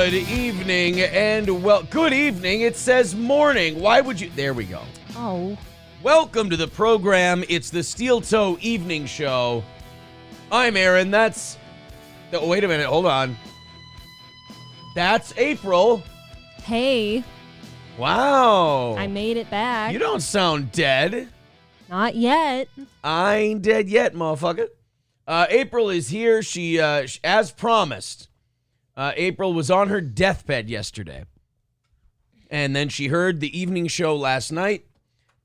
Good evening, and good evening. It says morning. Why would you? There we go. Oh. Welcome to the program. It's the Steel Toe Evening Show. I'm Aaron. Oh, wait a minute. Hold on. That's April. Hey. Wow. I made it back. You don't sound dead. Not yet. I ain't dead yet, motherfucker. April is here. She, as promised, April was on her deathbed yesterday. And then she heard the evening show last night,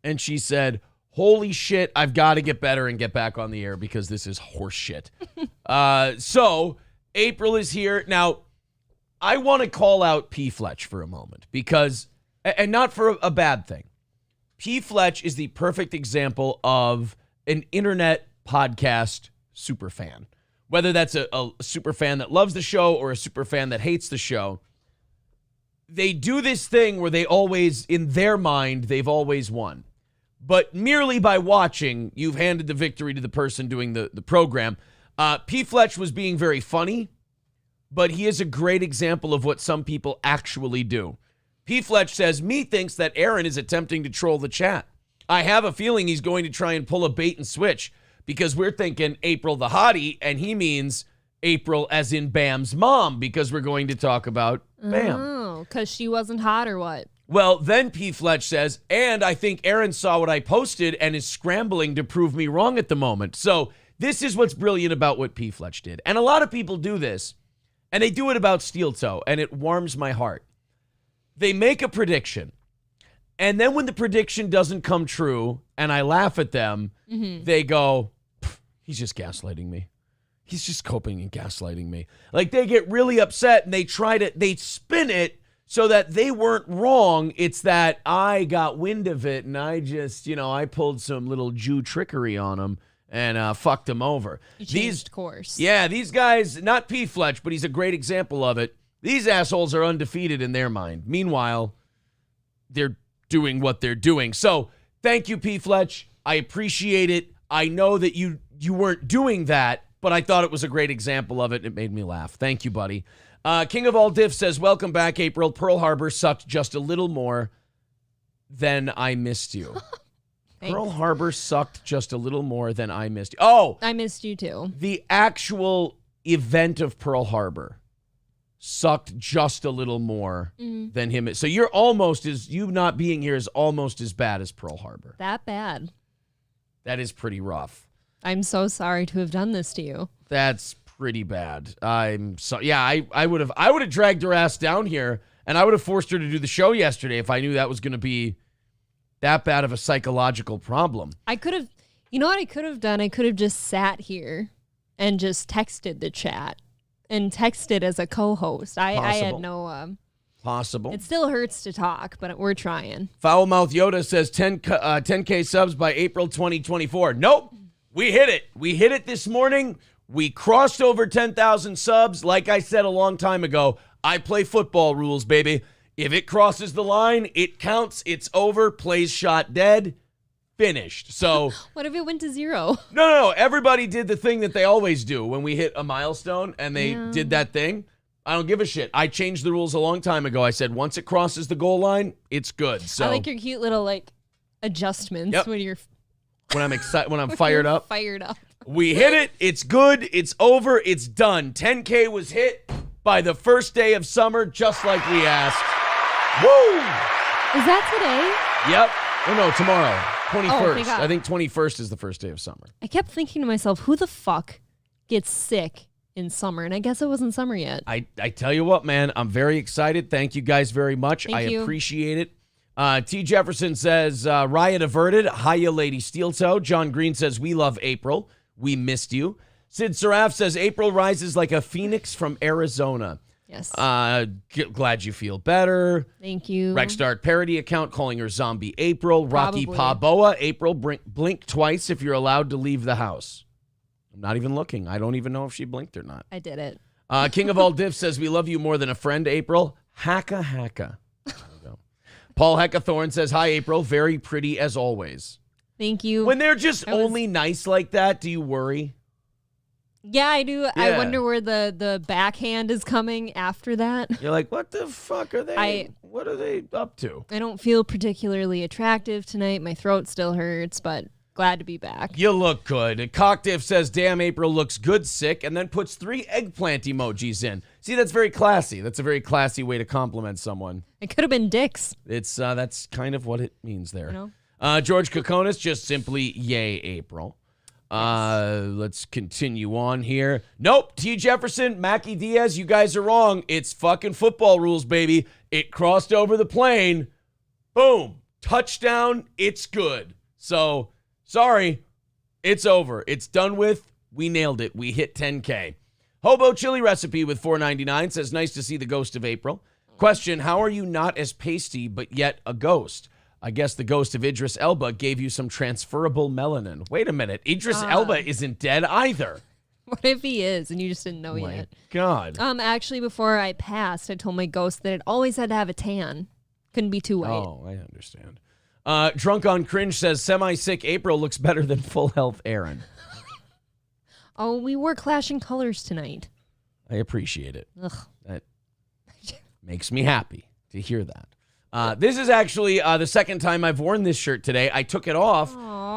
and she said, holy shit, I've got to get better and get back on the air because this is horse shit. So, April is here. Now, I want to call out P. Fletch for a moment because, and not for a bad thing. P. Fletch is the perfect example of an internet podcast super fan. Whether that's a super fan that loves the show or a super fan that hates the show, they do this thing where they always, in their mind, they've always won. But merely by watching, you've handed the victory to the person doing the program. P. Fletch was being very funny, but he is a great example of what some people actually do. P. Fletch says, methinks that Aaron is attempting to troll the chat. I have a feeling he's going to try and pull a bait and switch because we're thinking April the hottie, and he means April as in Bam's mom because we're going to talk about Bam. Oh, because she wasn't hot or what? Well, then P. Fletch says, and I think Aaron saw what I posted and is scrambling to prove me wrong at the moment. So this is what's brilliant about what P. Fletch did. And a lot of people do this, and they do it about Steel Toe, and it warms my heart. They make a prediction, and then when the prediction doesn't come true, and I laugh at them, they go, he's just gaslighting me. He's just coping and gaslighting me. Like, they get really upset, and they spin it so that they weren't wrong. It's that I got wind of it, and I just, I pulled some little Jew trickery on him and fucked him over. You changed course. Yeah, these guys, not P. Fletch, but he's a great example of it. These assholes are undefeated in their mind. Meanwhile, they're doing what they're doing. So, thank you, P. Fletch. I appreciate it. I know that you weren't doing that, but I thought it was a great example of it. It made me laugh. Thank you, buddy. King of All Diff says, welcome back, April. Pearl Harbor sucked just a little more than I missed you. Pearl Harbor sucked just a little more than I missed you. Oh! I missed you too. The actual event of Pearl Harbor sucked just a little more than him. So you not being here is almost as bad as Pearl Harbor. That bad. That is pretty rough. I'm so sorry to have done this to you. That's pretty bad. I'm so I would have dragged her ass down here and I would have forced her to do the show yesterday if I knew that was going to be that bad of a psychological problem. I could have, you know what I could have done? I could have just sat here and just texted the chat and texted as a co-host. I had no... Possible. It still hurts to talk, but we're trying. Foulmouth Yoda says 10K subs by April 2024. Nope. We hit it. We hit it this morning. We crossed over 10,000 subs. Like I said a long time ago, I play football rules, baby. If it crosses the line, it counts. It's over. Plays shot dead. Finished. So what if it went to 0? No. Everybody did the thing that they always do when we hit a milestone, and they did that thing. I don't give a shit. I changed the rules a long time ago. I said once it crosses the goal line, it's good. So I like your cute little adjustments when you're I'm excited, when I'm fired up. Fired up. We hit it. It's good. It's over. It's done. 10K was hit by the first day of summer, just like we asked. Woo! Is that today? Yep. Oh no, tomorrow. 21st. God. I think 21st is the first day of summer. I kept thinking to myself, who the fuck gets sick in summer? And I guess it wasn't summer yet. I tell you what, man, I'm very excited. Thank you guys very much. Thank you. Appreciate it. T. Jefferson says, riot averted. Hiya, Lady Steel Toe. John Green says, we love April. We missed you. Sid Saraf says, April rises like a phoenix from Arizona. Yes. Glad you feel better. Thank you. Rexstart parody account calling her Zombie April. Probably. Rocky Paboa. April, blink twice if you're allowed to leave the house. I'm not even looking. I don't even know if she blinked or not. I did it. King of All Diff says, we love you more than a friend, April. Hacka. There we go. Paul Heckathorn says, hi, April. Very pretty as always. Thank you. When they're just only nice like that, do you worry? Yeah, I do. Yeah. I wonder where the backhand is coming after that. You're like, what the fuck are they? What are they up to? I don't feel particularly attractive tonight. My throat still hurts, but glad to be back. You look good. And Cockdiff says, damn, April looks good, sick, and then puts 3 eggplant emojis in. See, that's very classy. That's a very classy way to compliment someone. It could have been dicks. It's that's kind of what it means there. You know? George Kokonis, just simply, yay, April. Let's continue on here. Nope, T. Jefferson, Mackie Diaz, you guys are wrong. It's fucking football rules, baby. It crossed over the plane. Boom. Touchdown. It's good. So, sorry. It's over. It's done with. We nailed it. We hit 10K. Hobo Chili Recipe with $4.99 says, nice to see the ghost of April. Question, how are you not as pasty but yet a ghost? I guess the ghost of Idris Elba gave you some transferable melanin. Wait a minute. Idris Elba isn't dead either. What if he is and you just didn't know yet? God. Actually, before I passed, I told my ghost that it always had to have a tan. Couldn't be too white. Oh, I understand. Drunk on Cringe says, semi-sick April looks better than full health Aaron. Oh, we wore clashing colors tonight. I appreciate it. Ugh. That makes me happy to hear that. This is actually the second time I've worn this shirt today. I took it off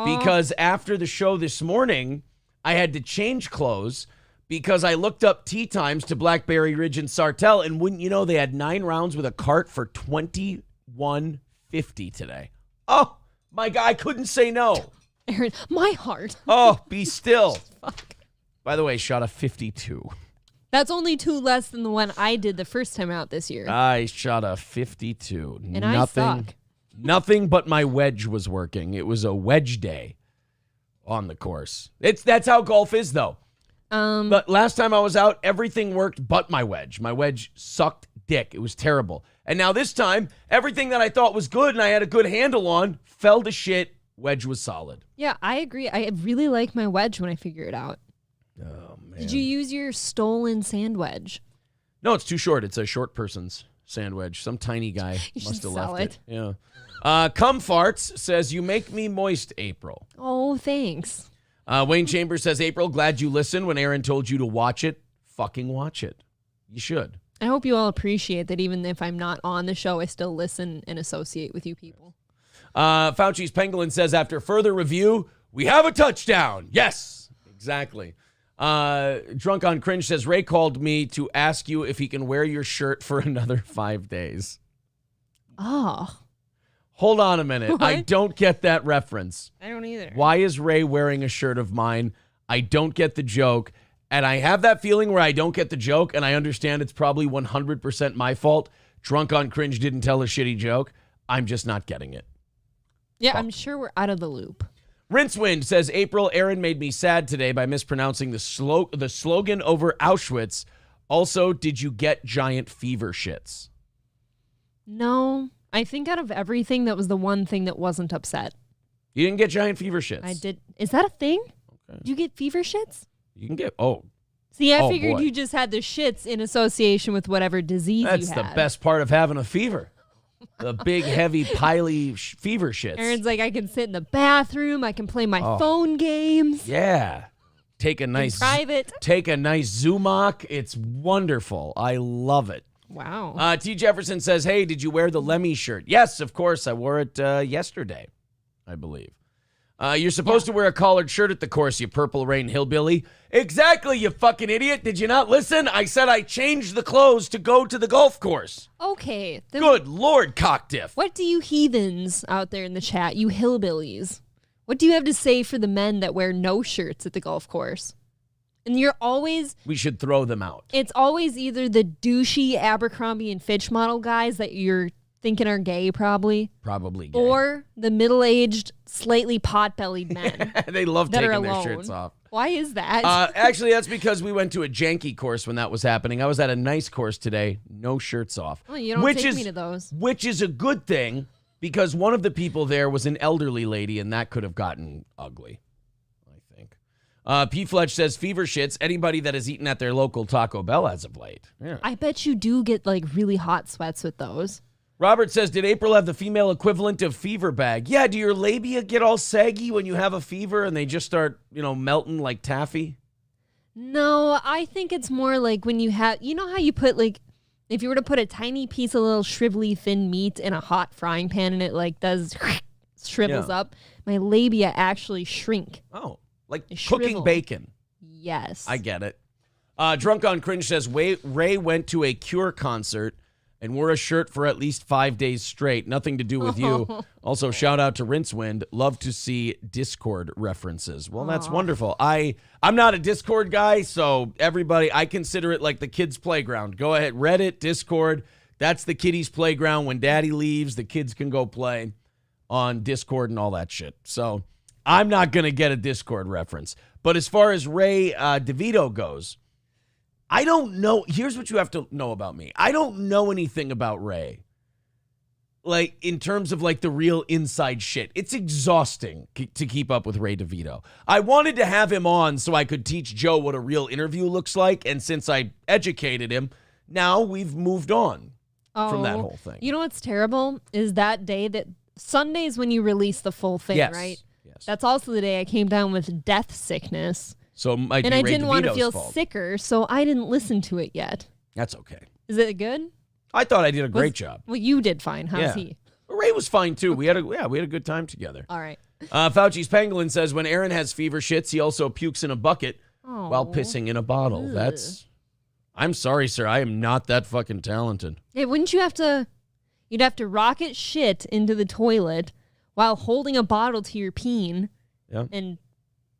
because after the show this morning, I had to change clothes because I looked up tee times to Blackberry Ridge and Sartell, and wouldn't you know, they had 9 rounds with a cart for $21.50 today. Oh, my God, I couldn't say no. Aaron, my heart. Oh, be still. Fuck. By the way, shot a 52. That's only 2 less than the one I did the first time out this year. I shot a 52. And I suck. Nothing but my wedge was working. It was a wedge day on the course. That's how golf is, though. But last time I was out, everything worked but my wedge. My wedge sucked dick. It was terrible. And now this time, everything that I thought was good and I had a good handle on fell to shit. Wedge was solid. Yeah, I agree. I really like my wedge when I figure it out. Oh, man. Did you use your stolen sand wedge? No, it's too short. It's a short person's sand wedge. Some tiny guy must have left it. Yeah. Cum Farts says, you make me moist, April. Oh, thanks. Wayne Chambers says, April, glad you listened when Aaron told you to watch it. Fucking watch it. You should. I hope you all appreciate that even if I'm not on the show, I still listen and associate with you people. Fauci's Pangolin says, after further review, we have a touchdown. Yes, exactly. Drunk on Cringe says, Ray called me to ask you if he can wear your shirt for another 5 days. Oh. Hold on a minute. What? I don't get that reference. I don't either. Why is Ray wearing a shirt of mine? I don't get the joke. And I have that feeling where I don't get the joke, and I understand it's probably 100% my fault. Drunk on Cringe didn't tell a shitty joke. I'm just not getting it. Yeah, Fuck. I'm sure we're out of the loop. Rincewind says, April, Aaron made me sad today by mispronouncing the slogan over Auschwitz. Also, did you get giant fever shits? No. I think out of everything, that was the one thing that wasn't upset. You didn't get giant fever shits. I did. Is that a thing? Okay. Did you get fever shits? You can get, See, I Oh, figured boy. you just had the shits in association with whatever disease That's you the had. best part of having a fever. The big, heavy, pily fever shits. Aaron's like, I can sit in the bathroom. I can play my Oh. phone games. Yeah. Take a nice private. Take a nice Zumach. It's wonderful. I love it. Wow. T. Jefferson says, hey, did you wear the Lemmy shirt? Yes, of course. I wore it yesterday, I believe. You're supposed to wear a collared shirt at the course, you Purple Rain hillbilly. Exactly, you fucking idiot. Did you not listen? I said I changed the clothes to go to the golf course. Okay. Then Good Lord, cockdiff. what do you heathens out there in the chat, you hillbillies, what do you have to say for the men that wear no shirts at the golf course? And you're always, We should throw them out. it's always either the douchey Abercrombie and Fitch model guys that you're thinking are gay probably, Probably gay. or the middle-aged, slightly pot-bellied men They love that are taking their alone. shirts off. Why is that? Actually, that's because we went to a janky course when that was happening. I was at a nice course today, no shirts off. Oh, you don't which take is, me to those. Which is a good thing because one of the people there was an elderly lady, and that could have gotten ugly, I think. P. Fletch says, fever shits, anybody that has eaten at their local Taco Bell as of late. Yeah. I bet you do get like really hot sweats with those. Robert says, did April have the female equivalent of fever bag? Yeah, do your labia get all saggy when you have a fever and they just start, melting like taffy? No, I think it's more like when you have, you know how you put like, if you were to put a tiny piece of little shrivelly thin meat in a hot frying pan and it like does shrivels up, my labia actually shrink. Oh, like Shrivel. cooking bacon. Yes. I get it. Drunk on Cringe says, Ray went to a Cure concert and wore a shirt for at least 5 days straight. Nothing to do with you. Also, shout out to Rincewind. Love to see Discord references. Well, that's wonderful. I'm not a Discord guy, so everybody, I consider it like the kids' playground. Go ahead, Reddit, Discord. That's the kiddies' playground. When daddy leaves, the kids can go play on Discord and all that shit. So I'm not going to get a Discord reference. But as far as Ray DeVito goes, I don't know. Here's what you have to know about me. I don't know anything about Ray. Like, in terms of, like, the real inside shit. It's exhausting to keep up with Ray DeVito. I wanted to have him on so I could teach Joe what a real interview looks like. And since I educated him, now we've moved on from that whole thing. You know what's terrible is that day that Sundays when you release the full thing, right? Yes. That's also the day I came down with death sickness. So it might and be I Ray didn't want to DeVito's feel fault. sicker, so I didn't listen to it yet. That's okay. Is it good? I thought I did a great job. Well, you did fine. How's he? Ray was fine too. We had a good time together. All right. Fauci's Pangolin says when Aaron has fever shits, he also pukes in a bucket while pissing in a bottle. Ugh. I'm sorry, sir. I am not that fucking talented. Hey, wouldn't you have to? You'd have to rocket shit into the toilet while holding a bottle to your peen and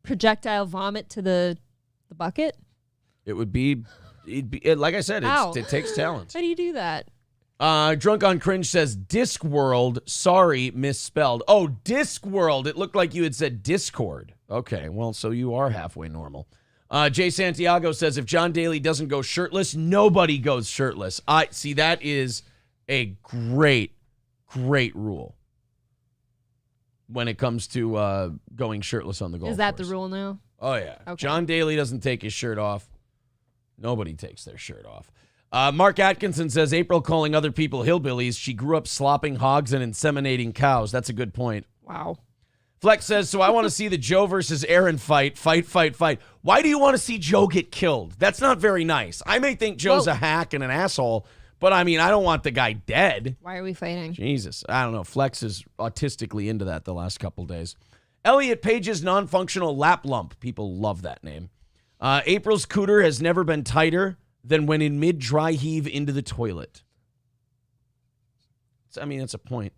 projectile vomit to the bucket. It'd be like I said, it takes talent. How do you do that? Drunk on Cringe says Discworld. Sorry, misspelled. Oh, Discworld. It looked like you had said Discord. Okay, well, so you are halfway normal. Jay Santiago says if John Daly doesn't go shirtless, nobody goes shirtless. I see, that is a great rule when it comes to going shirtless on the golf course. Is that the rule now? Oh, yeah. Okay. John Daly doesn't take his shirt off. Nobody takes their shirt off. Mark Atkinson says April calling other people hillbillies. She grew up slopping hogs and inseminating cows. That's a good point. Wow. Flex says, so I want to see the Joe versus Aaron fight. Why do you want to see Joe get killed? That's not very nice. I may think Joe's a hack and an asshole, but I mean, I don't want the guy dead. Why are we fighting? Jesus. I don't know. Flex is autistically into that the last couple days. Elliot Page's non-functional lap lump. People love that name. April's cooter has never been tighter than when in mid-dry heave into the toilet. I mean, that's a point.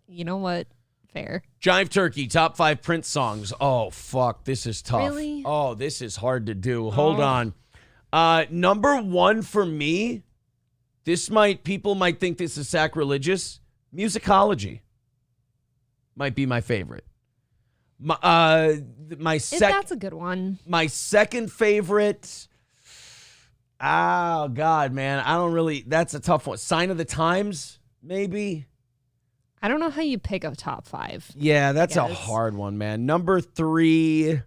You know what? Fair. Jive Turkey, top 5 Prince songs. Oh, fuck. This is tough. Really? Oh, this is hard to do. Hold on. Number 1 for me, people might think this is sacrilegious. Musicology might be my favorite. That's a good one. My second favorite, oh, God, man. That's a tough one. Sign of the Times, maybe? I don't know how you pick a top 5. Yeah, that's a hard one, man. Number 3.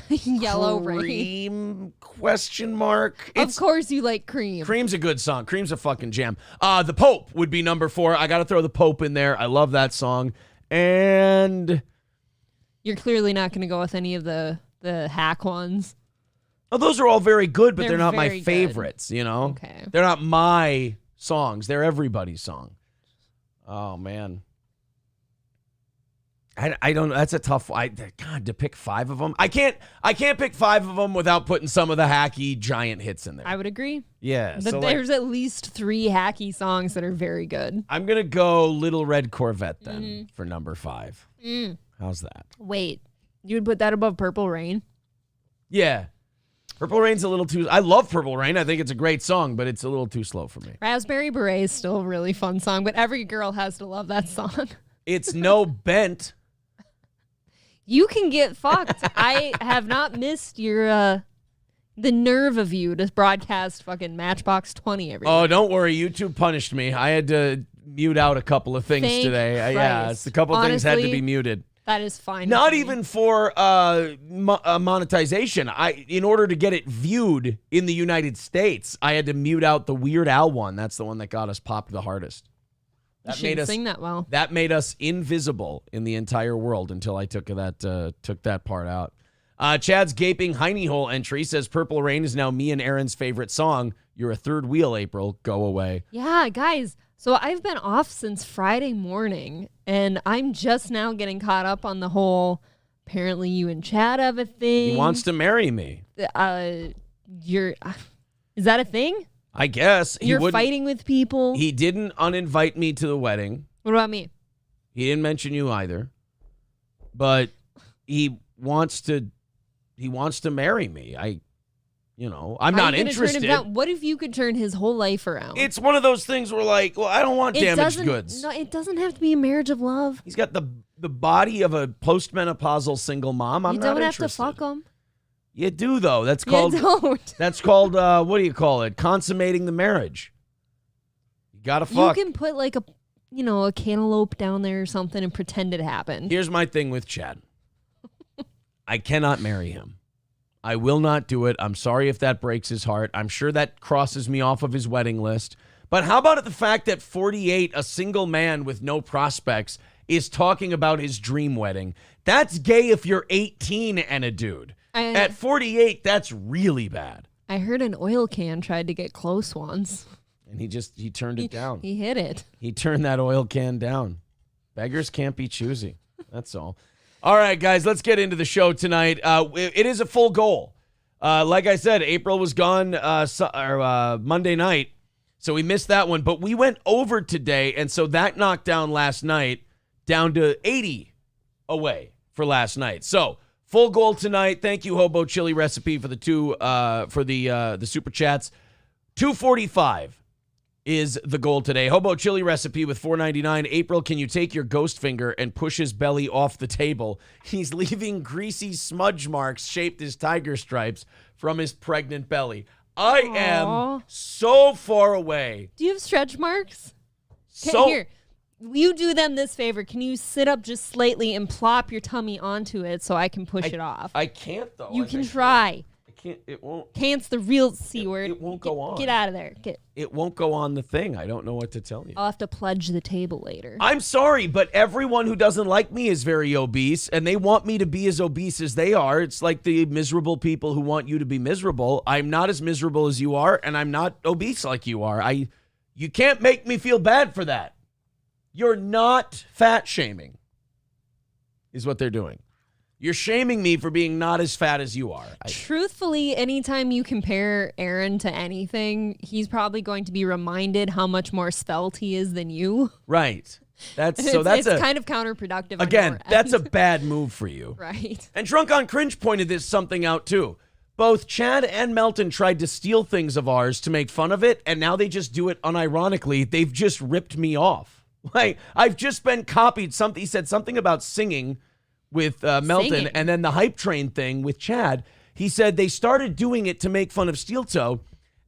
Yellow Cream? Question mark. Of course you like Cream. Cream's a good song. Cream's a fucking jam. The Pope would be number 4. I got to throw the Pope in there. I love that song. And you're clearly not going to go with any of the hack ones. Oh, those are all very good, but they're not my very favorites, you know? Okay. They're not my songs. They're everybody's song. Oh, man. I don't know. That's a tough one. God, to pick 5 of them. I can't pick 5 of them without putting some of the hacky giant hits in there. I would agree. Yeah. But there's at least 3 hacky songs that are very good. I'm going to go Little Red Corvette then for number 5. How's that? Wait. You would put that above Purple Rain? Yeah. Purple Rain's a little too... I love Purple Rain. I think it's a great song, but it's a little too slow for me. Raspberry Beret is still a really fun song, but every girl has to love that song. It's no Bent. You can get fucked. I have not missed your... the nerve of you to broadcast fucking Matchbox 20 every Oh, week. don't worry. YouTube punished me. I had to mute out a couple of things Thank today. Yeah, Christ. a couple of things had to Honestly, be muted. That is fine. Not with me. even for monetization. In order to get it viewed in the United States, I had to mute out the Weird Al one. That's the one that got us popped the hardest. You shouldn't sing that well. That made us invisible in the entire world until I took that part out. Chad's gaping hiney hole entry says Purple Rain is now me and Aaron's favorite song. You're a third wheel, April. Go away. Yeah, guys. So I've been off since Friday morning, and I'm just now getting caught up on the whole, apparently you and Chad have a thing. He wants to marry me. Is that a thing? I guess. You're fighting with people? He didn't uninvite me to the wedding. What about me? He didn't mention you either. But he wants to marry me. I'm not interested. Turn him down? What if you could turn his whole life around? It's one of those things where I don't want damaged goods. No, it doesn't have to be a marriage of love. He's got the body of a postmenopausal single mom. I'm not interested. You don't have to fuck him. You do, though. That's called. You don't. That's called. What do you call it? Consummating the marriage. You gotta fuck. You can put a cantaloupe down there or something and pretend it happened. Here's my thing with Chad. I cannot marry him. I will not do it. I'm sorry if that breaks his heart. I'm sure that crosses me off of his wedding list. But how about the fact that 48, a single man with no prospects, is talking about his dream wedding? That's gay if you're 18 and a dude. At 48, that's really bad. I heard an oil can tried to get close once. And he turned it down. He hit it. He turned that oil can down. Beggars can't be choosy. That's all. All right, guys, let's get into the show tonight. It is a full goal. Like I said, April was gone Monday night, so we missed that one. But we went over today, and so that knocked down last night down to 80 away for last night. So full goal tonight. Thank you, Hobo Chili Recipe, for the super chats. 245 is the goal today. Hobo Chili Recipe with $4.99. April, can you take your ghost finger and push his belly off the table? He's leaving greasy smudge marks shaped as tiger stripes from his pregnant belly. I am so far away. Do you have stretch marks? So here, you do them this favor. Can you sit up just slightly and plop your tummy onto it so I can push it off? I can't, though. You can try. Can't. It won't. Can't's the real C word. It won't go on. Get out of there. It won't go on the thing. I don't know what to tell you. I'll have to pledge the table later. I'm sorry, but everyone who doesn't like me is very obese, and they want me to be as obese as they are. It's like the miserable people who want you to be miserable. I'm not as miserable as you are, and I'm not obese like you are. You can't make me feel bad for that. You're not fat shaming, is what they're doing. You're shaming me for being not as fat as you are. Truthfully, anytime you compare Aaron to anything, he's probably going to be reminded how much more svelte he is than you. Right. It's kind of counterproductive. Again, that's a bad move for you. Right. And Drunk on Cringe pointed something out too. Both Chad and Melton tried to steal things of ours to make fun of it, and now they just do it unironically. They've just ripped me off. Like, I've just been copied. He said something about singing with Melton, and then the hype train thing with Chad. He said they started doing it to make fun of Steel Toe,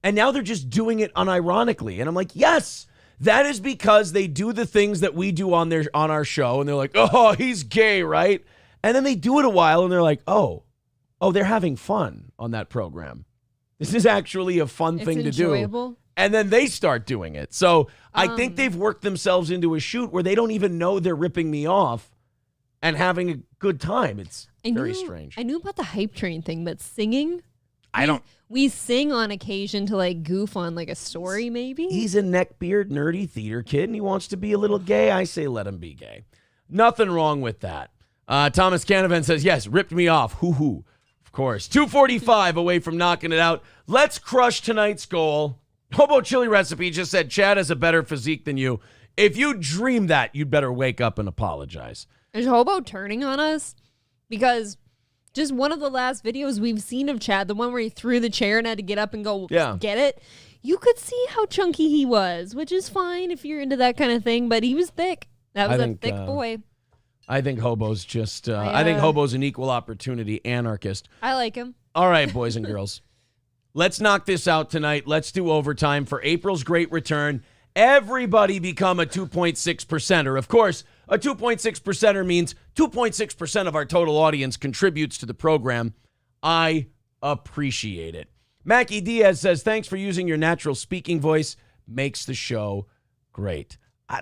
and now they're just doing it unironically. And I'm like, yes, that is because they do the things that we do on our show, and they're like, oh, he's gay, right? And then they do it a while, and they're like, oh, they're having fun on that program. This is actually a fun thing to do. And then they start doing it. So I think they've worked themselves into a shoot where they don't even know they're ripping me off and having a good time. It's very strange. I knew about the hype train thing, but singing? We sing on occasion to like goof on like a story maybe? He's a neckbeard, nerdy theater kid, and he wants to be a little gay. I say let him be gay. Nothing wrong with that. Thomas Canavan says, yes, ripped me off. Hoo-hoo. Of course. 245 away from knocking it out. Let's crush tonight's goal. Hobo Chili Recipe just said Chad has a better physique than you. If you dream that, you'd better wake up and apologize. Is Hobo turning on us? Because just one of the last videos we've seen of Chad, the one where he threw the chair and had to get up and go get it, you could see how chunky he was, which is fine if you're into that kind of thing, but he was thick. That was a thick boy. I think Hobo's just, I think Hobo's an equal opportunity anarchist. I like him. All right, boys and girls. Let's knock this out tonight. Let's do overtime for April's great return. Everybody become a 2.6%er. Of course, a 2.6%er means 2.6% of our total audience contributes to the program. I appreciate it. Mackie Diaz says, thanks for using your natural speaking voice. Makes the show great.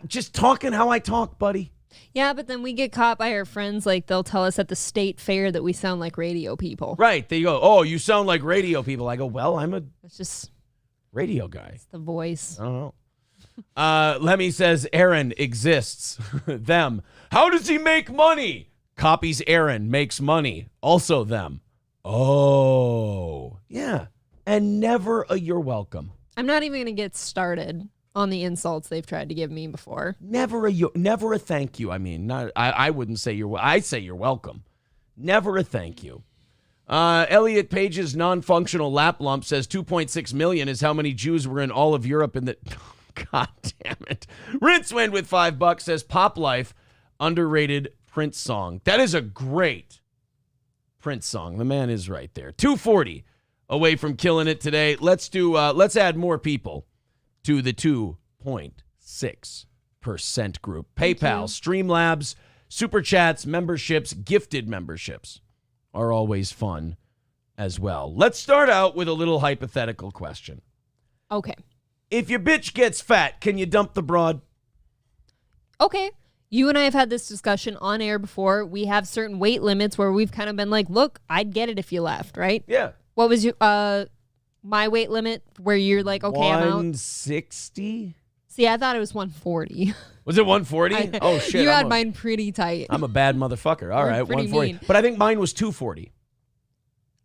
Just talking how I talk, buddy. Yeah, but then we get caught by our friends. Like, they'll tell us at the state fair that we sound like radio people. Right. They go, oh, you sound like radio people. I go, well, I'm a It's just radio guy. it's the voice. I don't know. Lemmy says Aaron exists. Them. How does he make money? Copies Aaron, makes money. Also them. Oh, yeah. And never a you're welcome. I'm not even going to get started on the insults they've tried to give me before. Never a thank you. I mean, I wouldn't say I say you're welcome. Never a thank you. Elliot Page's non-functional lap lump says 2.6 million is how many Jews were in all of Europe in the... God damn it. Rincewind with $5 says Pop Life, underrated Prince song. That is a great Prince song. The man is right there. 240 away from killing it today. Let's add more people to the 2.6% group. PayPal, Streamlabs, Super Chats, memberships, gifted memberships are always fun as well. Let's start out with a little hypothetical question. Okay. If your bitch gets fat, can you dump the broad? Okay. You and I have had this discussion on air before. We have certain weight limits where we've kind of been like, look, I'd get it if you left, right? Yeah. What was your my weight limit where you're like, okay, I'm out? 160? See, I thought it was 140. Was it 140? Oh, shit. You had mine pretty tight. I'm a bad motherfucker. All right, pretty 140. mean. But I think mine was 240.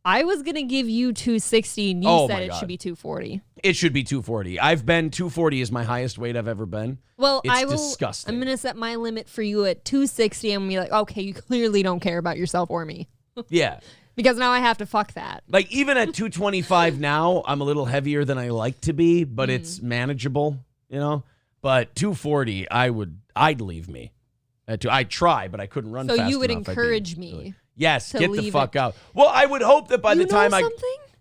I was going to give you 260 and you said it should be 240. It should be 240. I've been 240 is my highest weight I've ever been. Well, it's disgusting. I'm going to set my limit for you at 260 and be like, okay, you clearly don't care about yourself or me. Yeah. Because now I have to fuck that. Like, even at 225 now, I'm a little heavier than I like to be, but it's manageable, you know? But 240, I'd leave me. I'd try, but I couldn't run fast enough. So you would encourage me. Yes, to get the leave fuck out. Well, I would hope that by the time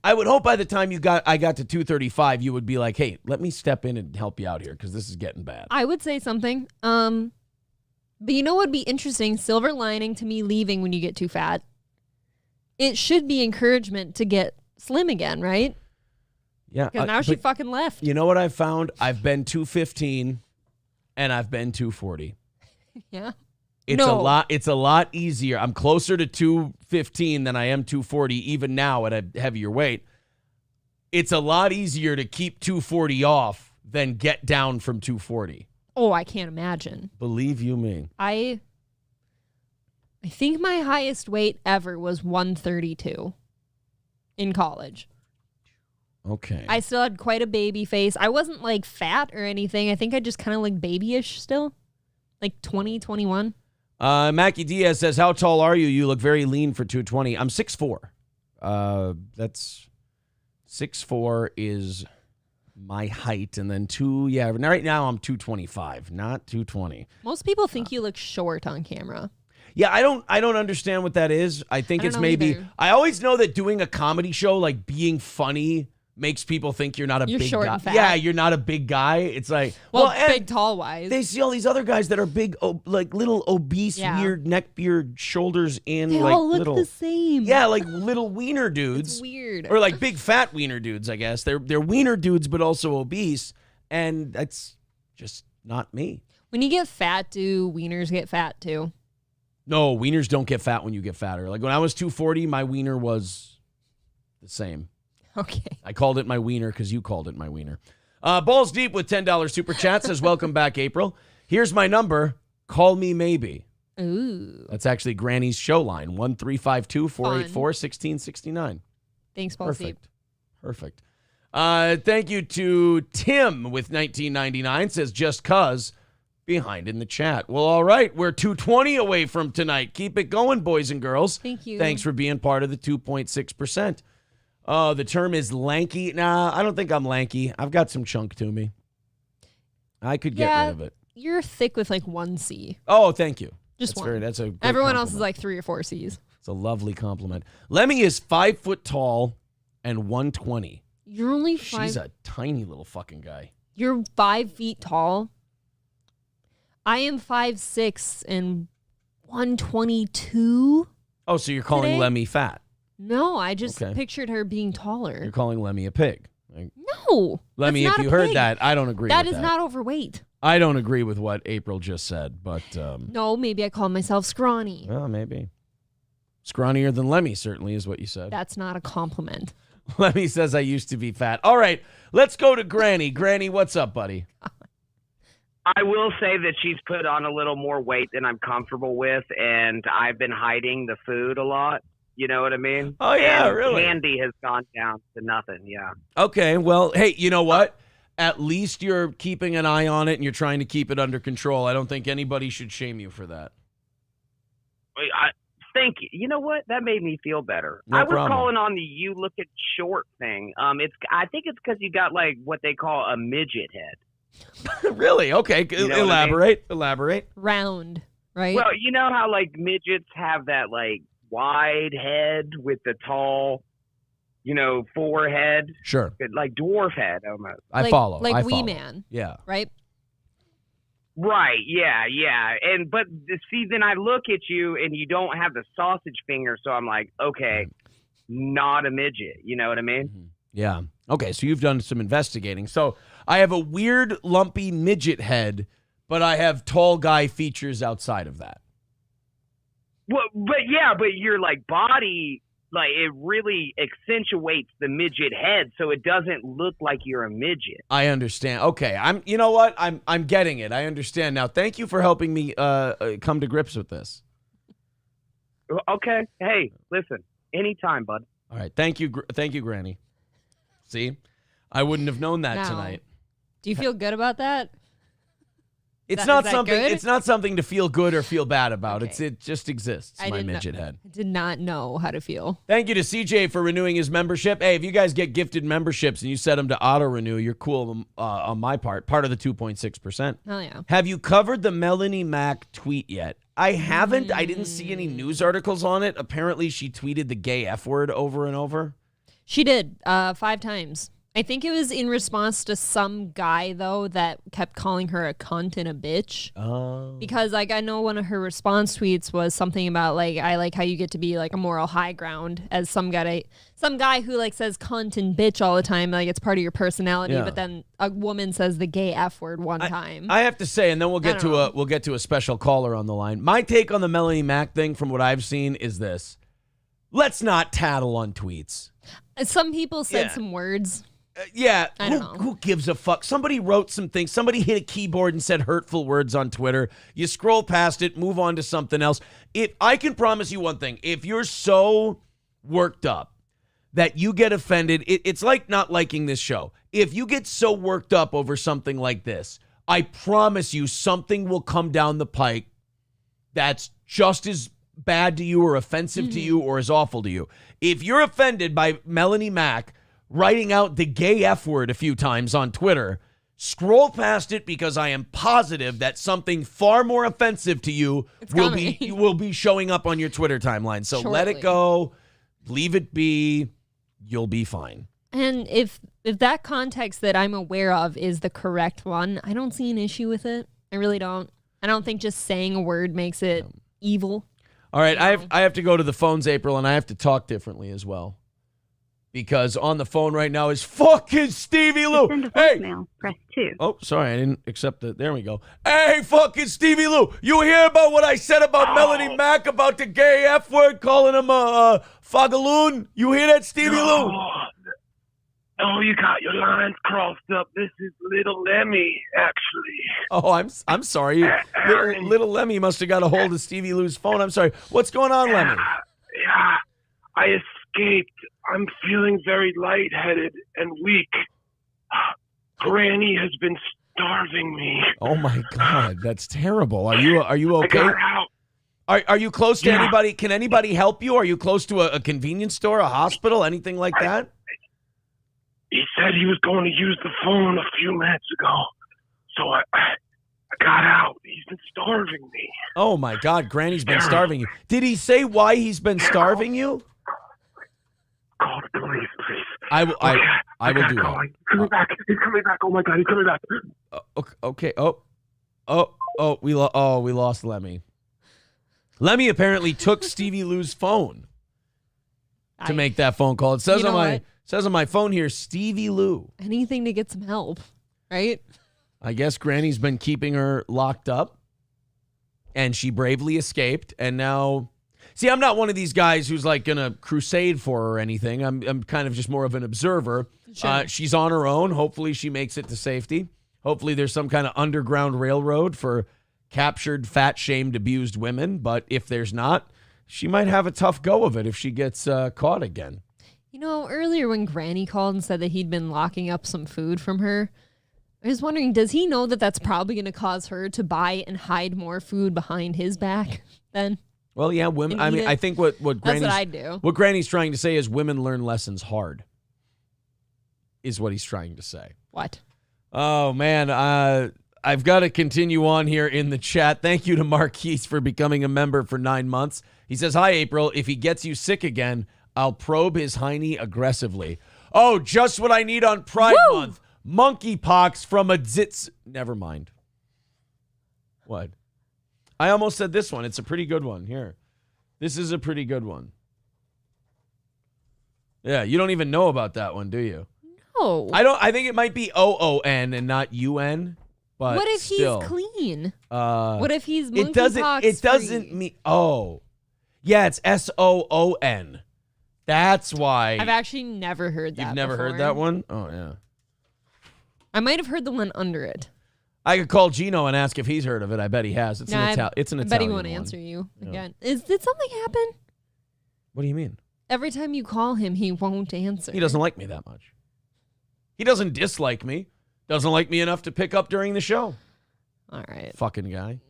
I would hope by the time I got to 235, you would be like, hey, let me step in and help you out here because this is getting bad. I would say something. But you know what would be interesting? Silver lining to me leaving when you get too fat. It should be encouragement to get slim again, right? Yeah. Because now she fucking left. You know what I've found? I've been 215 and I've been 240. Yeah. It's a lot easier. I'm closer to 215 than I am 240 even now at a heavier weight. It's a lot easier to keep 240 off than get down from 240. Oh, I can't imagine. Believe you me. I think my highest weight ever was 132 in college. Okay. I still had quite a baby face. I wasn't like fat or anything. I think I just kind of like babyish still. Like 20, 21. Mackie Diaz says, how tall are you? You look very lean for 220. I'm 6'4". That's 6'4" is my height. And then right now I'm 225, not 220. Most people think you look short on camera. Yeah, I don't understand what that is. I think it's maybe either. I always know that doing a comedy show, like being funny, makes people think you're not a big short guy. and fat. Yeah, you're not a big guy. It's like big tall wise. They see all these other guys that are big, like little obese, weird neck beard, shoulders in. They like all look little, the same. Yeah, like little wiener dudes. It's weird. Or like big fat wiener dudes. I guess they're wiener dudes, but also obese, and that's just not me. When you get fat, do wieners get fat too? No, wieners don't get fat when you get fatter. Like when I was 240, my wiener was the same. Okay. I called it my wiener because you called it my wiener. Balls Deep with $10 super chat says, welcome back, April. Here's my number. Call me maybe. Ooh. That's actually Granny's show line, 1-352-484-1669. Thanks, Balls Deep. Perfect. Thank you to Tim with 1999 says, just cuz. Behind in the chat. Well, all right. We're 220 away from tonight. Keep it going, boys and girls. Thank you. Thanks for being part of the 2.6%. The term is lanky. Nah, I don't think I'm lanky. I've got some chunk to me. I could get rid of it. You're thick with like 1 C. Oh, thank you. Just one. That's a great Everyone else compliment. is like 3 or 4 C's. It's a lovely compliment. Lemmy is 5 foot tall and 120. You're only 5. She's a tiny little fucking guy. You're 5 feet tall. I am 5'6" and 122. Oh, so you're calling today? Lemmy fat? No, I just pictured her being taller. You're calling Lemmy a pig? No. Lemmy, if you heard that, I don't agree with that. That is not overweight. I don't agree with what April just said, but No, maybe I call myself scrawny. well, maybe scrawnier than Lemmy certainly is what you said. That's not a compliment. Lemmy says I used to be fat. All right, let's go to Granny. Granny, what's up, buddy? I will say that she's put on a little more weight than I'm comfortable with, and I've been hiding the food a lot. You know what I mean? Oh, yeah, and really? Candy has gone down to nothing, yeah. Okay, well, hey, you know what? At least you're keeping an eye on it and you're trying to keep it under control. I don't think anybody should shame you for that. Thank you. You know what? That made me feel better. No I was problem. calling on the you look at short thing. I think it's because you got like what they call a midget head. Really? Okay, You know elaborate. Elaborate. Round, right? Well, you know how like midgets have that like wide head with the tall, forehead, Sure. like dwarf head almost. I follow. Like I Wee follow. Man, Yeah. right? Right, yeah. But see, then I look at you and you don't have the sausage finger, so I'm like, okay, not a midget. You know what I mean? Yeah. Okay, so you've done some investigating. So I have a weird, lumpy midget head, but I have tall guy features outside of that. Well, but your like body, like it really accentuates the midget head, so it doesn't look like you're a midget. I understand. Okay, you know what? I'm getting it. I understand now. Thank you for helping me come to grips with this. Okay. Hey, listen, anytime, bud. All right. Thank you, Granny. See, I wouldn't have known that Now, tonight. Do you feel good about that? It's Is not that something. good? It's not something to feel good or feel bad about. Okay. It just exists. I My didn't know- midget head. I did not know how to feel. Thank you to CJ for renewing his membership. Hey, if you guys get gifted memberships and you set them to auto renew, you're cool on my part. Part of the 2.6%. Oh yeah. Have you covered the Melanie Mac tweet yet? I haven't. I didn't see any news articles on it. Apparently, she tweeted the gay F word over and over. She did 5 times. I think it was in response to some guy, though, that kept calling her a cunt and a bitch. Oh. Because, like, I know one of her response tweets was something about, like, I like how you get to be, like, a moral high ground as some guy who, like, says cunt and bitch all the time, like, it's part of your personality. Yeah. But then a woman says the gay F word one time. I have to say, and then we'll get I don't know. to a special caller on the line. My take on the Melanie Mac thing, from what I've seen, is this: let's not tattle on tweets. Some people said Yeah. some words. Yeah, I don't know. Who gives a fuck? Somebody wrote some things. Somebody hit a keyboard and said hurtful words on Twitter. You scroll past it, move on to something else. I can promise you one thing: if you're so worked up that you get offended, it's like not liking this show. If you get so worked up over something like this, I promise you something will come down the pike that's just as bad to you or offensive to you or as awful to you. If you're offended by Melanie Mac writing out the gay F word a few times on Twitter, scroll past it, because I am positive that something far more offensive to you will be showing up on your Twitter timeline. So let it Shortly. go, leave it be, you'll be fine. And if that context that I'm aware of is the correct one, I don't see an issue with it. I really don't. I don't think just saying a word makes it evil. All right, No. I have to go to the phones, April, and I have to talk differently as well. Because on the phone right now is fucking Stevie Lou. Send a Hey. voicemail. Press 2. Oh, sorry, I didn't accept the. There we go. Hey, fucking Stevie Lou, you hear about what I said about Melanie Mac about the gay F word, calling him a fagaloon? You hear that, Stevie Lou? Oh, you got your lines crossed up. This is little Lemmy, actually. Oh, I'm sorry. Little Lemmy must have got a hold of Stevie Lou's phone. I'm sorry. What's going on, Lemmy? Yeah, I escaped. I'm feeling very lightheaded and weak. Granny has been starving me. Oh my God, that's terrible. Are you I okay? got out. Are you close to Yeah. anybody? Can anybody help you? Are you close to a convenience store, a hospital, anything like that? He said he was going to use the phone a few minutes ago. So I got out. He's been starving me. Oh my God, Granny's been starving you. Did he say why he's been starving you? Call the police, please. I will gotta do go. that. He's coming back. He's coming back. Oh my God, he's coming back. Okay. We lost Lemmy. Lemmy apparently took Stevie Lou's phone to make that phone call. It says on my phone here, Stevie Lou. Anything to get some help, right? I guess Granny's been keeping her locked up, and she bravely escaped. And now, see, I'm not one of these guys who's like going to crusade for her or anything. I'm kind of just more of an observer. Sure. She's on her own. Hopefully she makes it to safety. Hopefully there's some kind of underground railroad for captured, fat-shamed, abused women. But if there's not, she might have a tough go of it if she gets caught again. You know, earlier when Granny called and said that he'd been locking up some food from her, I was wondering, does he know that that's probably going to cause her to buy and hide more food behind his back then? Well, yeah, women. I mean, I think what Granny's, that's what I'd do. What Granny's trying to say is women learn lessons hard, is what he's trying to say. What? Oh, man. I've got to continue on here in the chat. Thank you to Marquise for becoming a member for 9 months. He says, hi, April. If he gets you sick again, I'll probe his hiney aggressively. Oh, just what I need on Pride Month. Monkeypox from a zits. Never mind. What? I almost said this one. It's a pretty good one. Here. This is a pretty good one. Yeah, you don't even know about that one, do you? No. I think it might be OON and not UN. But what if still, he's clean? What if he's monkeypox It doesn't free? mean. Oh. Yeah, it's SOON. That's why. I've actually never heard that. You've never heard that one? Oh, yeah. I might have heard the one under it. I could call Gino and ask if he's heard of it. I bet he has. It's an Italian. I bet he won't answer you again. Did something happen? What do you mean? Every time you call him, he won't answer. He doesn't like me that much. He doesn't dislike me. Doesn't like me enough to pick up during the show. All right. Fucking guy.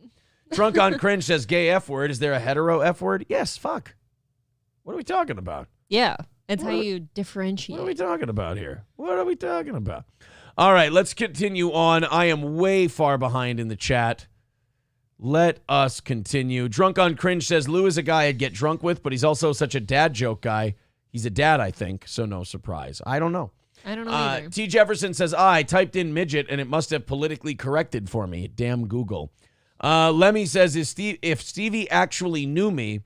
Drunk on Cringe says gay F word. Is there a hetero F word? Yes, fuck. What are we talking about? Yeah. It's how you differentiate. What are we talking about here? What are we talking about? All right, let's continue on. I am way far behind in the chat. Let us continue. Drunk on Cringe says Lou is a guy I'd get drunk with, but he's also such a dad joke guy. He's a dad, I think, so no surprise. I don't know. I don't know either. T. Jefferson says, I typed in midget and it must have politically corrected for me. Damn Google. Lemmy says, if Stevie actually knew me,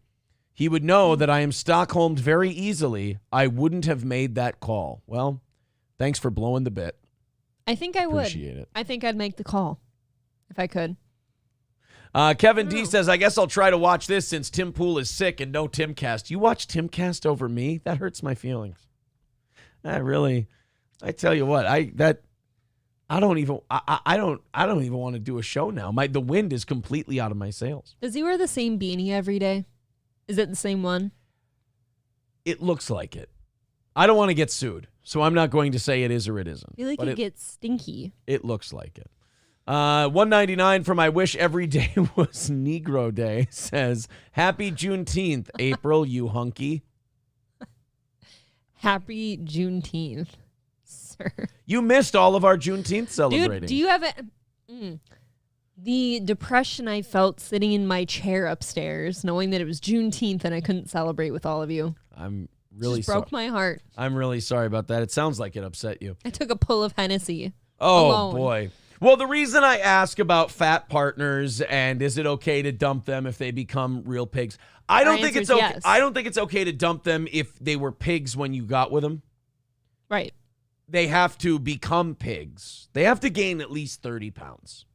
he would know that I am Stockholmed very easily. I wouldn't have made that call. Well, thanks for blowing the bit. I think I would. Appreciate it. I think I'd make the call if I could. Kevin D says, I guess I'll try to watch this since Tim Pool is sick and no Timcast. You watch Timcast over me? That hurts my feelings. I tell you what, I don't even want to do a show now. The wind is completely out of my sails. Does he wear the same beanie every day? Is it the same one? It looks like it. I don't want to get sued, so I'm not going to say it is or it isn't. I feel like it gets stinky. It looks like it. $1.99 for my wish every day was Negro Day says, Happy Juneteenth, April, you hunky. Happy Juneteenth, sir. You missed all of our Juneteenth celebrating. Dude, do you have the depression I felt sitting in my chair upstairs, knowing that it was Juneteenth and I couldn't celebrate with all of you? I'm really sorry. Broke my heart. I'm really sorry about that. It sounds like it upset you. I took a pull of Hennessy. Oh, alone. Boy. Well, the reason I ask about fat partners and is it okay to dump them if they become real pigs, I don't think it's okay. Yes. I don't think it's okay to dump them if they were pigs when you got with them. Right. They have to become pigs. They have to gain at least 30 pounds.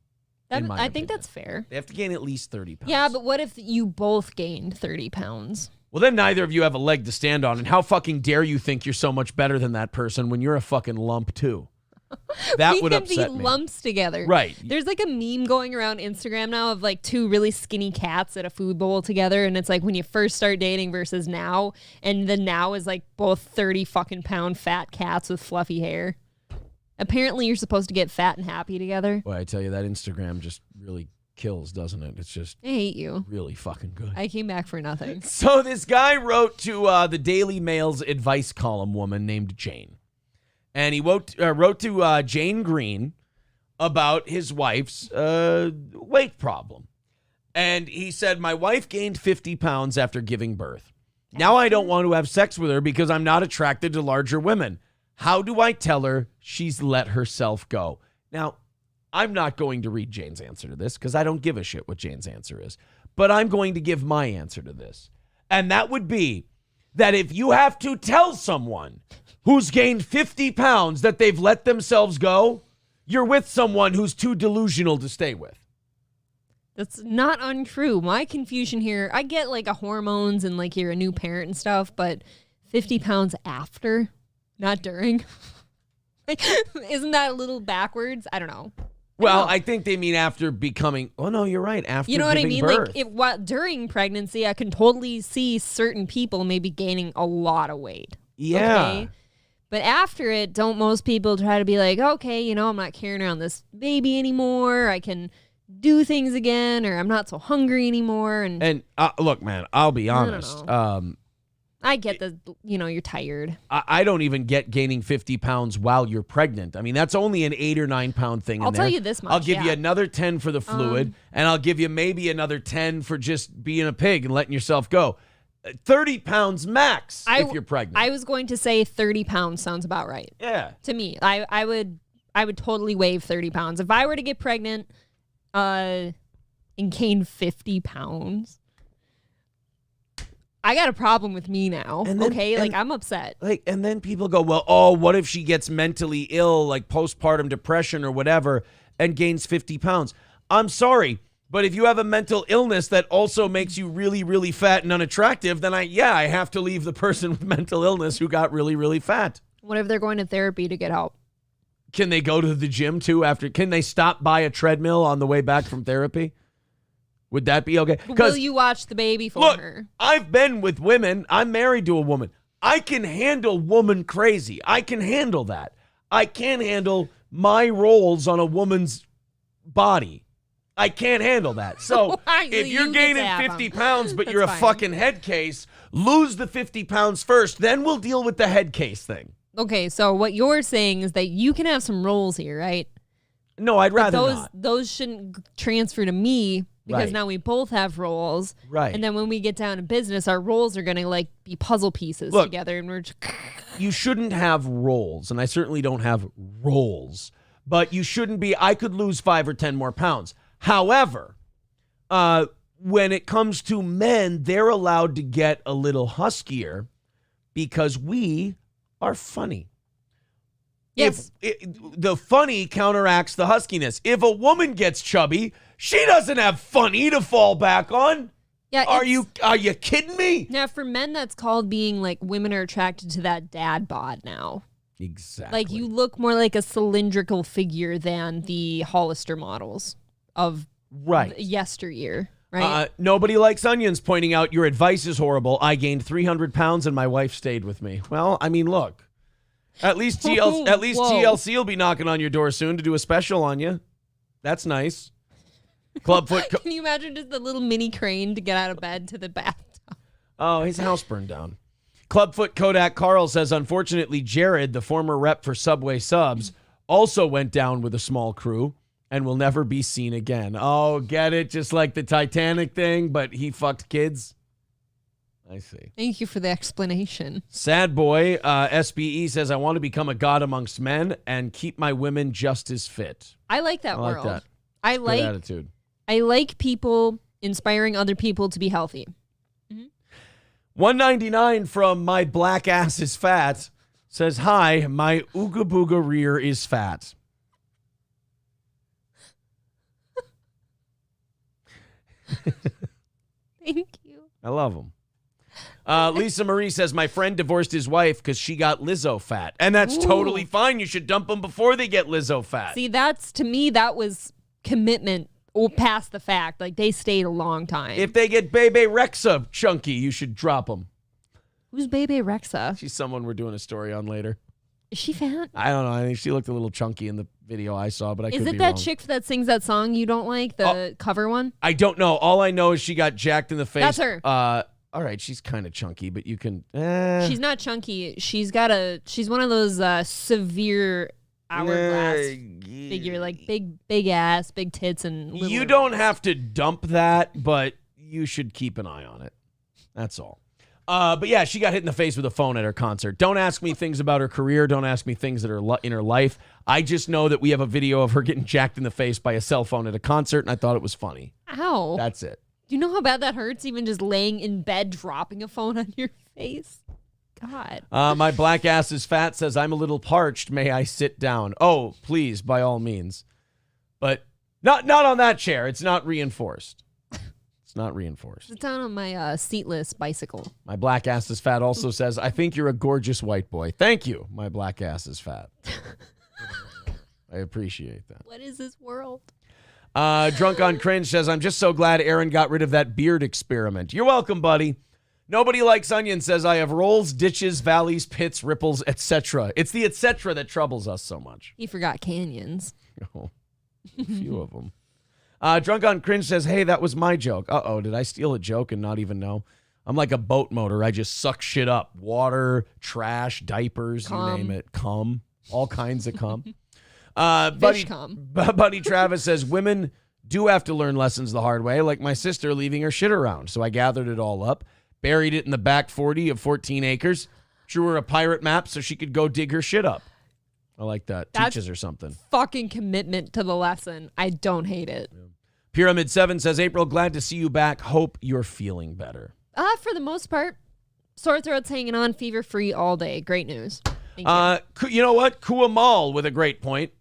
I think that's fair. They have to gain at least 30 pounds. Yeah, but what if you both gained 30 pounds? Well, then neither of you have a leg to stand on. And how fucking dare you think you're so much better than that person when you're a fucking lump too? That would upset me. We can be lumps together. Right. There's like a meme going around Instagram now of like two really skinny cats at a food bowl together. And it's like when you first start dating versus now. And the now is like both 30 fucking pound fat cats with fluffy hair. Apparently you're supposed to get fat and happy together. Boy, I tell you, that Instagram just really kills, doesn't it? It's just I hate you. Really fucking good. I came back for nothing. So this guy wrote to the Daily Mail's advice column woman named Jane. And he wrote to Jane Green about his wife's weight problem. And he said, my wife gained 50 pounds after giving birth. Now I don't want to have sex with her because I'm not attracted to larger women. How do I tell her she's let herself go? Now, I'm not going to read Jane's answer to this because I don't give a shit what Jane's answer is. But I'm going to give my answer to this. And that would be that if you have to tell someone who's gained 50 pounds that they've let themselves go, you're with someone who's too delusional to stay with. That's not untrue. My confusion here, I get like a hormones and like you're a new parent and stuff, but 50 pounds after, not during. Like, isn't that a little backwards? I don't know. Well, I think they mean after becoming. Oh no, you're right. After you know what I giving mean? birth. Like during pregnancy, I can totally see certain people maybe gaining a lot of weight. Yeah. Okay? But after it, don't most people try to be like, okay, I'm not carrying around this baby anymore. I can do things again, or I'm not so hungry anymore. And look, man, I'll be honest. I get that, you're tired. I don't even get gaining 50 pounds while you're pregnant. I mean, that's only an 8 or 9 pound thing. I'll tell you this much. I'll give you another 10 for the fluid, and I'll give you maybe another 10 for just being a pig and letting yourself go. 30 pounds max if you're pregnant. I was going to say 30 pounds sounds about right. Yeah. To me, I would totally waive 30 pounds. If I were to get pregnant and gain 50 pounds, I got a problem with me now. I'm upset. And then people go, well, what if she gets mentally ill, like postpartum depression or whatever, and gains 50 pounds? I'm sorry, but if you have a mental illness that also makes you really, really fat and unattractive, then I have to leave the person with mental illness who got really, really fat. What if they're going to therapy to get help? Can they go to the gym too after? Can they stop by a treadmill on the way back from therapy? Would that be okay? Will you watch the baby for her? I've been with women. I'm married to a woman. I can handle woman crazy. I can handle that. I can't handle my roles on a woman's body. I can't handle that. So if you're gaining 50 pounds, but you're a fucking head case, lose the 50 pounds first. Then we'll deal with the head case thing. Okay, so what you're saying is that you can have some roles here, right? No, I'd rather not. Those shouldn't transfer to me. Because now we both have roles. Right. And then when we get down to business, our roles are going to like be puzzle pieces together. And we're just... You shouldn't have roles. And I certainly don't have roles. But you shouldn't be, I could lose 5 or 10 more pounds. However, when it comes to men, they're allowed to get a little huskier because we are funny. Yes. The funny counteracts the huskiness. If a woman gets chubby, she doesn't have funny to fall back on. Yeah. Are you kidding me? Now, for men, that's called being like women are attracted to that dad bod now. Exactly. Like you look more like a cylindrical figure than the Hollister models of yesteryear. Right. Nobody likes onions pointing out your advice is horrible. I gained 300 pounds and my wife stayed with me. Well, I mean, look. At least TLC will be knocking on your door soon to do a special on you. That's nice. Clubfoot. Can you imagine just the little mini crane to get out of bed to the bathtub? Oh, his house burned down. Clubfoot Kodak Carl says, unfortunately, Jared, the former rep for Subway Subs, also went down with a small crew and will never be seen again. Oh, get it? Just like the Titanic thing, but he fucked kids. I see. Thank you for the explanation. Sad boy, SBE says, I want to become a god amongst men and keep my women just as fit. I like that world. That. I like good attitude. I like people inspiring other people to be healthy. Mm-hmm. $1.99 from My Black Ass is Fat says, hi, my Ooga Booga rear is fat. Thank you. I love them. Lisa Marie says, my friend divorced his wife because she got Lizzo fat. And that's totally fine. You should dump them before they get Lizzo fat. See, to me, that was commitment past the fact. Like, they stayed a long time. If they get Bebe Rexha chunky, you should drop them. Who's Bebe Rexha? She's someone we're doing a story on later. Is she fat? I don't know. I think she looked a little chunky in the video I saw, but I could be wrong. Is it that chick that sings that song you don't like, the cover one? I don't know. All I know is she got jacked in the face. That's her. All right, she's kind of chunky, but you can... She's not chunky. She's one of those severe hourglass figure, like big ass, big tits, and little... You don't have to dump that, but you should keep an eye on it. That's all. But yeah, she got hit in the face with a phone at her concert. Don't ask me things about her career. Don't ask me things that are in her life. I just know that we have a video of her getting jacked in the face by a cell phone at a concert, and I thought it was funny. Ow. That's it. Do you know how bad that hurts, even just laying in bed dropping a phone on your face? God. My black ass is fat says, I'm a little parched. May I sit down? Oh, please, by all means. But not on that chair. It's not reinforced. It's not reinforced. Sit down on my seatless bicycle. My black ass is fat also says, I think you're a gorgeous white boy. Thank you. My black ass is fat. I appreciate that. What is this world? Drunk on Cringe says, I'm just so glad Aaron got rid of that beard experiment. You're welcome, buddy. Nobody Likes Onion says, I have rolls, ditches, valleys, pits, ripples, etc. It's the etc. that troubles us so much. He forgot canyons. Oh, a few of them. Drunk on Cringe says, hey, that was my joke. Uh-oh, did I steal a joke and not even know? I'm like a boat motor. I just suck shit up. Water, trash, diapers, you name it. Cum. All kinds of cum. Buddy Travis says, women do have to learn lessons the hard way, like my sister leaving her shit around. So I gathered it all up, buried it in the back 40 of 14 acres, drew her a pirate map so she could go dig her shit up. I like that. That's teaches her something. Fucking commitment to the lesson. I don't hate it. Yeah. Pyramid 7 says, April, glad to see you back. Hope you're feeling better. For the most part, sore throat's hanging on, fever free all day. Great news. Thank you. You know what? Kua Mal with a great point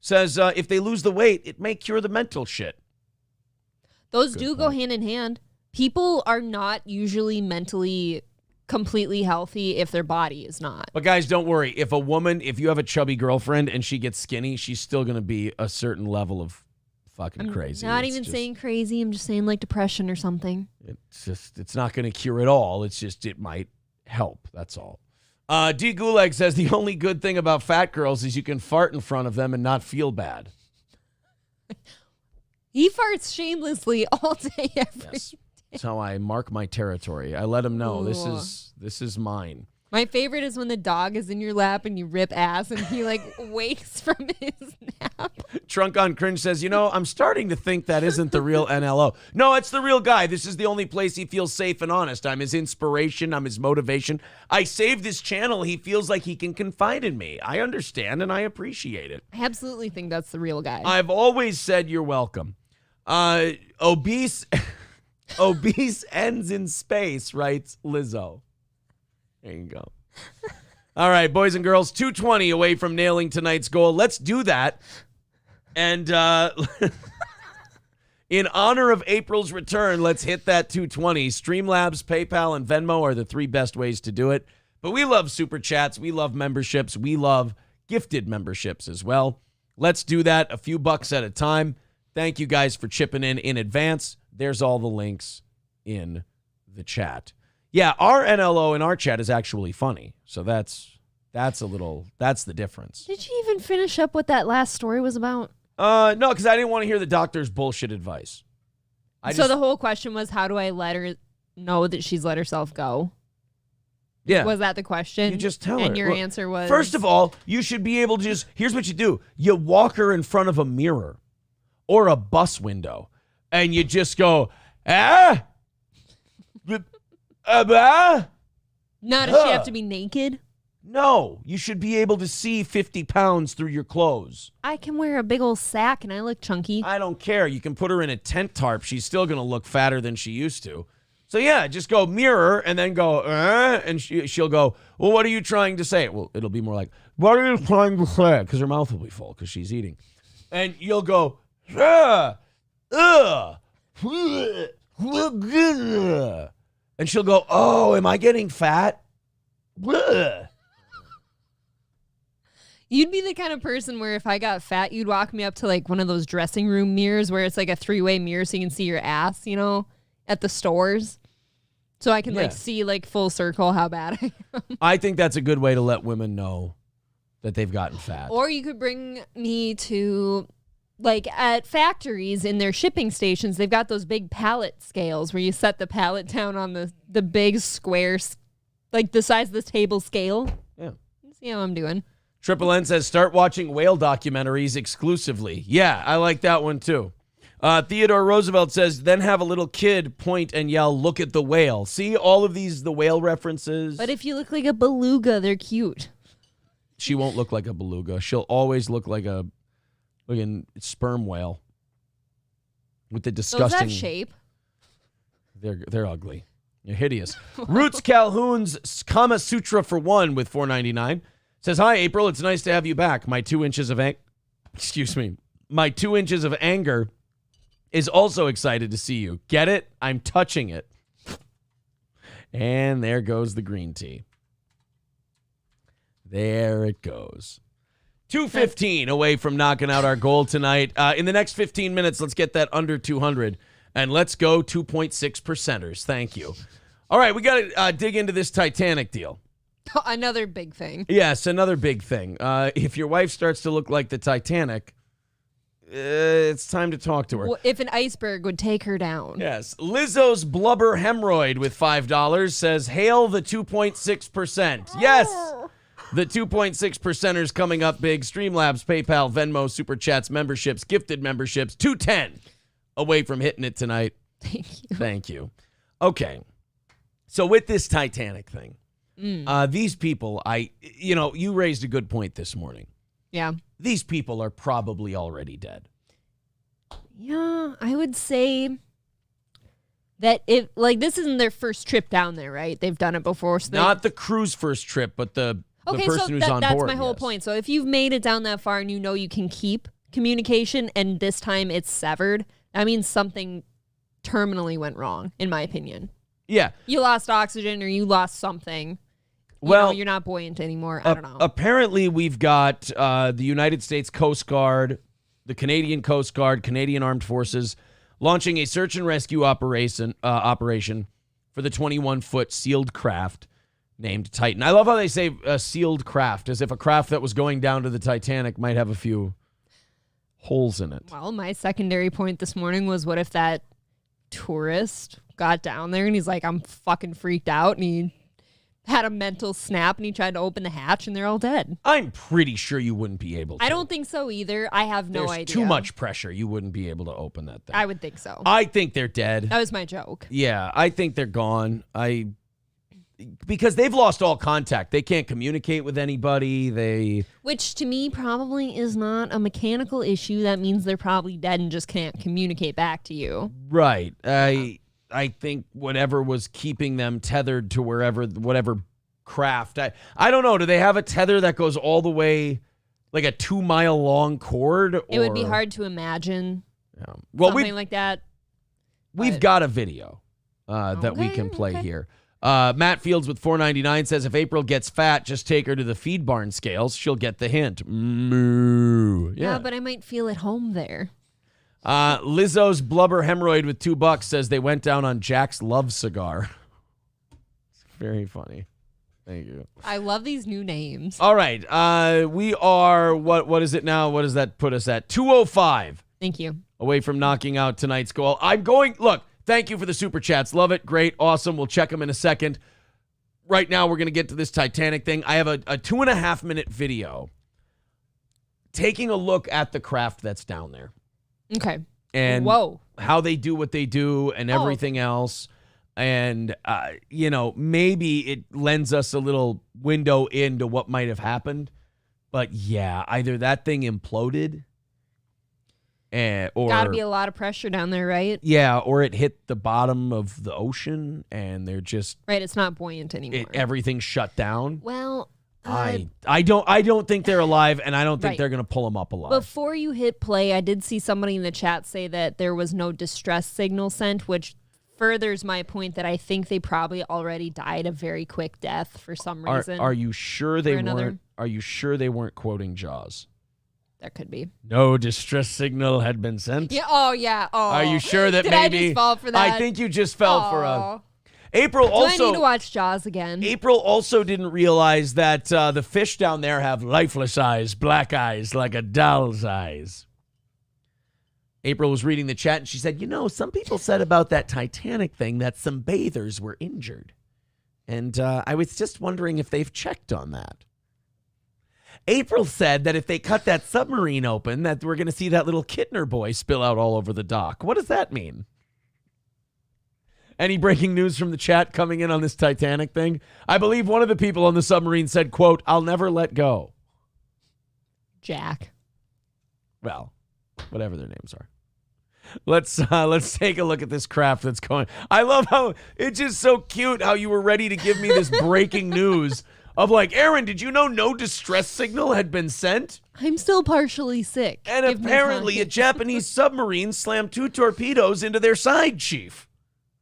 says, if they lose the weight, it may cure the mental shit. Those do go hand in hand. People are not usually mentally completely healthy if their body is not. But guys, don't worry. If you have a chubby girlfriend and she gets skinny, she's still going to be a certain level of fucking crazy. Not even saying crazy. I'm just saying like depression or something. It's not going to cure it all. It's just, it might help. That's all. D Gulag says the only good thing about fat girls is you can fart in front of them and not feel bad. He farts shamelessly all day, every day. That's how I mark my territory. I let him know this is mine. My favorite is when the dog is in your lap and you rip ass and he like wakes from his nap. Trunk on Cringe says, I'm starting to think that isn't the real NLO. No, it's the real guy. This is the only place he feels safe and honest. I'm his inspiration. I'm his motivation. I saved this channel. He feels like he can confide in me. I understand and I appreciate it. I absolutely think that's the real guy. I've always said you're welcome. Obese ends in space, writes Lizzo. There you go. All right, boys and girls, 220 away from nailing tonight's goal. Let's do that. And in honor of April's return, let's hit that 220. Streamlabs, PayPal, and Venmo are the 3 best ways to do it. But we love super chats. We love memberships. We love gifted memberships as well. Let's do that a few bucks at a time. Thank you guys for chipping in advance. There's all the links in the chat. Yeah, our NLO in our chat is actually funny. So that's the difference. Did you even finish up what that last story was about? No, because I didn't want to hear the doctor's bullshit advice. So the whole question was, how do I let her know that she's let herself go? Yeah. Was that the question? You just tell her. And your answer was? First of all, you should be able to here's what you do. You walk her in front of a mirror or a bus window, and you just go, Now, does she have to be naked? No, you should be able to see 50 pounds through your clothes. I can wear a big old sack and I look chunky. I don't care. You can put her in a tent tarp. She's still going to look fatter than she used to. So, yeah, just go mirror and then go, and she'll go, well, what are you trying to say? Well, it'll be more like, what are you trying to say? Because her mouth will be full because she's eating. And you'll go, and she'll go, oh, am I getting fat? You'd be the kind of person where if I got fat, you'd walk me up to like one of those dressing room mirrors where it's like a 3-way mirror so you can see your ass, at the stores. So I can see like full circle how bad I am. I think that's a good way to let women know that they've gotten fat. Or you could bring me to like at factories in their shipping stations, they've got those big pallet scales where you set the pallet down on the big square, like the size of this table scale. Yeah. See how I'm doing. Triple N says, start watching whale documentaries exclusively. Yeah, I like that one too. Theodore Roosevelt says, then have a little kid point and yell, look at the whale. See all of the whale references? But if you look like a beluga, they're cute. She won't look like a beluga. She'll always look like a sperm whale with the disgusting Those have shape. They're ugly. You're hideous. Roots Calhoun's Kama Sutra for one with $4.99 says, "Hi, April. It's nice to have you back. My 2 inches of my 2 inches of anger is also excited to see you. Get it? I'm touching it." And there goes the green tea. There it goes. 2:15 away from knocking out our goal tonight. In the next 15 minutes, let's get that under 200. And let's go 2.6 percenters. Thank you. All right, we got to dig into this Titanic deal. Another big thing. Yes, another big thing. If your wife starts to look like the Titanic, it's time to talk to her. Well, if an iceberg would take her down. Yes. Lizzo's blubber hemorrhoid with $5 says, "Hail the 2.6%. Yes. The 2.6 percenters coming up big. Streamlabs, PayPal, Venmo, Super Chats, memberships, gifted memberships. 210 away from hitting it tonight. Thank you. Thank you. Okay. So with this Titanic thing, these people, you raised a good point this morning. Yeah. These people are probably already dead. Yeah, I would say that this isn't their first trip down there, right? They've done it before. So Not the cruise first trip, but the person who's on board. That's my whole point. So if you've made it down that far and you know you can keep communication and this time it's severed, that means something terminally went wrong, in my opinion. Yeah. You lost oxygen or you lost something. You're not buoyant anymore. I don't know. Apparently, we've got the United States Coast Guard, the Canadian Coast Guard, Canadian Armed Forces launching a search and rescue operation for the 21-foot sealed craft named Titan. I love how they say a sealed craft, as if a craft that was going down to the Titanic might have a few holes in it. Well, my secondary point this morning was, what if that tourist got down there and he's like, I'm fucking freaked out, and he had a mental snap and he tried to open the hatch and they're all dead. I'm pretty sure you wouldn't be able to. I don't think so either. I have no idea. There's too much pressure. You wouldn't be able to open that thing. I would think so. I think they're dead. That was my joke. Yeah, I think they're gone. Because they've lost all contact. They can't communicate with anybody. Which to me probably is not a mechanical issue. That means they're probably dead and just can't communicate back to you. Right. I think whatever was keeping them tethered to whatever craft. I don't know. Do they have a tether that goes all the way, like a 2-mile long cord? It would be hard to imagine something like that. We've got a video that we can play here. Matt Fields with $4.99 says, if April gets fat, just take her to the feed barn scales. She'll get the hint. Moo. Yeah, but I might feel at home there. Lizzo's blubber hemorrhoid with $2 says they went down on Jack's love cigar. It's very funny. Thank you. I love these new names. All right. We are, what is it now? What does that put us at? 2:05. Thank you. Away from knocking out tonight's goal. Look, thank you for the super chats. Love it. Great. Awesome. We'll check them in a second. Right now, we're going to get to this Titanic thing. I have a 2.5-minute video taking a look at the craft that's down there. Okay. And how they do what they do and everything else. And, maybe it lends us a little window into what might have happened. But, yeah, either that thing imploded or... Got to be a lot of pressure down there, right? Yeah, or it hit the bottom of the ocean and they're just... Right, it's not buoyant anymore. Everything shut down. Well... I don't think they're alive, and I don't think they're going to pull them up alive. Before you hit play, I did see somebody in the chat say that there was no distress signal sent, which furthers my point that I think they probably already died a very quick death for some reason. Are you sure they weren't? Are you sure they weren't quoting Jaws? That could be. No distress signal had been sent. Yeah. Oh yeah. Oh. Are you sure that did maybe? I just fall for that? I think you just fell for a. April also. Do I need to watch Jaws again? April also didn't realize that the fish down there have lifeless eyes, black eyes, like a doll's eyes. April was reading the chat and she said, some people said about that Titanic thing that some bathers were injured. And I was just wondering if they've checked on that. April said that if they cut that submarine open, that we're going to see that little Kittner boy spill out all over the dock. What does that mean? Any breaking news from the chat coming in on this Titanic thing? I believe one of the people on the submarine said, quote, I'll never let go. Jack. Well, whatever their names are. Let's take a look at this craft that's going. I love how it's just so cute how you were ready to give me this breaking news of like, Aaron, did you know no distress signal had been sent? I'm still partially sick. And Give me apparently a time. Japanese submarine slammed 2 torpedoes into their side, Chief.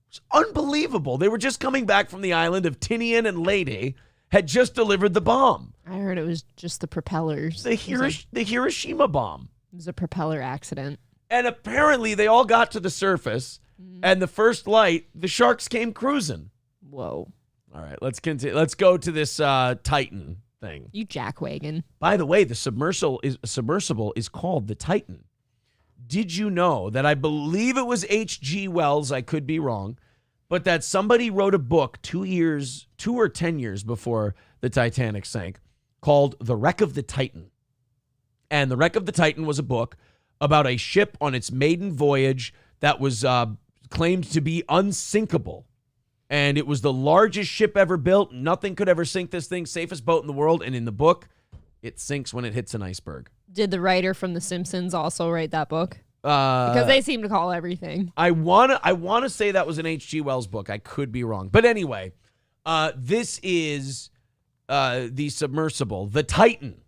It's unbelievable. They were just coming back from the island of Tinian and Leyte, had just delivered the bomb. I heard it was just the propellers. The Hiroshima bomb. It was a propeller accident. And apparently they all got to the surface, and the first light, the sharks came cruising. Whoa. All right, let's continue. Let's go to this Titan thing. You jackwagon. By the way, the submersible is called the Titan. Did you know that I believe it was H.G. Wells, I could be wrong, but that somebody wrote a book 2 or 10 years before the Titanic sank called The Wreck of the Titan. And The Wreck of the Titan was a book about a ship on its maiden voyage that was claimed to be unsinkable. And it was the largest ship ever built. Nothing could ever sink this thing. Safest boat in the world. And in the book, it sinks when it hits an iceberg. Did the writer from The Simpsons also write that book? Because they seem to call everything. I wanna say that was an H.G. Wells book. I could be wrong. But anyway, this is the submersible, the Titan.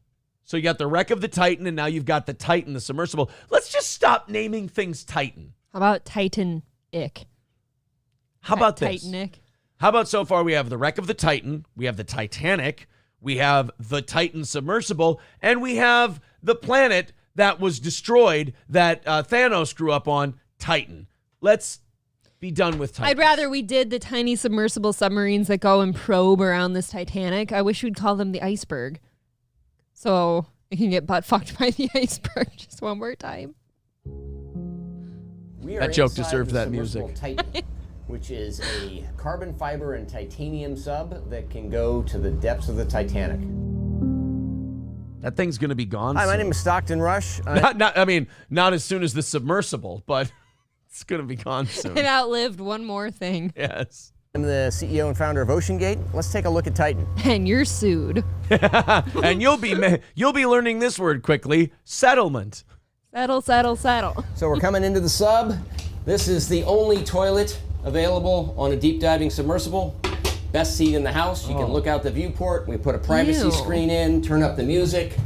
So you got the Wreck of the Titan, and now you've got the Titan, the submersible. Let's just stop naming things Titan. How about Titan-ic? How about this? Titanic. How about so far we have the Wreck of the Titan, we have the Titanic, we have the Titan submersible, and we have the planet that was destroyed that Thanos grew up on, Titan. Let's be done with Titan. I'd rather we did the tiny submersible submarines that go and probe around this Titanic. I wish we'd call them the iceberg. So it can get butt fucked by the iceberg just one more time. That joke deserved that music. Titan, which is a carbon fiber and titanium sub that can go to the depths of the Titanic. That thing's going to be gone Hi, my soon. name is Stockton Rush. Not as soon as the submersible, but it's going to be gone soon. It outlived one more thing. Yes. I'm the CEO and founder of OceanGate. Let's take a look at Titan. And you're sued. And you'll be learning this word quickly, settlement. Settle, settle, settle. So we're coming into the sub. This is the only toilet available on a deep diving submersible. Best seat in the house. You can look out the viewport. We put a privacy Ew. screen in, turn up the music,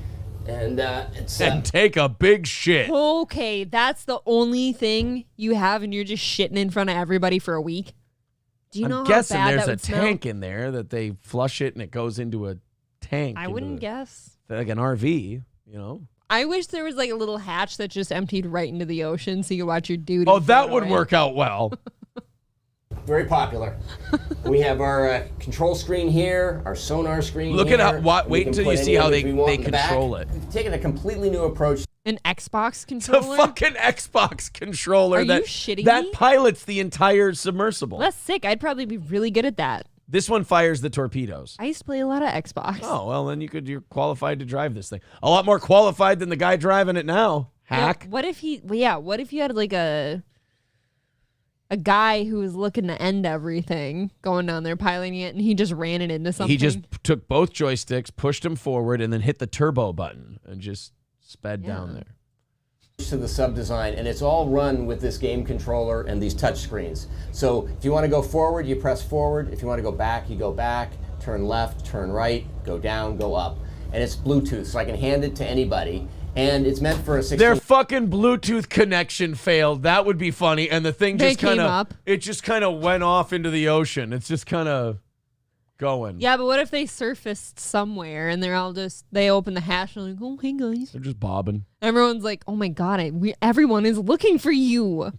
and And take a big shit. Okay, that's the only thing you have and you're just shitting in front of everybody for a week? Do you know I'm how guessing bad there's that a would smell? tank in there that they flush it and it goes into a tank. I wouldn't guess. Like an RV, you know? I wish there was like a little hatch that just emptied right into the ocean so you could watch your dude. Oh, that would work out well. very popular. We have our control screen here, our sonar screen Look here. at how, We wait can until put you any see how image they we want in the back. control it. We've taken a completely new approach. An Xbox It's a controller? fucking Xbox controller Are that, you shitting that me? pilots the entire submersible. That's sick. I'd probably be really good at that. This one fires the torpedoes. I used to play a lot of Xbox. Oh, well, then you're qualified to drive this thing. A lot more qualified than the guy driving it now. Hack. What if what if you had like a guy who was looking to end everything going down there piloting it and he just ran it into something? He just took both joysticks, pushed them forward, and then hit the turbo button and just sped down there. To the sub design, and it's all run with this game controller and these touch screens. So if you want to go forward, you press forward. If you want to go back, you go back. Turn left, turn right, go down, go up. And it's Bluetooth, so I can hand it to anybody. And it's meant for a 16. Their fucking Bluetooth connection failed. That would be funny. And the thing They just kind came of up. it just kind of went off into the ocean. It's just kind of going. Yeah, but what if they surfaced somewhere and they open the hatch and like, oh, hey guys. They're just bobbing. Everyone's like, oh my God, everyone is looking for you.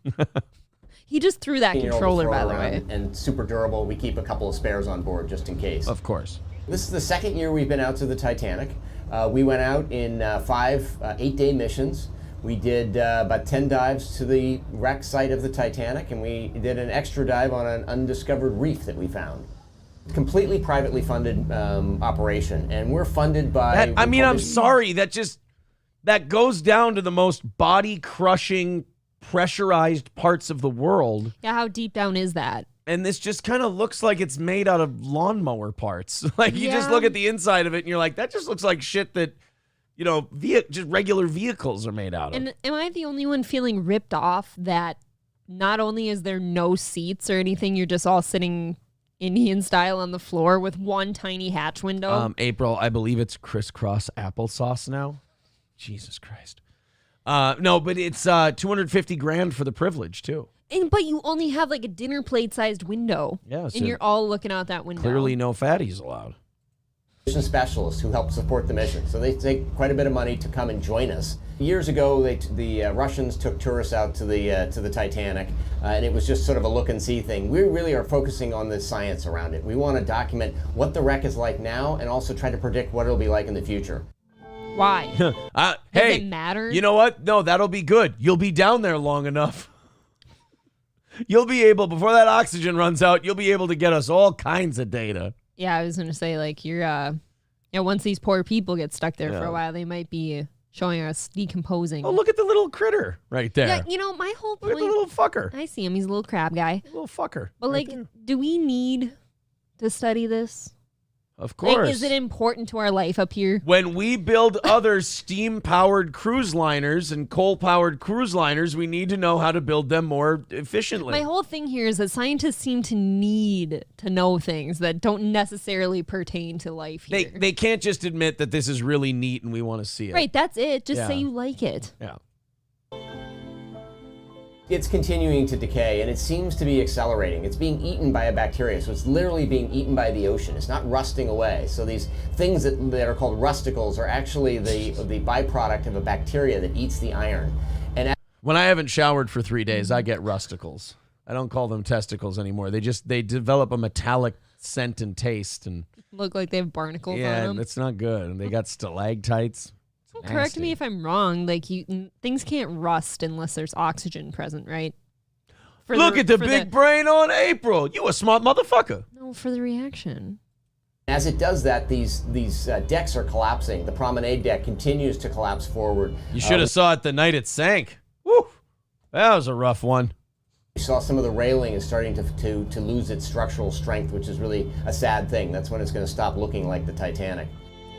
He just threw that 16-year-old controller, will by throw the around way. And super durable. We keep a couple of spares on board just in case. Of course. This is the second year we've been out to the Titanic. We went out in 5 8-day missions. We did about 10 dives to the wreck site of the Titanic, and we did an extra dive on an undiscovered reef that we found. Completely privately funded operation, and we're funded by... I'm sorry. That goes down to the most body-crushing, pressurized parts of the world. Yeah, how deep down is that? And this just kind of looks like it's made out of lawnmower parts. Like, you just Yeah. look at the inside of it and you're like, that just looks like shit that, just regular vehicles are made out of. And am I the only one feeling ripped off that not only is there no seats or anything, you're just all sitting Indian style on the floor with one tiny hatch window? April, I believe it's crisscross applesauce now. Jesus Christ. No, but it's $250,000 for the privilege too. But you only have like a dinner plate sized window. Yeah, so and you're all looking out that window. clearly no fatties allowed. Mission specialists who help support the mission. So they take quite a bit of money to come and join us. Years ago, the Russians took tourists out to the Titanic, and it was just sort of a look and see thing. We really are focusing on the science around it. We want to document what the wreck is like now, and also try to predict what it'll be like in the future. Why? Does hey, it matter? You know what? No, that'll be good. You'll be down there long enough. You'll be able, before that oxygen runs out, you'll be able to get us all kinds of data. Yeah, I was going to say, like, once these poor people get stuck there for a while, they might be showing us decomposing. Oh, look at the little critter right there. Yeah, my whole Look point. at the little fucker. I see him. He's a little crab guy. Little fucker. But, right like, there. do we need to study this? Of course. Like, is it important to our life up here? When we build other steam-powered cruise liners and coal-powered cruise liners, we need to know how to build them more efficiently. My whole thing here is that scientists seem to need to know things that don't necessarily pertain to life here. They can't just admit that this is really neat and we want to see it. Right, that's it. Just Yeah. say you like it. Yeah. It's continuing to decay, and it seems to be accelerating. It's being eaten by a bacteria, so it's literally being eaten by the ocean. It's not rusting away. So these things that are called rusticles are actually the byproduct of a bacteria that eats the iron. And When I haven't showered for 3 days, I get rusticles. I don't call them testicles anymore. They develop a metallic scent and taste, and Look like they have barnacles on yeah, them. it's not good. And they got stalactites. Well, correct me if I'm wrong. Like things can't rust unless there's oxygen present, right? Look at the big brain on April. You a smart motherfucker. No, for the reaction. as it does that, these decks are collapsing. The promenade deck continues to collapse forward. You should have saw it the night it sank. Woo! That was a rough one. We saw some of the railing is starting to lose its structural strength, which is really a sad thing. That's when it's going to stop looking like the Titanic.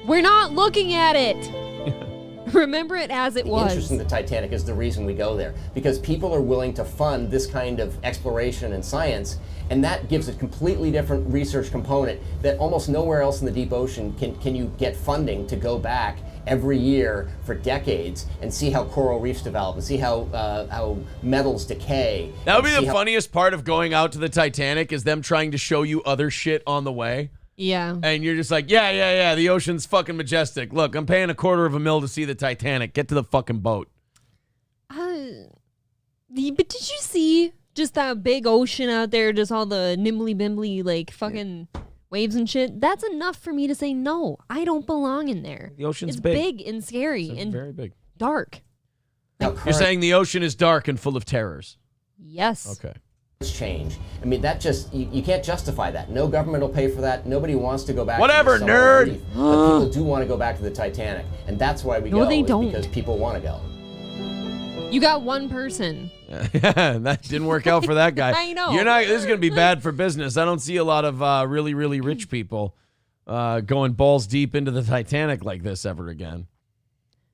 We're not looking at it. Remember it as it was. The interest in the Titanic is the reason we go there, because people are willing to fund this kind of exploration and science, and that gives a completely different research component that almost nowhere else in the deep ocean can you get funding to go back every year for decades and see how coral reefs develop and see how metals decay. That would be the funniest part of going out to the Titanic, is them trying to show you other shit on the way. Yeah. And you're just like, yeah, the ocean's fucking majestic. Look, I'm paying $250,000 to see the Titanic. Get to the fucking boat. But did you see just that big ocean out there, just all the nimbly bimbly like fucking waves and shit? That's enough for me to say no. I don't belong in there. The ocean's it's big. big and scary and very big. dark. You're saying the ocean is dark and full of terrors. Yes. Okay. Change. I mean, that just, you can't justify that. No government will pay for that. Nobody wants to go back Whatever, to the summer nerd. relief. But people do want to go back to the Titanic, and that's why we go. they don't. Because people want to go. You got one person. Yeah, that didn't work out for that guy. I know. You're not. This is going to be bad for business. I don't see a lot of really, really rich people going balls deep into the Titanic like this ever again.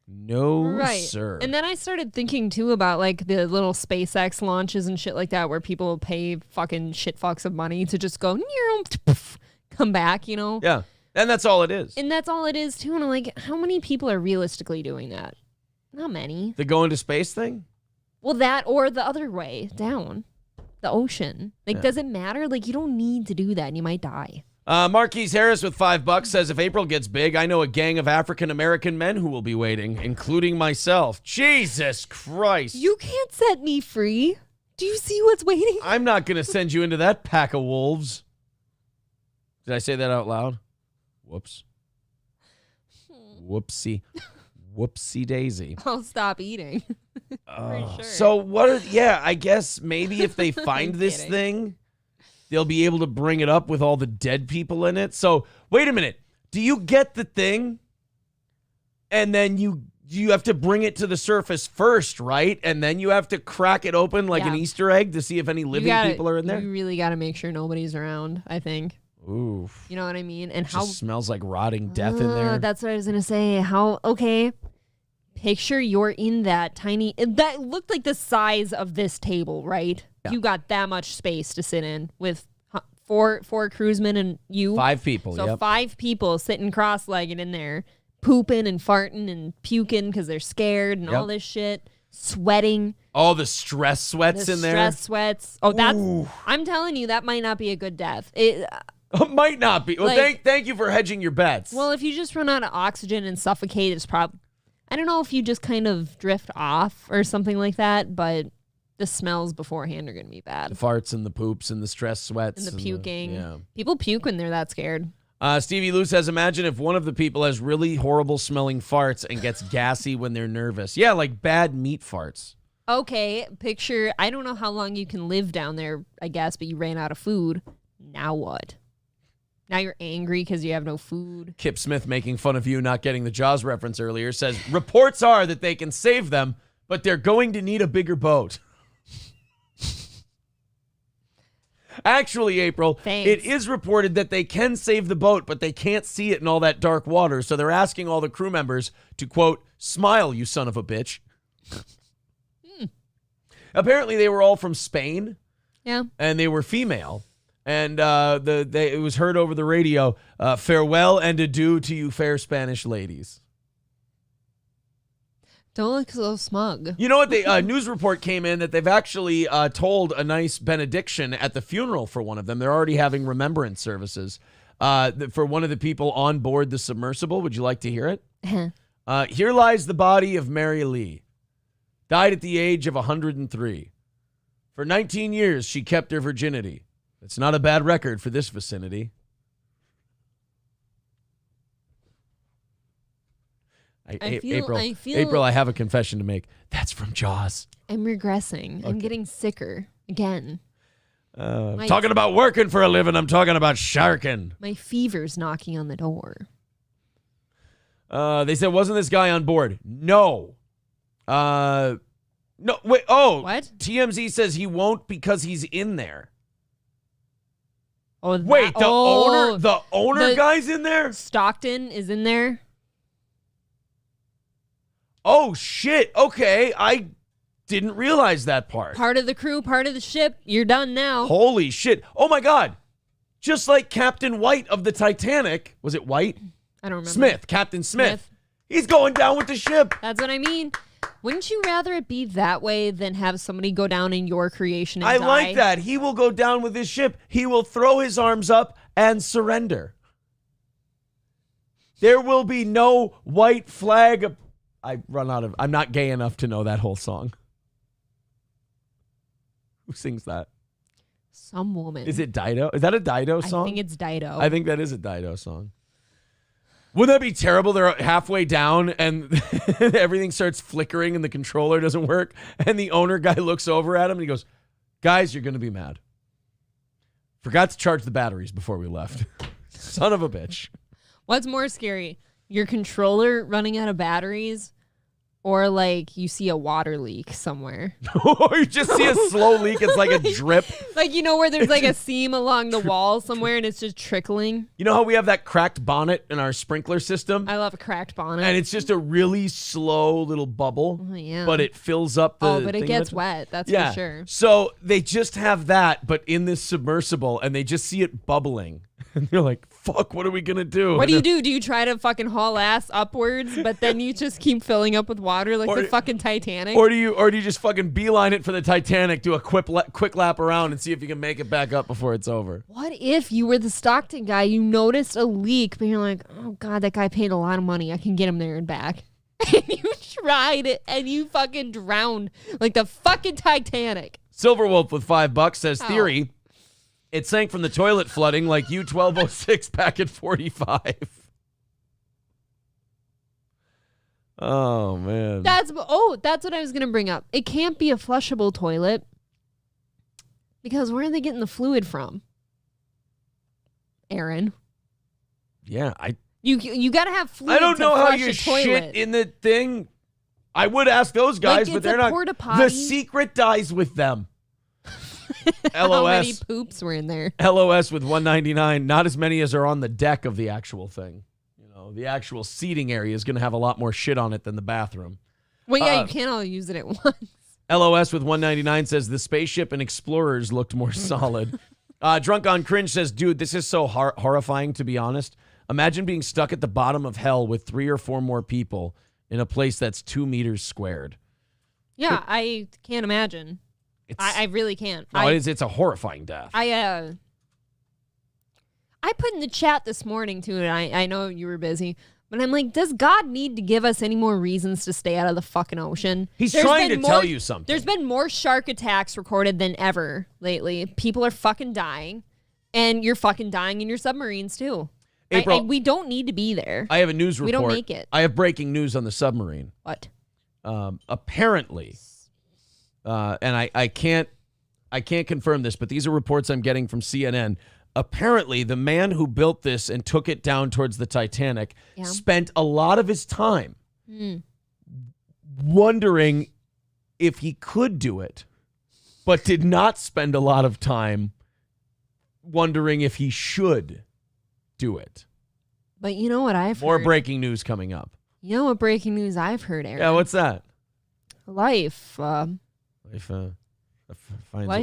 No, Right. sir. And then I started thinking too about like the little SpaceX launches and shit like that, where people will pay fucking shit fucks of money to just go come back, you know? Yeah, and that's all it is. And that's all it is too. And I'm like, how many people are realistically doing that? Not many. The going to space thing? Well, that or the other way down, the ocean. Like, does it matter? Like, you don't need to do that, and you might die. Marquise Harris with $5 says, if April gets big, I know a gang of African-American men who will be waiting, including myself. Jesus Christ. You can't set me free. Do you see what's waiting? I'm not going to send you into that pack of wolves. Did I say that out loud? Whoops. Whoopsie. Whoopsie daisy. I'll stop eating. For sure. So what I guess maybe if they find this thing, they'll be able to bring it up with all the dead people in it. So wait a minute. Do you get the thing? And then you have to bring it to the surface first, right? And then you have to crack it open like an Easter egg to see if any living people are in there? You really got to make sure nobody's around, I think. Oof. You know what I mean? And Just smells like rotting death in there. That's what I was going to say. Picture you're in that tiny, that looked like the size of this table, right? Yeah. You got that much space to sit in with four cruisemen and you. 5 people, So 5 people sitting cross-legged in there, pooping and farting and puking because they're scared and all this shit. Sweating. Oh, the stress sweats in there. Stress sweats. Oh, I'm telling you, that might not be a good death. It might not be. Well, thank you for hedging your bets. Well, if you just run out of oxygen and suffocate, it's probably, I don't know if you just kind of drift off or something like that, but the smells beforehand are going to be bad. The farts and the poops and the stress sweats. And the puking. Yeah. People puke when they're that scared. Stevie Lou says, imagine if one of the people has really horrible smelling farts and gets gassy when they're nervous. Yeah, like bad meat farts. Okay, picture, I don't know how long you can live down there, I guess, but you ran out of food. Now what? Now you're angry because you have no food. Kip Smith, making fun of you not getting the Jaws reference earlier, says, reports are that they can save them, but they're going to need a bigger boat. Actually, April, Thanks. It is reported that they can save the boat, but they can't see it in all that dark water. So they're asking all the crew members to, quote, smile, you son of a bitch. Apparently, they were all from Spain. Yeah. And they were female. And it was heard over the radio, farewell and adieu to you fair Spanish ladies. Don't look so smug. You know what? The news report came in that they've actually told a nice benediction at the funeral for one of them. They're already having remembrance services for one of the people on board the submersible. Would you like to hear it? Here lies the body of Mary Lee. Died at the age of 103. For 19 years, she kept her virginity. It's not a bad record for this vicinity. April, I have a confession to make. That's from Jaws. I'm regressing. Okay. I'm getting sicker again. Talking about working for a living, I'm talking about sharking. My fever's knocking on the door. They said, wasn't this guy on board? No. No, wait, oh. What? TMZ says he won't because he's in there. Oh, wait, the owner guy's in there? Stockton is in there? Oh, shit. Okay, I didn't realize that part. Part of the crew, part of the ship. You're done now. Holy shit. Oh, my God. Just like Captain White of the Titanic. Was it White? I don't remember. Smith. Captain Smith. He's going down with the ship. That's what I mean. Wouldn't you rather it be that way than have somebody go down in your creation and die? I like that. He will go down with his ship. He will throw his arms up and surrender. There will be no white flag. I'm not gay enough to know that whole song. Who sings that? Some woman. Is it Dido? Is that a Dido song? I think it's Dido. I think that is a Dido song. Wouldn't that be terrible? They're halfway down and everything starts flickering and the controller doesn't work. And the owner guy looks over at him and he goes, guys, you're going to be mad. Forgot to charge the batteries before we left. Son of a bitch. What's more scary? Your controller running out of batteries, or like you see a water leak somewhere? Or you just see a slow leak. It's like a drip. Like, you know, where there's like a seam along the wall somewhere and it's just trickling. You know how we have that cracked bonnet in our sprinkler system? I love a cracked bonnet. And it's just a really slow little bubble. Oh, yeah. But it fills up the but it gets wet. That's for sure. So they just have that, but in this submersible, and they just see it bubbling. And they're like, fuck, what are we going to do? What do you do? Do you try to fucking haul ass upwards, but then you just keep filling up with water like the fucking Titanic? Or do you just fucking beeline it for the Titanic, do a quick lap around and see if you can make it back up before it's over? What if you were the Stockton guy, you noticed a leak, but you're like, oh God, that guy paid a lot of money. I can get him there and back. And you tried it and you fucking drowned like the fucking Titanic. Silverwolf with $5 says, theory, it sank from the toilet flooding like U-1206 back at 45. Oh, man. That's what I was going to bring up. It can't be a flushable toilet because where are they getting the fluid from? Aaron. Yeah, You got to have fluid. I don't know how you toilet. shit in the thing. I would ask those guys, like but they're not. Porta-potty. The secret dies with them. How many LOS. poops were in there? LOS with 199. Not as many as are on the deck of the actual thing. You know, the actual seating area is going to have a lot more shit on it than the bathroom. Well, yeah, you can't all use it at once. LOS with 199 says the spaceship and explorers looked more solid. Drunk on Cringe says, dude, this is so horrifying, to be honest. Imagine being stuck at the bottom of hell with 3 or 4 more people in a place that's 2 meters squared. Yeah, I can't imagine. I really can't. No, it's a horrifying death. I put in the chat this morning, too, and I know you were busy, but I'm like, does God need to give us any more reasons to stay out of the fucking ocean? He's trying to tell you something. There's been more shark attacks recorded than ever lately. People are fucking dying, and you're fucking dying in your submarines, too. April, we don't need to be there. I have a news report. We don't make it. I have breaking news on the submarine. What? Apparently, and I can't confirm this, but these are reports I'm getting from CNN. Apparently, the man who built this and took it down towards the Titanic spent a lot of his time wondering if he could do it, but did not spend a lot of time wondering if he should do it. But you know what I've More heard? breaking news coming up. You know what breaking news I've heard, Aaron? Yeah, what's that? Life finds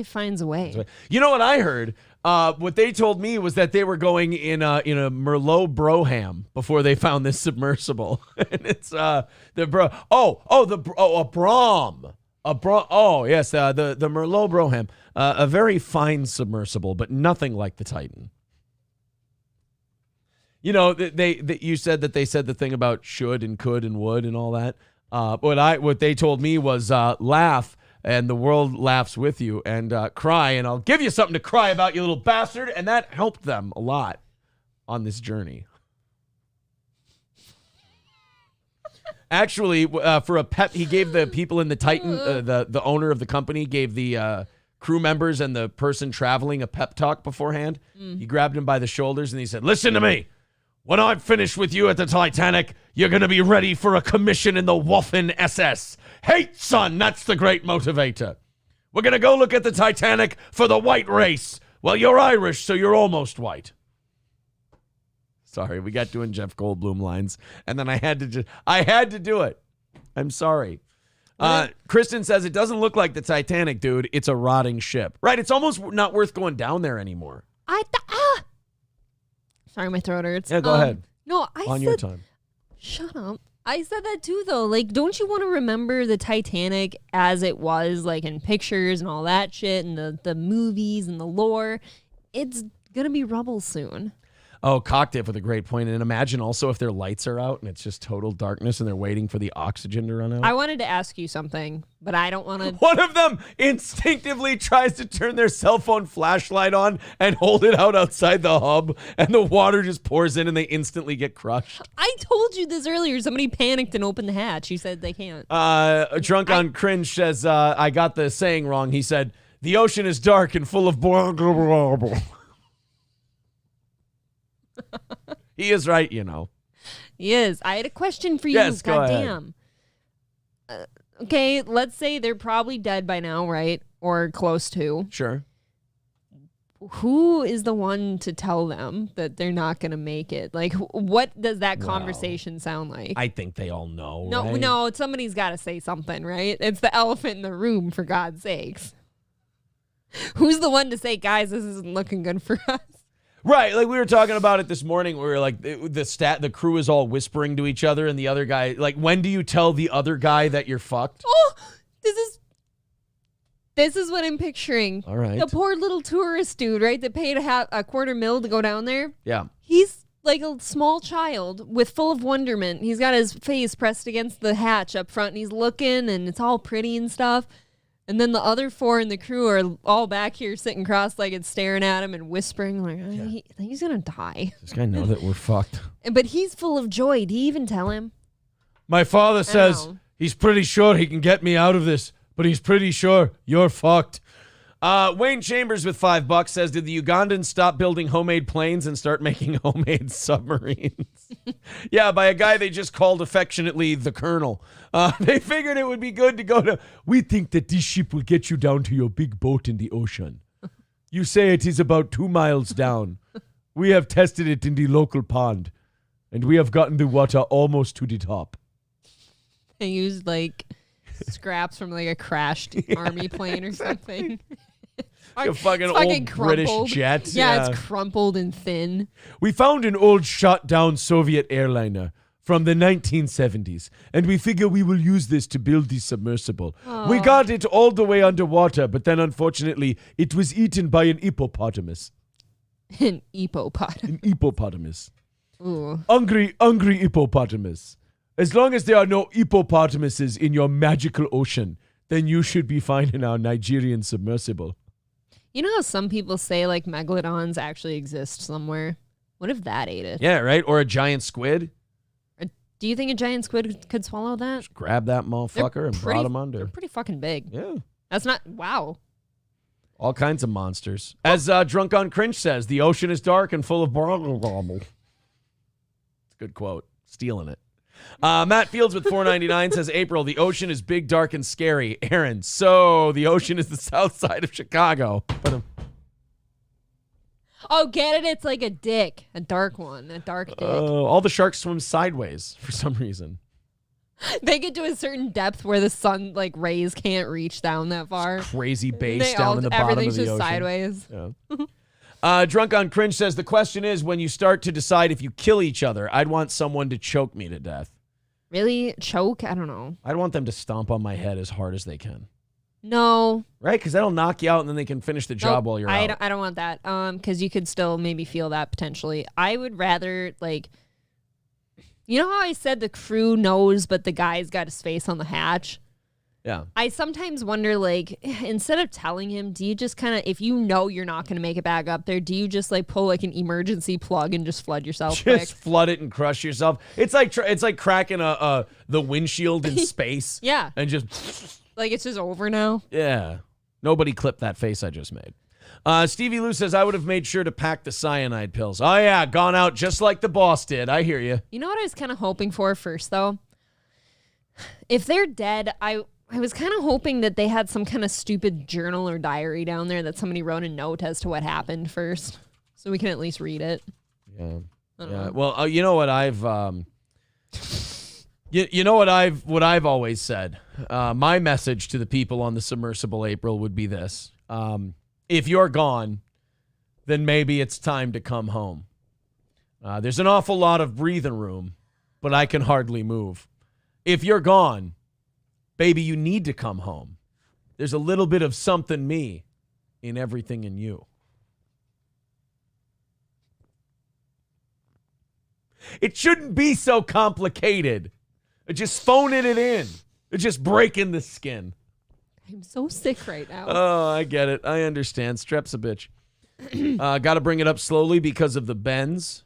finds a way. You know what I heard? What they told me was that they were going in a Merlot Broham before they found this submersible, and it's a Brom. Oh yes, the Merlot Broham, a very fine submersible, but nothing like the Titan. You know, you said that they said the thing about should and could and would and all that. What they told me was laugh and the world laughs with you, and cry and I'll give you something to cry about, you little bastard, and that helped them a lot on this journey. Actually, for a pep, he gave the people in the Titan, the owner of the company gave the crew members and the person traveling a pep talk beforehand. He grabbed him by the shoulders and he said, "Listen to me. When I'm finished with you at the Titanic, you're going to be ready for a commission in the Waffen SS. Hate, son, that's the great motivator. We're going to go look at the Titanic for the white race. Well, you're Irish, so you're almost white." Sorry, we got doing Jeff Goldblum lines, and then I had to do it. I'm sorry. Kristen says, it doesn't look like the Titanic, dude. It's a rotting ship. Right, it's almost not worth going down there anymore. Sorry, my throat hurts. Yeah, go ahead. No, your time. Shut up. I said that too, though. Like, don't you want to remember the Titanic as it was, like, in pictures and all that shit, and the movies and the lore? It's gonna be rubble soon. Oh, Cocktail with a great point. And imagine also if their lights are out and it's just total darkness and they're waiting for the oxygen to run out. I wanted to ask you something, but I don't want to. One of them instinctively tries to turn their cell phone flashlight on and hold it out outside the hub, and the water just pours in and they instantly get crushed. I told you this earlier. Somebody panicked and opened the hatch. He said they can't. Drunk on Cringe says, I got the saying wrong. He said, "The ocean is dark and full of He is right, you know. He is. I had a question for you. Yes, go ahead. Goddamn. Okay, let's say they're probably dead by now, right? Or close to. Sure. Who is the one to tell them that they're not going to make it? Like, what does that conversation sound like? I think they all know, No, right? no, somebody's got to say something, right? It's the elephant in the room, for God's sakes. Who's the one to say, guys, this isn't looking good for us? Right, like we were talking about it this morning. We were like, the crew is all whispering to each other, and the other guy, like, when do you tell the other guy that you're fucked? Oh, this is what I'm picturing. All right. The poor little tourist dude, right, that paid a $250,000 to go down there. Yeah. He's like a small child with full of wonderment. He's got his face pressed against the hatch up front, and he's looking, and it's all pretty and stuff. And then the other 4 in the crew are all back here sitting cross-legged, staring at him and whispering, like, he's going to die. Does this guy know that we're fucked? But he's full of joy. Did he even tell him? My father says he's pretty sure he can get me out of this, but he's pretty sure you're fucked. Wayne Chambers with $5 says, did the Ugandans stop building homemade planes and start making homemade submarines? Yeah, by a guy they just called affectionately the Colonel. They figured it would be good to go to, we think that this ship will get you down to your big boat in the ocean. You say it is about 2 miles down. We have tested it in the local pond, and we have gotten the water almost to the top. They used like scraps from like a crashed army plane or something. A fucking It's old British crumpled. jet. Yeah, it's crumpled and thin. We found an old shot down Soviet airliner from the 1970s, and we figure we will use this to build the submersible. We got it all the way underwater, but then unfortunately it was eaten by an hippopotamus. An hippopotamus. An hippopotamus. Ooh. Hungry hippopotamus. As long as there are no hippopotamuses in your magical ocean, then you should be fine in our Nigerian submersible. You know how some people say like megalodons actually exist somewhere? What if that ate it? Yeah, right? Or a giant squid. Do you think a giant squid could swallow that? Just grab that motherfucker and brought him They're under. pretty fucking big. Yeah. That's not, wow. All kinds of monsters. As Drunk on Cringe says, the ocean is dark and full of bobble. It's a good quote. Stealing it. Matt Fields with $4.99 says, April, the ocean is big, dark, and scary. Aaron, so the ocean is the south side of Chicago. Oh, get it? It's like a dick. A dark one. A dark dick. All the sharks swim sideways for some reason. They get to a certain depth where the sun like rays can't reach down that far. Crazy base down in the bottom of the everything's just ocean. sideways. Yeah. Drunk on Cringe says, the question is, when you start to decide if you kill each other, I'd want someone to choke me to death. Really? Choke? I don't know. I'd want them to stomp on my head as hard as they can. No. Right? Because that'll knock you out and then they can finish the job Nope, while you're I out. I don't want that. Because you could still maybe feel that potentially. I would rather like, you know how I said the crew knows, but the guy's got his face on the hatch? Yeah. I sometimes wonder, like, instead of telling him, do you just kind of, if you know you're not going to make it back up there, do you just like pull like an emergency plug and just flood yourself quick? Just flood it and crush yourself. It's like cracking the windshield in space. Yeah. And just Like it's just over now. yeah. Nobody clipped that face I just made. Stevie Lou says, I would have made sure to pack the cyanide pills. Oh yeah, gone out just like the boss did. I hear you. You know what I was kind of hoping for first though? If they're dead, I was kind of hoping that they had some kind of stupid journal or diary down there that somebody wrote a note as to what happened first, so we can at least read it. Yeah. I don't Yeah. know. Well, you know what I've you know what I've always said. My message to the people on the submersible, April, would be this: if you're gone, then maybe it's time to come home. There's an awful lot of breathing room, but I can hardly move. If you're gone, baby, you need to come home. There's a little bit of something me in everything in you. It shouldn't be so complicated. Just phoning it in. Just breaking the skin. I'm so sick right now. Oh, I get it. I understand. Strep's a bitch. Got to bring it up slowly because of the bends.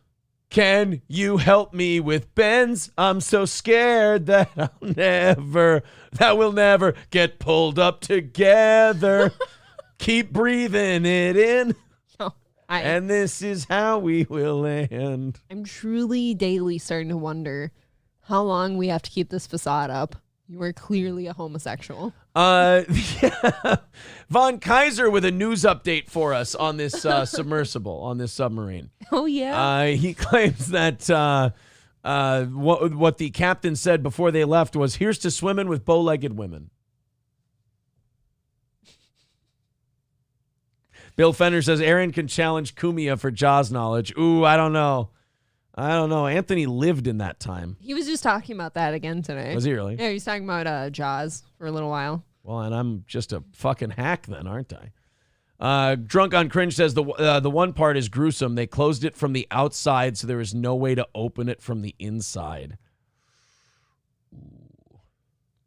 Can you help me with bends? I'm so scared that we'll never get pulled up together. Keep breathing it in. No, And this is how we will end. I'm truly daily starting to wonder how long we have to keep this facade up. You are clearly a homosexual. Yeah. Von Kaiser with a news update for us on this submersible, on this submarine. Oh, yeah. He claims that what the captain said before they left was, here's to swimming with bow-legged women. Bill Fenner says Aaron can challenge Kumia for Jaws knowledge. Ooh, I don't know. Anthony lived in that time. He was just talking about that again today. Was he really? Yeah, he was talking about Jaws for a little while. Well, and I'm just a fucking hack then, aren't I? Drunk on Cringe says the one part is gruesome. They closed it from the outside, so there is no way to open it from the inside.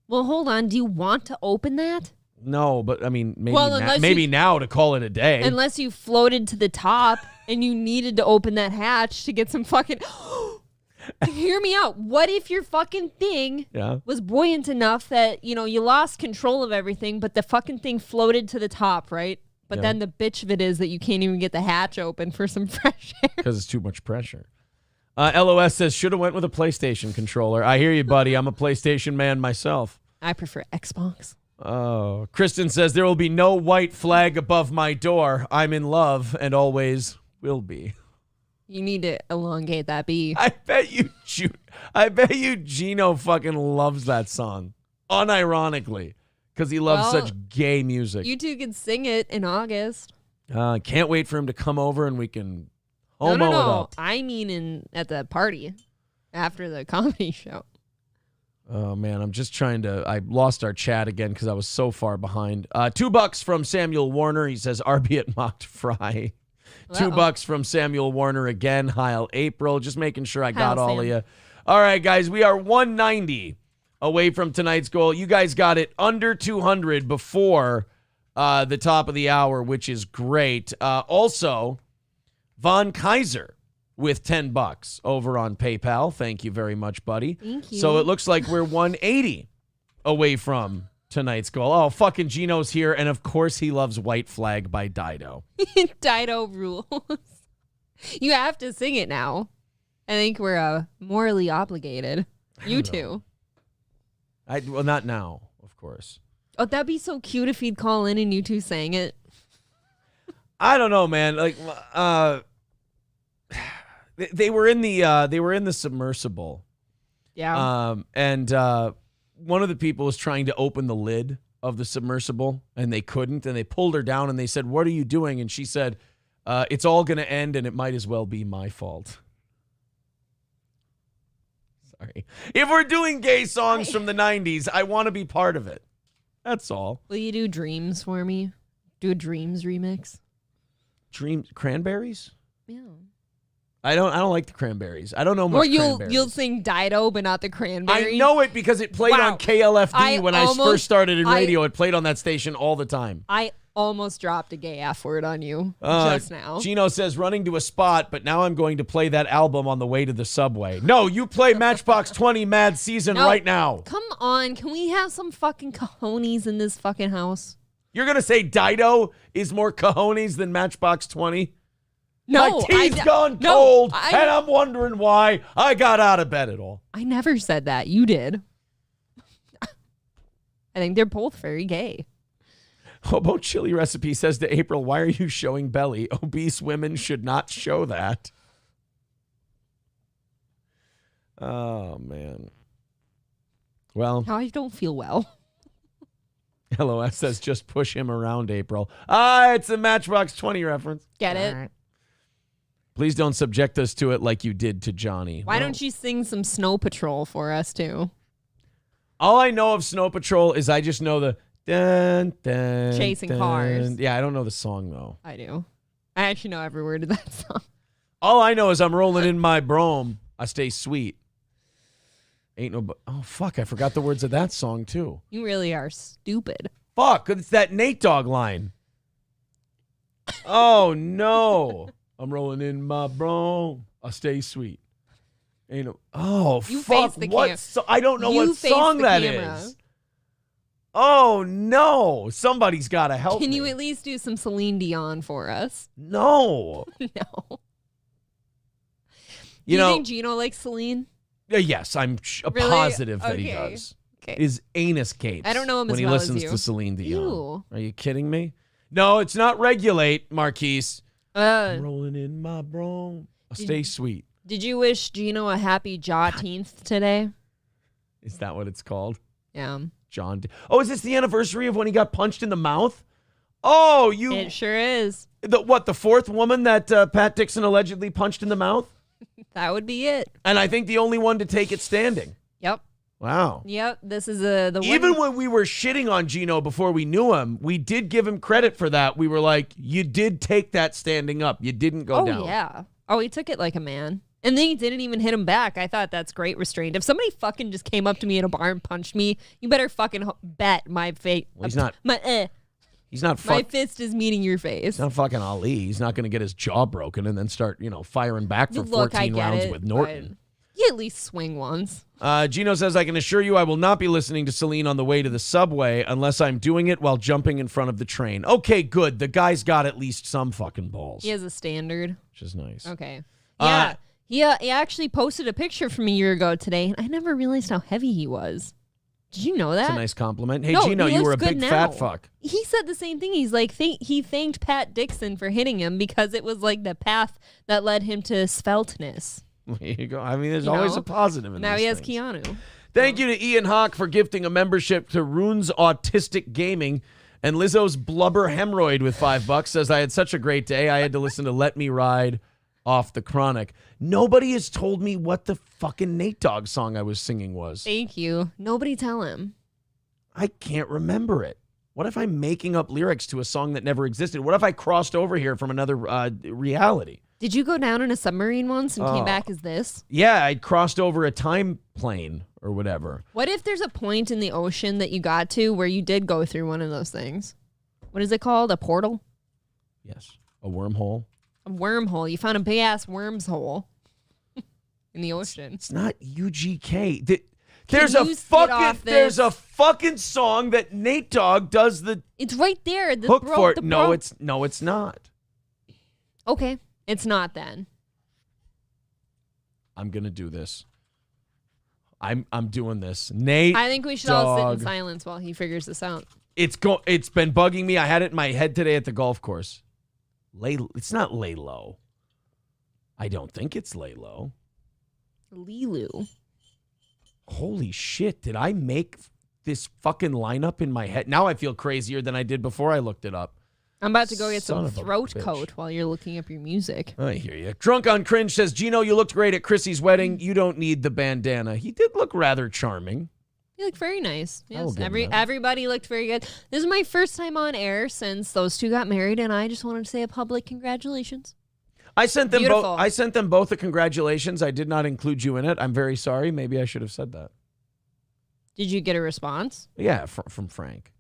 Well, hold on. Do you want to open that? No, but I mean, maybe Well, unless now to call it a day. Unless you floated to the top and you needed to open that hatch to get some fucking... Hear me out. What if your fucking thing was buoyant enough that, you lost control of everything, but the fucking thing floated to the top, right? But then the bitch of it is that you can't even get the hatch open for some fresh air. Because it's too much pressure. LOS says, should have went with a PlayStation controller. I hear you, buddy. I'm a PlayStation man myself. I prefer Xbox. Oh, Kristen says there will be no white flag above my door. I'm in love and always will be. You need to elongate that B. I bet you Gino fucking loves that song. Unironically. Because he loves such gay music. You two can sing it in August. Can't wait for him to come over and we can homo it up. I mean at the party after the comedy show. Oh, man, I'm just trying to... I lost our chat again because I was so far behind. $2 from Samuel Warner. He says, RB at Mocked Fry. $2 from Samuel Warner again. Heil April. Just making sure I got all of you. All right, guys, we are 190 away from tonight's goal. You guys got it under 200 before the top of the hour, which is great. Also, Von Kaiser with $10 over on PayPal. Thank you very much, buddy. Thank you. So it looks like we're 180 away from tonight's goal. Oh, fucking Gino's here, and of course he loves White Flag by Dido. Dido rules. You have to sing it now. I think we're morally obligated. You two. Well, not now, of course. Oh, that'd be so cute if he'd call in and you two sang it. I don't know, man. Like, they were in the submersible. Yeah. And one of the people was trying to open the lid of the submersible, and they couldn't, and they pulled her down, and they said, "What are you doing?" And she said, "It's all going to end, and it might as well be my fault." Sorry. If we're doing gay songs from the 90s, I want to be part of it. That's all. Will you do Dreams for me? Do a Dreams remix? Cranberries? Yeah. I don't like the Cranberries. I don't know much. Or Cranberries. you'll sing Dido, but not the Cranberries. I know it because it played on KLFD when I first started in radio. It played on that station all the time. I almost dropped a gay F word on you just now. Gino says, running to a spot, but now I'm going to play that album on the way to the subway. No, you play Matchbox 20 Mad Season right now. Come on. Can we have some fucking cojones in this fucking house? You're going to say Dido is more cojones than Matchbox 20? No, my teeth gone cold, and I'm wondering why I got out of bed at all. I never said that. You did. I think they're both very gay. Hobo Chili Recipe says to April, why are you showing belly? Obese women should not show that. Oh, man. Well. I don't feel well. LOS says just push him around, April. It's a Matchbox 20 reference. Get it? Right. Please don't subject us to it like you did to Johnny. Why don't you sing some Snow Patrol for us, too? All I know of Snow Patrol is I just know the dun, dun, Chasing dun. Cars. Yeah, I don't know the song, though. I do. I actually know every word of that song. All I know is I'm rolling in my brome. I stay sweet. Ain't no... Oh, fuck. I forgot the words of that song, too. You really are stupid. Fuck. It's that Nate Dogg line. Oh, no. I'm rolling in my brome. I stay sweet. Ain't no... Oh, you fuck. What? I don't know what song that is. Oh, no. Somebody's got to help me. Can you at least do some Celine Dion for us? No. No. You know, think Gino likes Celine? Yes, I'm really? positive that he does. Okay. His anus capes. I don't know him when as he well listens as you. to Celine Dion. Ew. Are you kidding me? No, it's not regulate, Marquise. I'm rolling in my brome. Stay sweet. Did you wish Gino a happy Jaw-teenth today? Is that what it's called? Yeah. John. Oh, is this the anniversary of when he got punched in the mouth? Oh, you. It sure is. The fourth woman that Pat Dixon allegedly punched in the mouth? That would be it. And I think the only one to take it standing. Yep. Wow. Yep. This is the Even when we were shitting on Gino before we knew him, we did give him credit for that. We were like, you did take that standing up. You didn't go down. Oh, yeah. Oh, he took it like a man. And then he didn't even hit him back. I thought that's great restraint. If somebody fucking just came up to me in a bar and punched me, you better fucking bet my face. Well, he's not. He's not. My fist is meeting your face. He's not fucking Ali. He's not going to get his jaw broken and then start, firing back for 14 rounds with Norton. You at least swing once. Gino says, I can assure you I will not be listening to Celine on the way to the subway unless I'm doing it while jumping in front of the train. Okay, good. The guy's got at least some fucking balls. He has a standard. Which is nice. Okay. Yeah. He actually posted a picture from a year ago today, and I never realized how heavy he was. Did you know that? It's a nice compliment. Hey, No, Gino, he you were a looks good big fat now. fuck. He said the same thing. He's like, he thanked Pat Dixon for hitting him because it was like the path that led him to svelteness. There you go. I mean, there's You always know? a positive in Now these he has things. Keanu. Thank you to Ian Hawk for gifting a membership to Rune's Autistic Gaming. And Lizzo's Blubber Hemorrhoid with $5 says, I had such a great day. I had to listen to Let Me Ride off the Chronic. Nobody has told me what the fucking Nate Dogg song I was singing was. Thank you. Nobody tell him. I can't remember it. What if I'm making up lyrics to a song that never existed? What if I crossed over here from another reality? Did you go down in a submarine once and came back as this? Yeah, I crossed over a time plane or whatever. What if there's a point in the ocean that you got to where you did go through one of those things? What is it called? A portal? Yes. A wormhole. A wormhole. You found a big ass worm's hole in the ocean. It's not UGK. There's you get off there's this? a fucking song that Nate Dogg does the It's right there. The hook bro- for it. the No, bro- it's not. Okay. It's not then. I'm gonna do this. I'm doing this. Nate. I think we should all sit in Dogg. silence while he figures this out. It's been bugging me. I had it in my head today at the golf course. It's not lay low. I don't think it's lay low. Lilu. Holy shit, did I make this fucking lineup in my head? Now I feel crazier than I did before I looked it up. I'm about to go get Son some of a throat bitch. coat while you're looking up your music. I hear you. Drunk on Cringe says, Gino, you looked great at Chrissy's wedding. You don't need the bandana. He did look rather charming. You look very nice. I will Yes, give him that. everybody looked very good. This is my first time on air since those two got married, and I just wanted to say a public congratulations. I sent them Beautiful. both. I sent them both a congratulations. I did not include you in it. I'm very sorry. Maybe I should have said that. Did you get a response? Yeah, from Frank.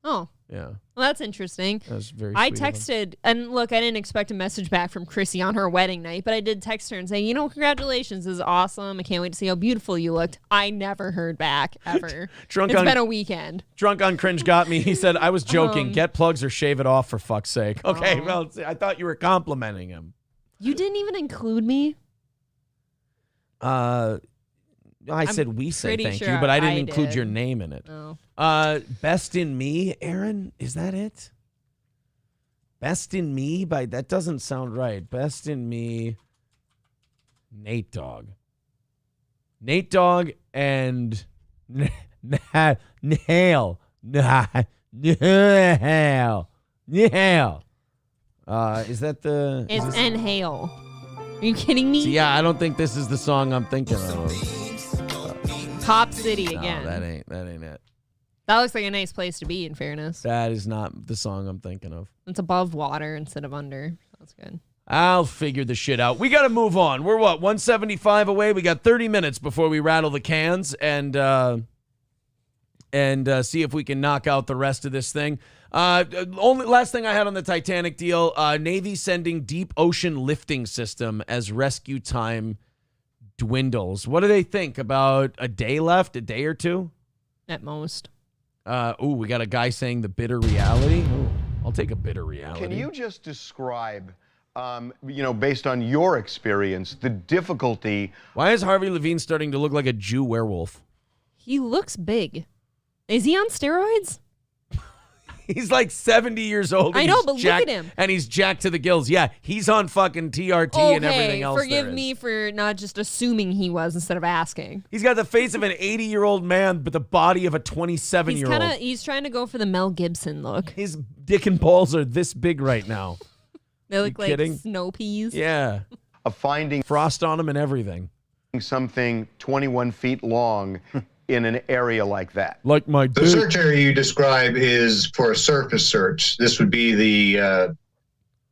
Oh, Yeah, well, that's interesting. that was very. I sweet of him. texted, and look, I didn't expect a message back from Chrissy on her wedding night, but I did text her and say, congratulations, this is awesome. I can't wait to see how beautiful you looked. I never heard back, ever. Drunk It's on- been a weekend. Drunk on Cringe got me. He said, I was joking. Get plugs or shave it off for fuck's sake. Okay, well, I thought you were complimenting him. You didn't even include me? I said we say pretty thank sure you, but I didn't I include did. your name in it. Oh. Best in Me, Aaron, is that it? Best in Me that doesn't sound right. Best in Me, Nate Dogg. Nate Dogg and Nail. Is that the? It's Inhale. Are you kidding me? Yeah, I don't think this is the song I'm thinking of. Top City No, again. that ain't it. That looks like a nice place to be, in fairness. That is not the song I'm thinking of. It's above water instead of under. That's good. I'll figure the shit out. We got to move on. We're 175 away. We got 30 minutes before we rattle the cans and see if we can knock out the rest of this thing. Only last thing I had on the Titanic deal, Navy sending deep ocean lifting system as rescue time dwindles. What do they think about a day left, a day or two? At most. We got a guy saying the bitter reality. Ooh, I'll take a bitter reality. Can you just describe, based on your experience, the difficulty? Why is Harvey Levine starting to look like a Jew werewolf? He looks big. Is he on steroids? He's like 70 years old. I and know, he's but look jacked- at him. And he's jacked to the gills. Yeah, he's on fucking TRT and everything else. Forgive there is. me for not just assuming he was instead of asking. He's got the face of an 80-year-old man, but the body of a 27-year-old. He's trying to go for the Mel Gibson look. His dick and balls are this big right now. They look like kidding? snow peas. Yeah. Of finding Frost on them and everything. something 21 feet long in an area like that? Like my The dick. search area you describe is for a surface search. This would be the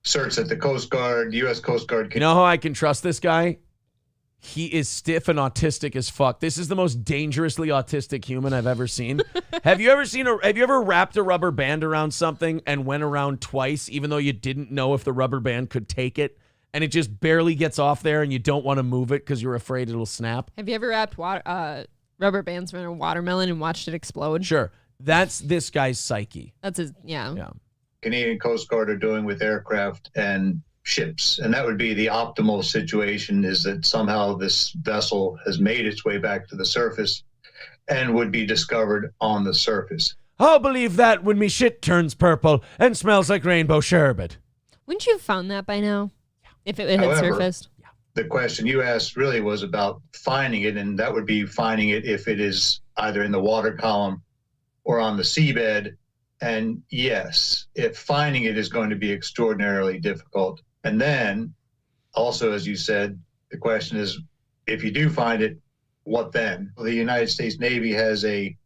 search that the Coast Guard, U.S. Coast Guard You can. know how I can trust this guy? He is stiff and autistic as fuck. This is the most dangerously autistic human I've ever seen. Have you ever wrapped a rubber band around something and went around twice, even though you didn't know if the rubber band could take it, and it just barely gets off there and you don't want to move it because you're afraid it'll snap? Have you ever wrapped rubber bands around a watermelon and watched it explode? Sure. That's this guy's psyche. That's his, yeah. Canadian Coast Guard are doing with aircraft and ships. And that would be the optimal situation, is that somehow this vessel has made its way back to the surface and would be discovered on the surface. I'll believe that when me shit turns purple and smells like rainbow sherbet. Wouldn't you have found that by now? If it had However, surfaced? The question you asked really was about finding it, and that would be finding it if it is either in the water column or on the seabed. And yes, if finding it is going to be extraordinarily difficult. And then also, as you said, the question is, if you do find it, what then? The United States Navy has a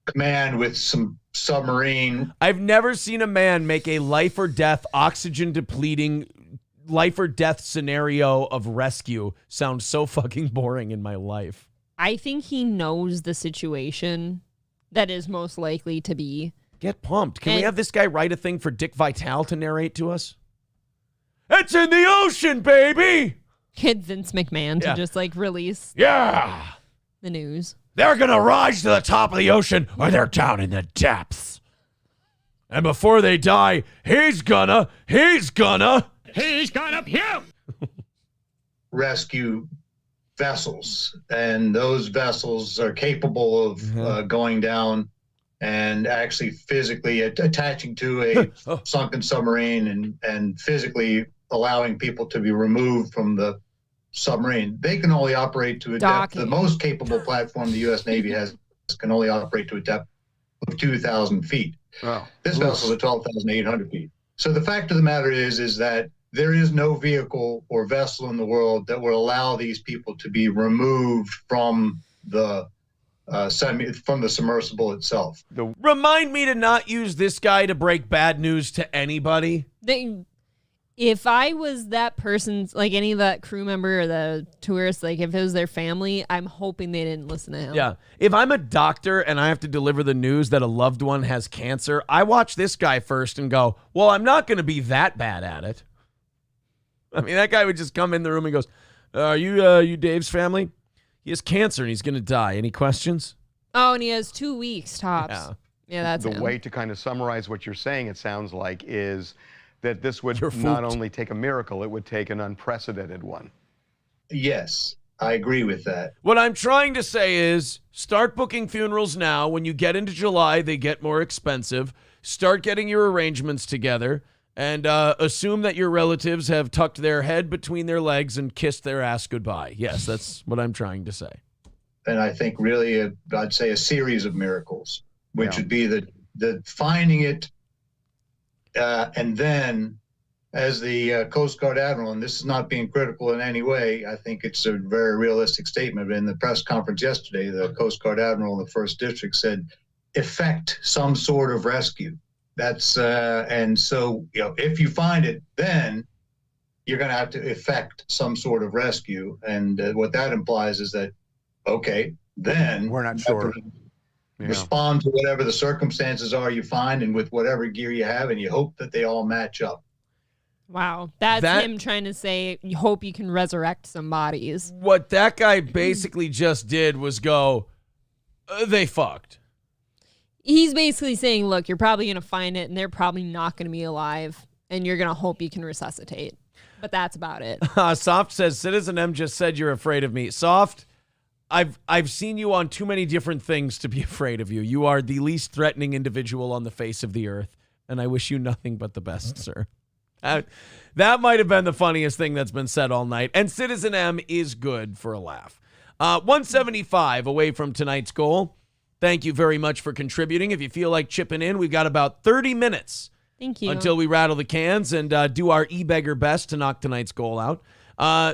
command with some submarine. I've never seen a man make a life or death, oxygen depleting, life or death scenario of rescue sound so fucking boring in my life. I think he knows the situation that is most likely to be. Get pumped. Can we have this guy write a thing for Dick Vitale to narrate to us? It's in the ocean, baby! Get Vince McMahon to just like release Yeah! the news. They're gonna rise to the top of the ocean or they're down in the depths. And before they die, he's gonna rescue vessels, and those vessels are capable of going down and actually physically attaching to a sunken submarine and physically allowing people to be removed from the submarine. They can only operate to a depth. The most capable platform the U.S. Navy has can only operate to a depth of 2,000 feet. Wow. This vessel is 12,800 feet. So the fact of the matter is that there is no vehicle or vessel in the world that will allow these people to be removed from the from the submersible itself. Remind me to not use this guy to break bad news to anybody. If I was that person's, like any of that crew member or the tourists, like if it was their family, I'm hoping they didn't listen to him. Yeah. If I'm a doctor and I have to deliver the news that a loved one has cancer, I watch this guy first and go, well, I'm not going to be that bad at it. I mean, that guy would just come in the room and goes, are you Dave's family? He has cancer and he's going to die. Any questions? Oh, and he has 2 weeks tops. Yeah, that's the him. way to kind of summarize what you're saying, it sounds like, is that this would You're not fooled. only take a miracle, it would take an unprecedented one. Yes, I agree with that. What I'm trying to say is start booking funerals now. When you get into July, they get more expensive. Start getting your arrangements together and assume that your relatives have tucked their head between their legs and kissed their ass goodbye. Yes, that's what I'm trying to say. And I think really, I'd say a series of miracles, which would be the finding it, and then as the Coast Guard Admiral, and this is not being critical in any way, I think it's a very realistic statement. But in the press conference yesterday, the Coast Guard Admiral in the 1st District said, effect some sort of rescue. That's and so, you know, if you find it, then you're going to have to effect some sort of rescue. And what that implies is that, okay, then We're not you have sure. to Yeah. respond to whatever the circumstances are you find and with whatever gear you have, and you hope that they all match up. Wow. That's him trying to say, you hope you can resurrect some bodies. What that guy basically just did was go, they fucked. He's basically saying, look, you're probably going to find it and they're probably not going to be alive and you're going to hope you can resuscitate. But that's about it. Soft says, Citizen M just said you're afraid of me. Soft, I've seen you on too many different things to be afraid of you. You are the least threatening individual on the face of the earth, and I wish you nothing but the best, sir. That might have been the funniest thing that's been said all night, and Citizen M is good for a laugh. 175 away from tonight's goal. Thank you very much for contributing. If you feel like chipping in, we've got about 30 minutes Thank you. until we rattle the cans and do our e-beggar best to knock tonight's goal out.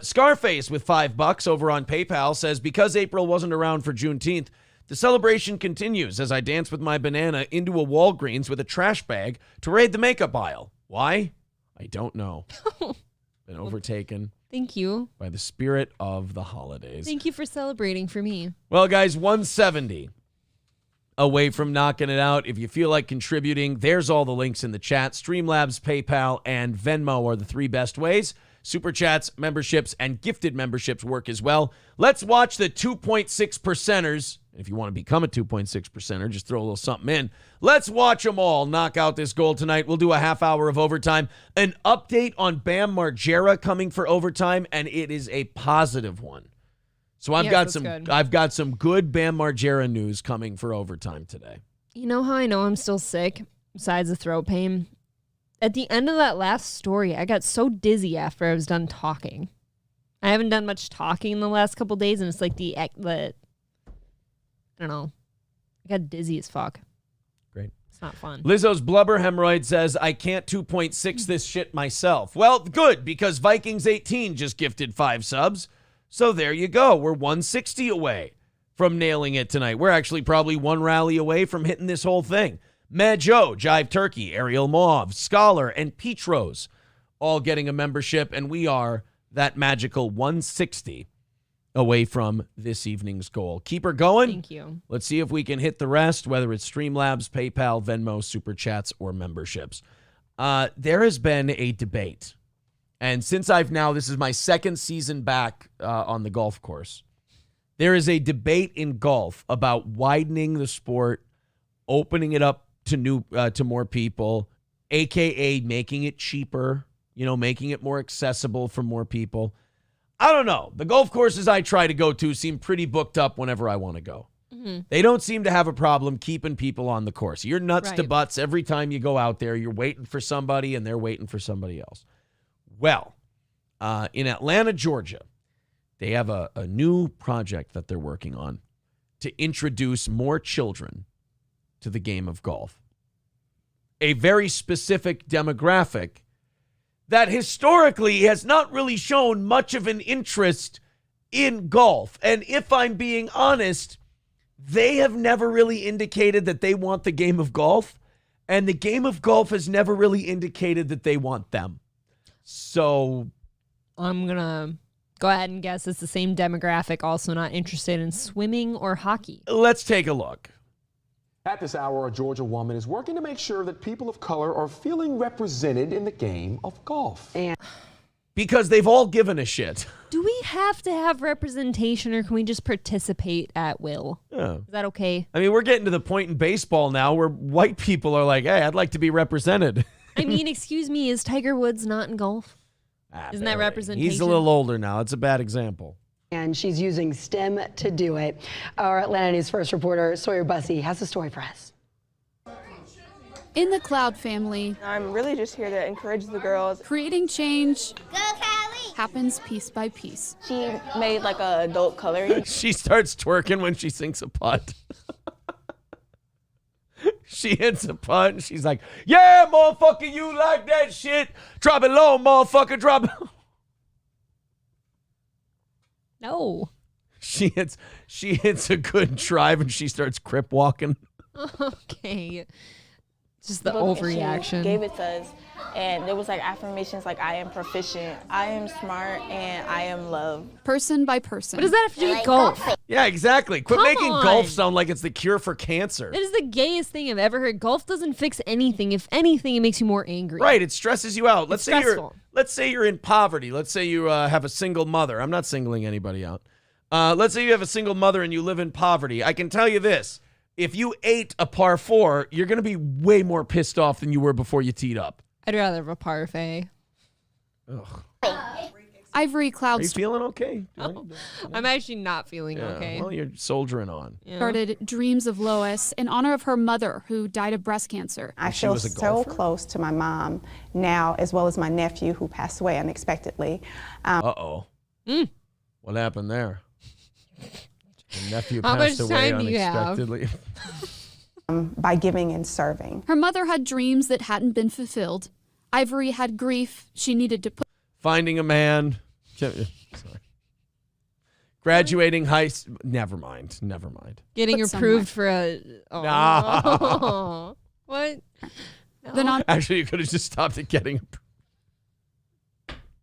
Scarface with $5 over on PayPal says, because April wasn't around for Juneteenth, the celebration continues as I dance with my banana into a Walgreens with a trash bag to raid the makeup aisle. Why? I don't know. Been overtaken Thank you. by the spirit of the holidays. Thank you for celebrating for me. Well, guys, 170 away from knocking it out. If you feel like contributing, there's all the links in the chat. Streamlabs, PayPal, and Venmo are the 3 best ways. Super chats, memberships, and gifted memberships work as well. Let's watch the 2.6 percenters. If you want to become a 2.6 percenter, just throw a little something in. Let's watch them all knock out this goal tonight. We'll do a half hour of overtime. An update on Bam Margera coming for overtime, and it is a positive one. So I've Yes, that's good. I've got some good Bam Margera news coming for overtime today. You know how I know I'm still sick, besides the throat pain? At the end of that last story, I got so dizzy after I was done talking. I haven't done much talking in the last couple days, and it's like the I don't know. I got dizzy as fuck. Great. It's not fun. Lizzo's blubber hemorrhoid says, I can't 2.6 this shit myself. Well, good, because Vikings 18 just gifted 5 subs. So there you go. We're 160 away from nailing it tonight. We're actually probably one rally away from hitting this whole thing. Joe, Jive Turkey, Ariel Mauve, Scholar, and Peach Rose all getting a membership, and we are that magical 160 away from this evening's goal. Keep her going. Thank you. Let's see if we can hit the rest, whether it's Streamlabs, PayPal, Venmo, Super Chats, or memberships. There has been a debate. And since this is my second season back on the golf course, there is a debate in golf about widening the sport, opening it up to more people, aka making it cheaper, making it more accessible for more people. I don't know. The golf courses I try to go to seem pretty booked up whenever I want to go. Mm-hmm. They don't seem to have a problem keeping people on the course. You're nuts to butts every time you go out there. You're waiting for somebody, and they're waiting for somebody else. Well, in Atlanta, Georgia, they have a new project that they're working on to introduce more children to the game of golf. A very specific demographic that historically has not really shown much of an interest in golf. And if I'm being honest, they have never really indicated that they want the game of golf, and the game of golf has never really indicated that they want them. So I'm going to go ahead and guess it's the same demographic, also not interested in swimming or hockey. Let's take a look. At this hour, a Georgia woman is working to make sure that people of color are feeling represented in the game of golf. Because they've all given a shit. Do we have to have representation, or can we just participate at will? Yeah. Is that okay? I mean, we're getting to the point in baseball now where white people are like, hey, I'd like to be represented. I mean, excuse me, is Tiger Woods not in golf? Isn't that representation? He's a little older now. It's a bad example. And she's using STEM to do it. Our Atlanta News First reporter, Sawyer Bussey, has a story for us. In the Cloud family, I'm really just here to encourage the girls. Creating change happens piece by piece. She made like a adult coloring. She starts twerking when she sinks a putt. She hits a putt and she's like, yeah, motherfucker, you like that shit? Drop it low, motherfucker, drop it low. No. She hits a good drive and she starts crip walking. Okay. Just the overreaction. She gave it to us, and there was like affirmations like, I am proficient, I am smart, and I am loved. Person by person. What does that have to do with golf? Yeah, exactly. Quit Come making on. golf sound like it's the cure for cancer. That is the gayest thing I've ever heard. Golf doesn't fix anything. If anything, it makes you more angry. Right, it stresses you out. Let's stressful. say you're in poverty. Let's say you have a single mother. I'm not singling anybody out. Let's say you have a single mother and you live in poverty. I can tell you this. If you ate a par 4, you're going to be way more pissed off than you were before you teed up. I'd rather have a parfait. Ugh. Ivory Cloud Are you feeling okay? No, I'm actually not feeling okay. Well, you're soldiering on. Yeah. started Dreams of Lois in honor of her mother, who died of breast cancer. I She feel was a so golfer? close to my mom now, as well as my nephew who passed away unexpectedly. Uh-oh. What happened there? Your nephew How passed much away time do you have? unexpectedly. By giving and serving. Her mother had dreams that hadn't been fulfilled. Ivory had grief she needed to put. Finding a man. Sorry. Graduating Never mind. Getting Put approved for a... Oh. No. What? No. The Actually, you could have just stopped at getting.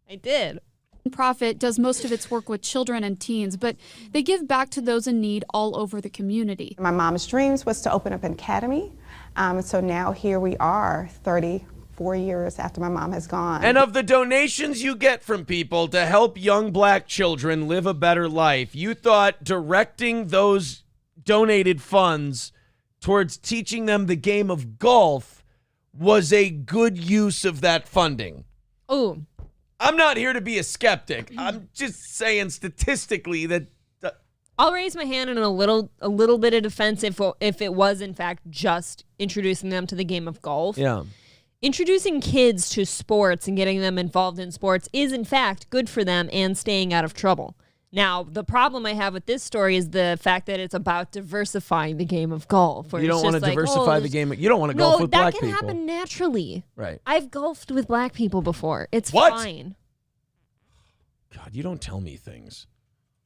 I did. nonprofit does most of its work with children and teens, but they give back to those in need all over the community. My mom's dreams was to open up an academy. So now here we are, 34 years after my mom has gone. And of the donations you get from people to help young black children live a better life, you thought directing those donated funds towards teaching them the game of golf was a good use of that funding. Oh, I'm not here to be a skeptic. I'm just saying statistically that I'll raise my hand in a little bit of defense if it was in fact just introducing them to the game of golf. Yeah. Introducing kids to sports and getting them involved in sports is in fact good for them and staying out of trouble. Now, the problem I have with this story is the fact that it's about diversifying the game of golf. You don't want to diversify the game. You don't want to golf with black people. No, that can happen naturally. Right. I've golfed with black people before. It's fine. God, you don't tell me things.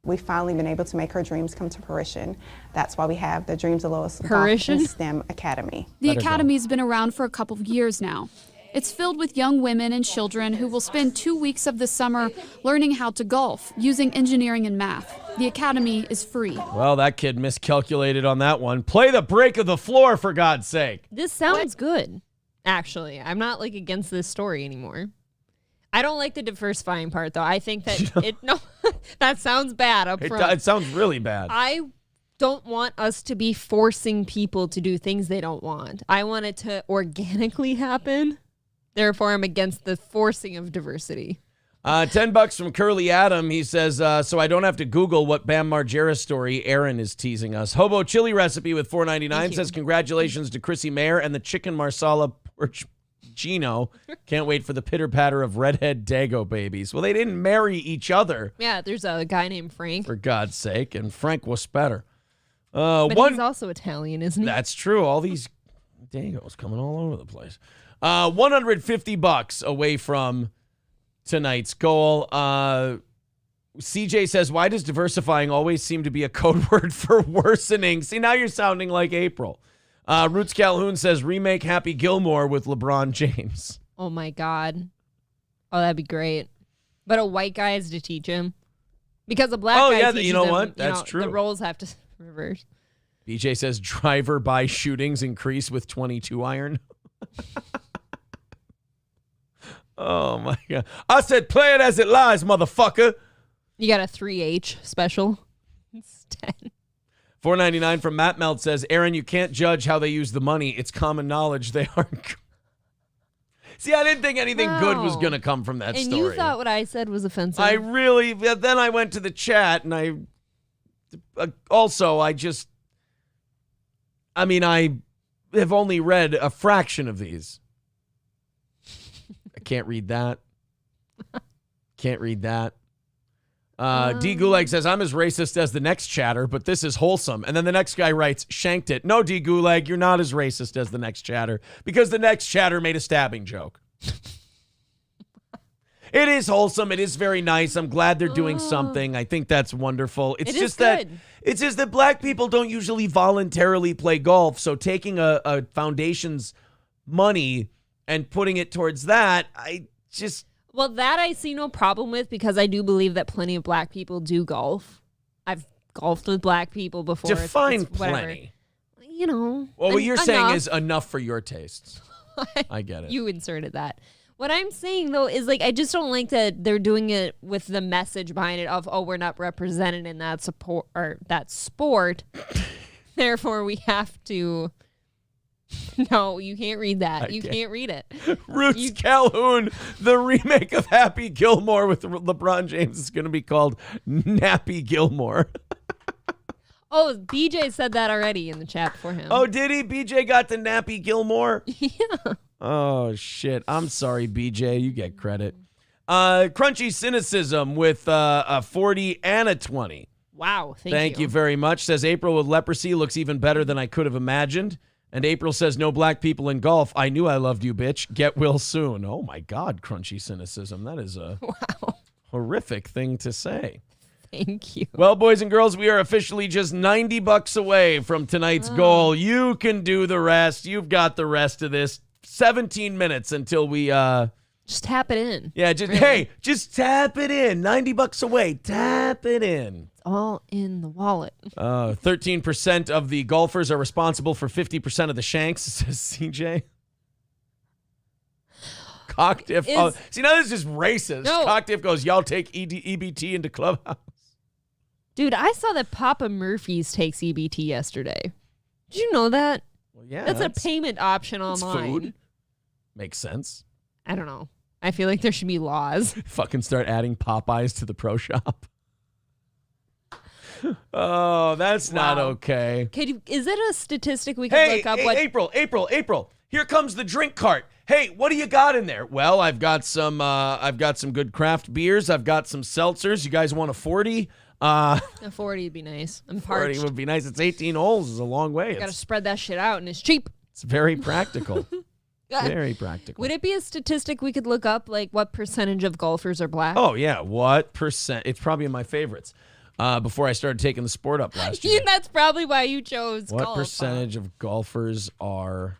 We've finally been able to make her dreams come to fruition. That's why we have the Dreams of Lois Golf Fruition? and STEM Academy. The academy's been around for a couple of years now. It's filled with young women and children who will spend 2 weeks of the summer learning how to golf using engineering and math. The academy is free. Well, that kid miscalculated on that one. Play the break of the floor, for God's sake. This sounds good, actually. I'm not like against this story anymore. I don't like the diversifying part, though. I think that that sounds bad up front. It sounds really bad. I don't want us to be forcing people to do things they don't want. I want it to organically happen. Therefore, I'm against the forcing of diversity. $10 from Curly Adam. He says, so I don't have to Google what Bam Margera story Aaron is teasing us. Hobo chili recipe with $4.99 says, congratulations to Chrissy Mayer and the chicken marsala Gino. Can't wait for the pitter patter of redhead Dago babies. Well, they didn't marry each other. Yeah, there's a guy named Frank. For God's sake. And Frank was better. But he's also Italian, isn't he? That's true. All these Dagos coming all over the place. $150 away from tonight's goal. CJ says, why does diversifying always seem to be a code word for worsening? See, now you're sounding like April. Roots Calhoun says, remake Happy Gilmore with LeBron James. Oh, my God. Oh, that'd be great. But a white guy has to teach him. Because a black guy teaches you know him, what? That's true. The roles have to reverse. BJ says, driver-by shootings increase with 22 iron. Oh, my God. I said, play it as it lies, motherfucker. You got a 3H special. It's 10. $4.99 from Matt Melt says, Aaron, you can't judge how they use the money. It's common knowledge they aren't. See, I didn't think anything good was going to come from that story. And you thought what I said was offensive. Then I went to the chat and I have only read a fraction of these. I can't read that. Can't read that. D. Gulag says, I'm as racist as the next chatter, but this is wholesome. And then the next guy writes, shanked it. No, D. Gulag, you're not as racist as the next chatter because the next chatter made a stabbing joke. It is wholesome. It is very nice. I'm glad they're doing something. I think that's wonderful. It's just that black people don't usually voluntarily play golf. So taking a foundation's money and putting it towards that, Well, that I see no problem with because I do believe that plenty of black people do golf. I've golfed with black people before. Define plenty. You know. Well, what you're saying is enough for your tastes. I get it. You inserted that. What I'm saying, though, is I just don't like that they're doing it with the message behind it of, we're not represented in that support or that sport. Therefore, we have to. No, you can't read that. You can't read it. Roots Calhoun, the remake of Happy Gilmore with LeBron James is going to be called Nappy Gilmore. Oh, BJ said that already in the chat for him. Oh, did he? BJ got the Nappy Gilmore? Yeah. Oh, shit. I'm sorry, BJ. You get credit. Crunchy Cynicism with a 40 and a 20. Wow. Thank you very much. Says April with leprosy looks even better than I could have imagined. And April says, no black people in golf. I knew I loved you, bitch. Get well soon. Oh, my God, Crunchy Cynicism. That is a horrific thing to say. Thank you. Well, boys and girls, we are officially just $90 away from tonight's goal. You can do the rest. You've got the rest of this. 17 minutes until we... Just tap it in. Yeah, just tap it in. $90 away. Tap it in. It's all in the wallet. 13% of the golfers are responsible for 50% of the shanks, says CJ. Cocktiff. See, now this is just racist. No. Cocktiff goes, y'all take EBT into Clubhouse. Dude, I saw that Papa Murphy's takes EBT yesterday. Did you know that? Well, yeah. That's a payment option online. Food. Makes sense. I don't know. I feel like there should be laws. Fucking start adding Popeyes to the pro shop. Oh, that's not Wow. okay. Is it a statistic we can look up? April. Here comes the drink cart. Hey, what do you got in there? Well, I've got some good craft beers. I've got some seltzers. You guys want a 40? A 40 would be nice. I'm 40 parched. would be nice. It's 18 holes. It's a long way. Got to spread that shit out, and it's cheap. It's very practical. Very practical. Would it be a statistic we could look up, like what percentage of golfers are black? Oh, yeah. What percent? It's probably in my favorites. Before I started taking the sport up last year. That's probably why you chose What golf. percentage of golfers are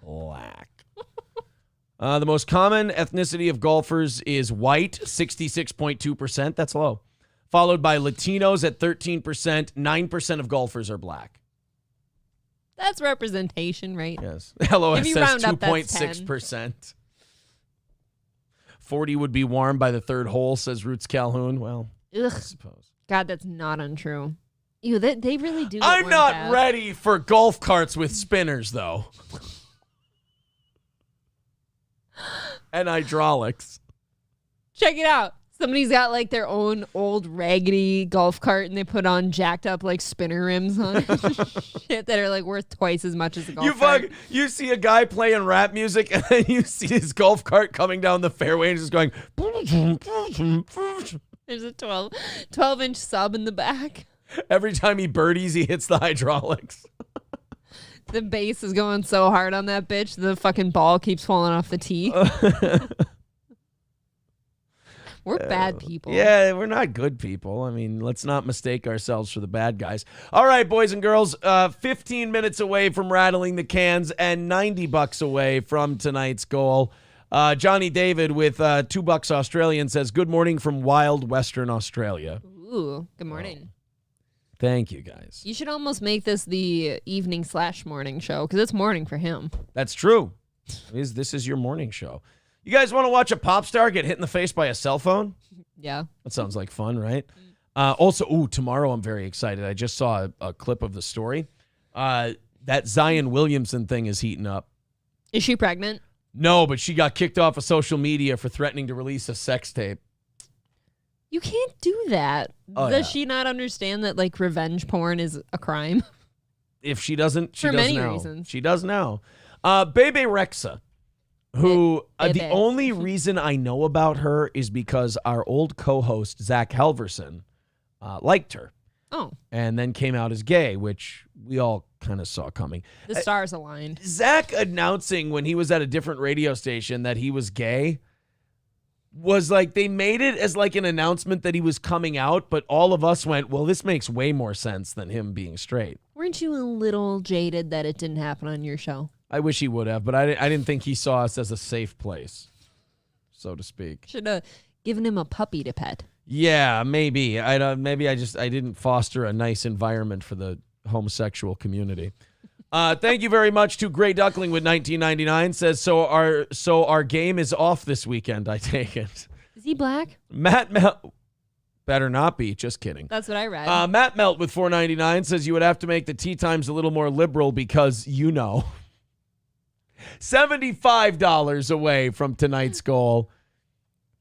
black? The most common ethnicity of golfers is white, 66.2%. That's low. Followed by Latinos at 13%. 9% of golfers are black. That's representation, right? Yes. LOS If you says round up, that's 2.6%. 40 would be warm by the third hole, says Roots Calhoun. Well, Ugh. I suppose. God, that's not untrue. Ew, they really do. get I'm warm not fast. ready for golf carts with spinners, though. And hydraulics. Check it out. Somebody's got like their own old raggedy golf cart, and they put on jacked up like spinner rims on it. Shit that are like worth twice as much as a golf cart. You see a guy playing rap music, and then you see his golf cart coming down the fairway and just going. There's a 12-inch sub in the back. Every time he birdies, he hits the hydraulics. The base is going so hard on that bitch, the fucking ball keeps falling off the tee. We're bad people. Yeah, we're not good people. I mean, let's not mistake ourselves for the bad guys. All right, boys and girls, 15 minutes away from rattling the cans and $90 away from tonight's goal. Johnny David with $2 Australian says, good morning from wild Western Australia. Ooh, good morning. Thank you, guys. You should almost make this the evening/morning show because it's morning for him. That's true. This is your morning show. You guys want to watch a pop star get hit in the face by a cell phone? Yeah. That sounds like fun, right? Also, tomorrow I'm very excited. I just saw a clip of the story. That Zion Williamson thing is heating up. Is she pregnant? No, but she got kicked off of social media for threatening to release a sex tape. You can't do that. Oh, Does yeah. she not understand that like revenge porn is a crime? If she doesn't, she For does many now. reasons. She does now. Bebe Rexha, who the Bebe. only reason I know about her is because our old co-host, Zach Helverson, liked her. Oh. And then came out as gay, which we all kind of saw coming. The stars aligned. Zach announcing when he was at a different radio station that he was gay was like, they made it as like an announcement that he was coming out, but all of us went, well, this makes way more sense than him being straight. Weren't you a little jaded that it didn't happen on your show? I wish he would have, but I didn't think he saw us as a safe place, so to speak. Should have given him a puppy to pet. Yeah, maybe. I didn't foster a nice environment for the homosexual community. Thank you very much to Gray Duckling with 1999 says, so our game is off this weekend, I take it. Is he black? Matt Melt, better not be, just kidding. That's what I read. Matt Melt with 499 says you would have to make the tea times a little more liberal because you know. $75 away from tonight's goal.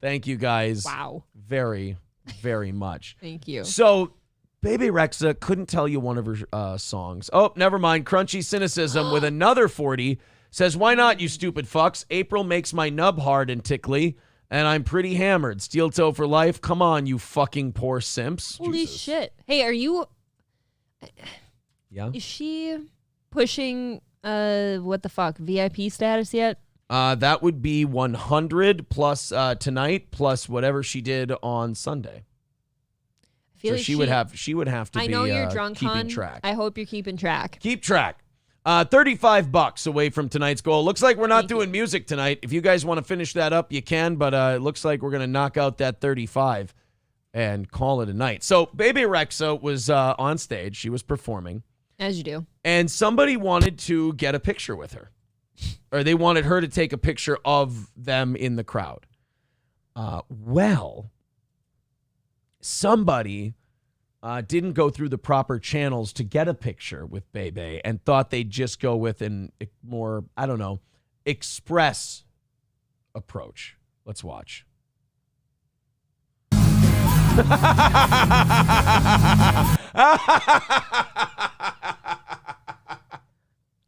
Thank you guys. Wow. Very, very much. Thank you. So, Bebe Rexha couldn't tell you one of her songs. Oh, never mind. Crunchy Cynicism with another 40 says, why not, you stupid fucks? April makes my nub hard and tickly, and I'm pretty hammered. Steel toe for life. Come on, you fucking poor simps. Holy Jesus. shit. Hey, are you... Yeah? Is she pushing, what the fuck, VIP status yet? That would be 100 plus tonight plus whatever she did on Sunday. I feel So like she would have to I be know you're drunk, keeping hon. track. I hope you're keeping track. Keep track. $35 away from tonight's goal. Looks like we're not doing music tonight. If you guys want to finish that up, you can, but it looks like we're going to knock out that 35 and call it a night. So Bebe Rexha was on stage. She was performing. As you do. And somebody wanted to get a picture with her. Or they wanted her to take a picture of them in the crowd. Somebody didn't go through the proper channels to get a picture with Bebe and thought they'd just go with a more, I don't know, express approach. Let's watch.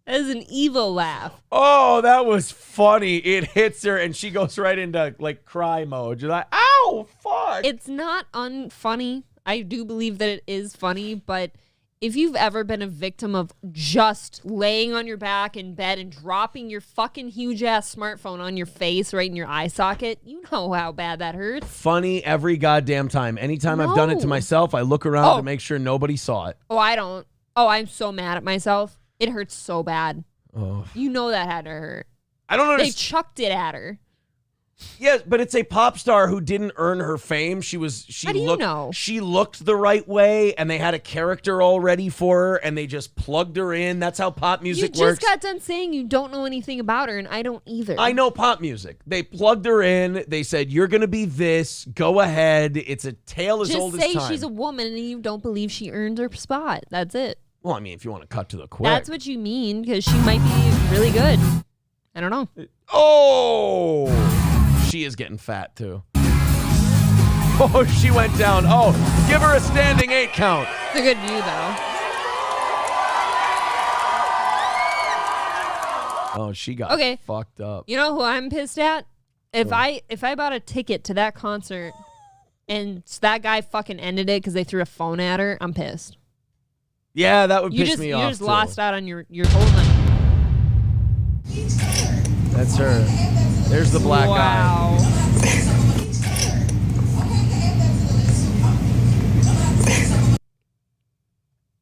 That is an evil laugh. Oh, that was funny. It hits her and she goes right into like cry mode. You're like, ow, fuck. It's not unfunny. I do believe that it is funny, but if you've ever been a victim of just laying on your back in bed and dropping your fucking huge ass smartphone on your face right in your eye socket, you know how bad that hurts. Funny every goddamn time. Anytime I've done it to myself, I look around to make sure nobody saw it. Oh, I don't. Oh, I'm so mad at myself. It hurts so bad. Oh. You know that had to hurt. I don't understand. They chucked it at her. Yes, but it's a pop star who didn't earn her fame. She How do you know? She looked the right way, and they had a character all ready for her, and they just plugged her in. That's how pop music works. You just got done saying you don't know anything about her, and I don't either. I know pop music. They plugged her in. They said, you're going to be this. Go ahead. It's a tale as old as time. Just say she's a woman, and you don't believe she earned her spot. That's it. Well, I mean, if you want to cut to the quick. That's what you mean, because she might be really good. I don't know. Oh! She is getting fat, too. Oh, she went down. Oh, give her a standing 8 count. It's a good view, though. Oh, she got fucked up. You know who I'm pissed at? If I bought a ticket to that concert and that guy fucking ended it because they threw a phone at her, I'm pissed. Yeah, that would piss me off, You just too. lost out on your whole night. That's her. There's the black guy.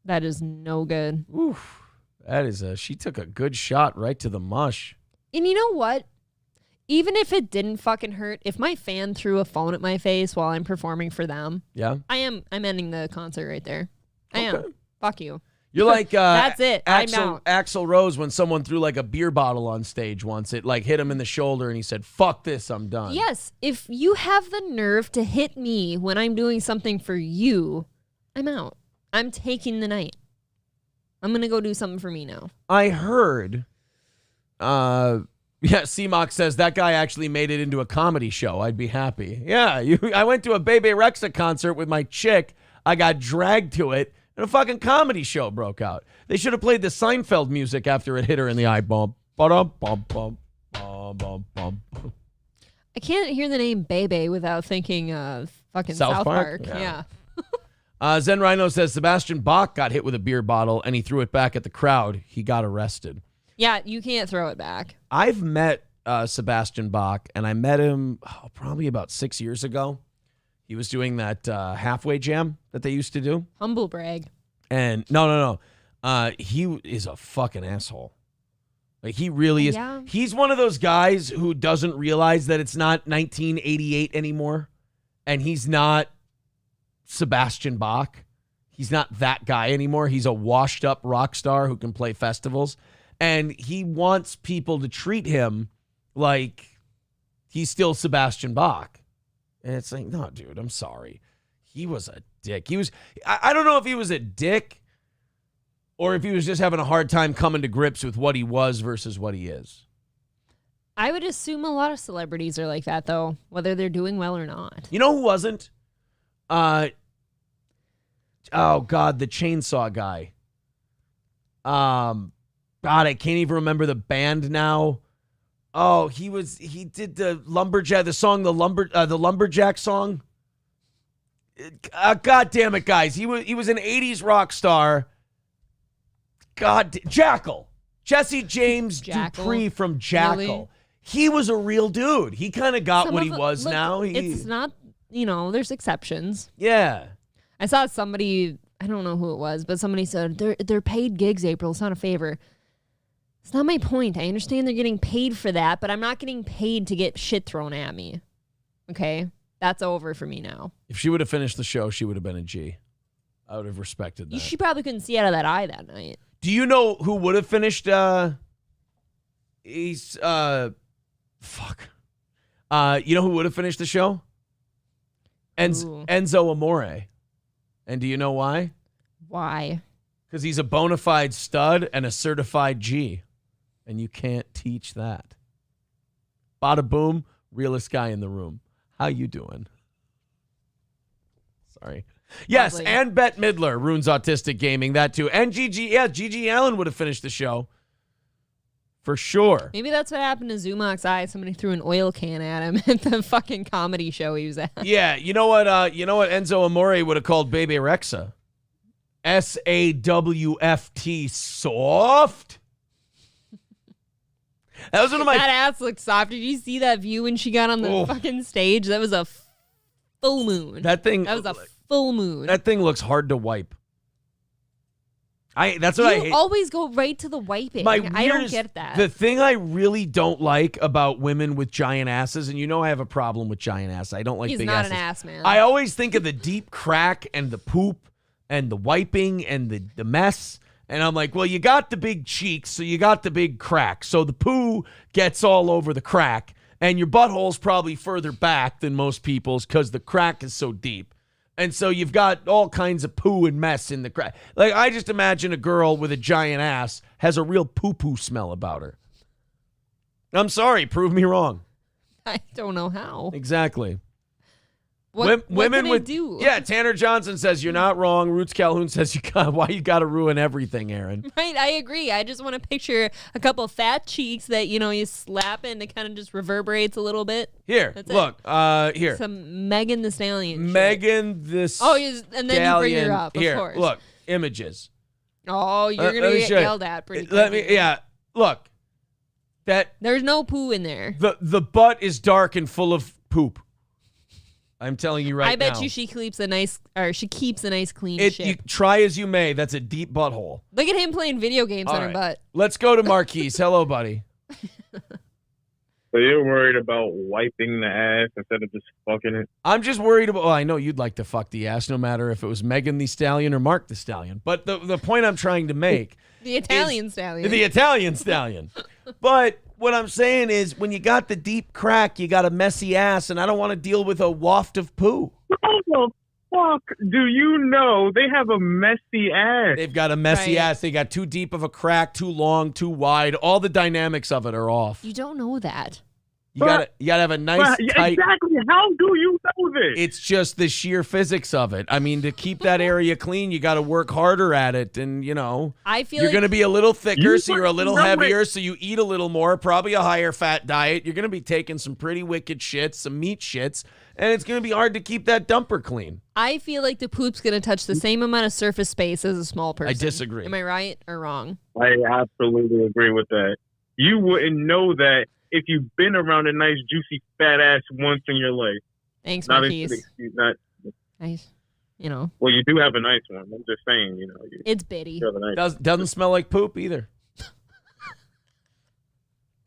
That is no good. Oof. That is she took a good shot right to the mush. And you know what? Even if it didn't fucking hurt, if my fan threw a phone at my face while I'm performing for them, yeah, I'm ending the concert right there. I am. Fuck you. You're like that's it. I'm out. Axl Rose when someone threw like a beer bottle on stage once. It like hit him in the shoulder and he said, "Fuck this, I'm done." Yes, if you have the nerve to hit me when I'm doing something for you, I'm out. I'm taking the night. I'm going to go do something for me now. I heard C-Mock says that guy actually made it into a comedy show. I'd be happy. Yeah, I went to a Bebe Rexha concert with my chick. I got dragged to it. And a fucking comedy show broke out. They should have played the Seinfeld music after it hit her in the eye. Bum, ba-dum, bum, bum, bum, bum, bum. I can't hear the name Bebe without thinking of fucking South Park. Yeah. Zen Rhino says Sebastian Bach got hit with a beer bottle and he threw it back at the crowd. He got arrested. Yeah, you can't throw it back. I've met Sebastian Bach, and I met him probably about 6 years ago. He was doing that halfway jam that they used to do. Humble brag. And no. He is a fucking asshole. Like, he really is. Yeah. He's one of those guys who doesn't realize that it's not 1988 anymore. And he's not Sebastian Bach. He's not that guy anymore. He's a washed up rock star who can play festivals. And he wants people to treat him like he's still Sebastian Bach. And it's like, no, dude, I'm sorry. He was a dick. I don't know if he was a dick or if he was just having a hard time coming to grips with what he was versus what he is. I would assume a lot of celebrities are like that, though, whether they're doing well or not. You know who wasn't? Oh, God, the chainsaw guy. God, I can't even remember the band now. Oh, he did the lumberjack, the lumberjack song. God damn it, guys. He was an 80s rock star. Jackal. Jesse James Dupree from Jackal. Really? He was a real dude. He kind of got what he was now. It's not, there's exceptions. Yeah. I saw somebody, I don't know who it was, but somebody said, they're paid gigs, April. It's not a favor. It's not my point. I understand they're getting paid for that, but I'm not getting paid to get shit thrown at me. Okay? That's over for me now. If she would have finished the show, she would have been a G. I would have respected that. She probably couldn't see out of that eye that night. Do you know who would have finished? Fuck. You know who would have finished the show? Enzo Amore. And do you know why? Why? Because he's a bona fide stud and a certified G. And you can't teach that. Bada boom, realest guy in the room. How you doing? Sorry. Yes, Lovely. and Bette Midler ruins autistic gaming. That too. And Gigi Allen would have finished the show. For sure. Maybe that's what happened to Zumach's eye. Somebody threw an oil can at him at the fucking comedy show he was at. Yeah, you know what Enzo Amore would have called Bebe Rexha? SAWFT, soft. That was one of my... That ass looked soft. Did you see that view when she got on the fucking stage? That was a full moon. That was a full moon. That thing looks hard to wipe. That's what I hate. You always go right to the wiping. I don't get that. The thing I really don't like about women with giant asses, and you know I have a problem with giant asses. I don't like He's big not asses. an ass man. I always think of the deep crack and the poop and the wiping and the mess. And I'm like, well, you got the big cheeks, so you got the big crack. So the poo gets all over the crack, and your butthole's probably further back than most people's because the crack is so deep. And so you've got all kinds of poo and mess in the crack. Like, I just imagine a girl with a giant ass has a real poo-poo smell about her. I'm sorry, prove me wrong. I don't know how. Exactly. What women can with I do? Yeah, Tanner Johnson says you're not wrong. Roots Calhoun says why you got to ruin everything, Aaron. Right, I agree. I just want to picture a couple fat cheeks that, you slap and it kind of just reverberates a little bit. Here, That's look, here. Some Megan the Stallion. Megan the Stallion. And then you bring her up, of course. Look, images. Oh, you're going to get yelled at pretty quickly. Look. There's no poo in there. The butt is dark and full of poop. I'm telling you right now. I bet you she keeps a nice clean You shit. try as you may. That's a deep butthole. Look at him playing video games on her butt. Let's go to Marquise. Hello, buddy. So you're worried about wiping the ass instead of just fucking it? I'm just worried about... Well, I know you'd like to fuck the ass no matter if it was Megan the Stallion or Mark the Stallion. But the point I'm trying to make... The Italian stallion. The Italian stallion. But what I'm saying is when you got the deep crack, you got a messy ass, and I don't want to deal with a waft of poo. How the fuck do you know they have a messy ass? They've got a messy ass. They got too deep of a crack, too long, too wide. All the dynamics of it are off. You don't know that. You gotta have a nice, tight... Exactly. How do you know this? It's just the sheer physics of it. I mean, to keep that area clean, you got to work harder at it. And, I feel you're like going to be a little thicker, so you're a fucking little know heavier, it. so you eat a little more, probably a higher fat diet. You're going to be taking some pretty wicked shits, some meat shits, and it's going to be hard to keep that dumper clean. I feel like the poop's going to touch the same amount of surface space as a small person. I disagree. Am I right or wrong? I absolutely agree with that. You wouldn't know that if you've been around a nice, juicy, fat ass once in your life. Thanks, Not Marquise. Nice. Well, you do have a nice one. I'm just saying, It's bitty. You have a nice Doesn't smell like poop either.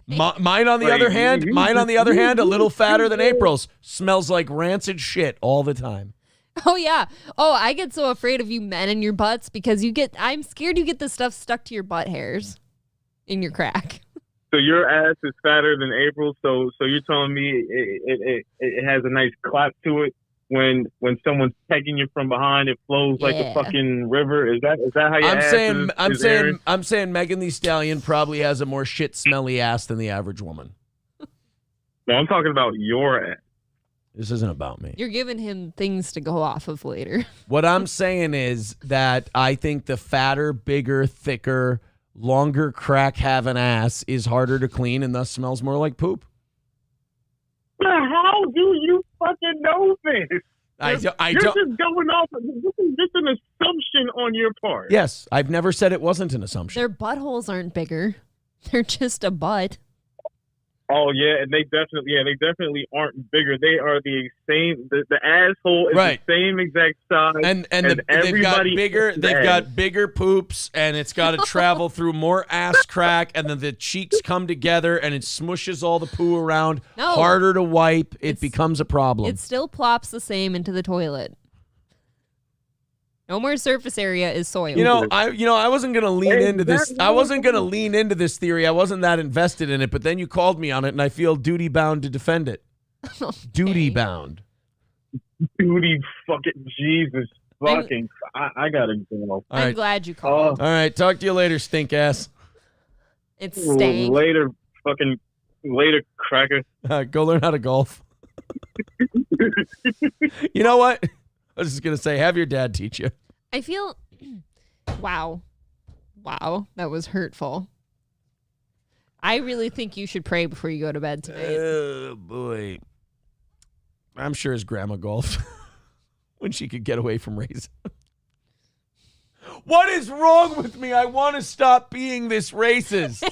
Mine on the other hand, a little fatter than April's, smells like rancid shit all the time. Oh, yeah. Oh, I get so afraid of you men and your butts because I'm scared you get the stuff stuck to your butt hairs in your crack. So your ass is fatter than April. So you're telling me it has a nice clap to it when someone's pegging you from behind. It flows like a fucking river. Is that how your ass is? I'm saying Megan Thee Stallion probably has a more shit smelly ass than the average woman. No, I'm talking about your ass. This isn't about me. You're giving him things to go off of later. What I'm saying is that I think the fatter, bigger, thicker, longer crack having ass is harder to clean and thus smells more like poop. How do you fucking know this? I You're don't. just going off. This is just an assumption on your part. Yes, I've never said it wasn't an assumption. Their buttholes aren't bigger. They're just a butt. Oh yeah, and they definitely aren't bigger. They are the same. The asshole is the same exact size. And they've got bigger poops, and it's got to travel through more ass crack, and then the cheeks come together, and it smushes all the poo around. No. Harder to wipe. It becomes a problem. It still plops the same into the toilet. No more surface area is soil. I wasn't gonna lean into this. I wasn't gonna lean into this theory. I wasn't that invested in it. But then you called me on it, and I feel duty bound to defend it. Okay. Duty bound. Duty fucking Jesus fucking. I gotta go. I'm glad you called. All right, talk to you later, stink ass. It's stank. Later, cracker. Go learn how to golf. You know what? was just going to say, have your dad teach you. I feel, wow, that was hurtful. I really think you should pray before you go to bed tonight. Oh, boy. I'm sure his grandma golfed when she could get away from raising. What is wrong with me? I want to stop being this racist.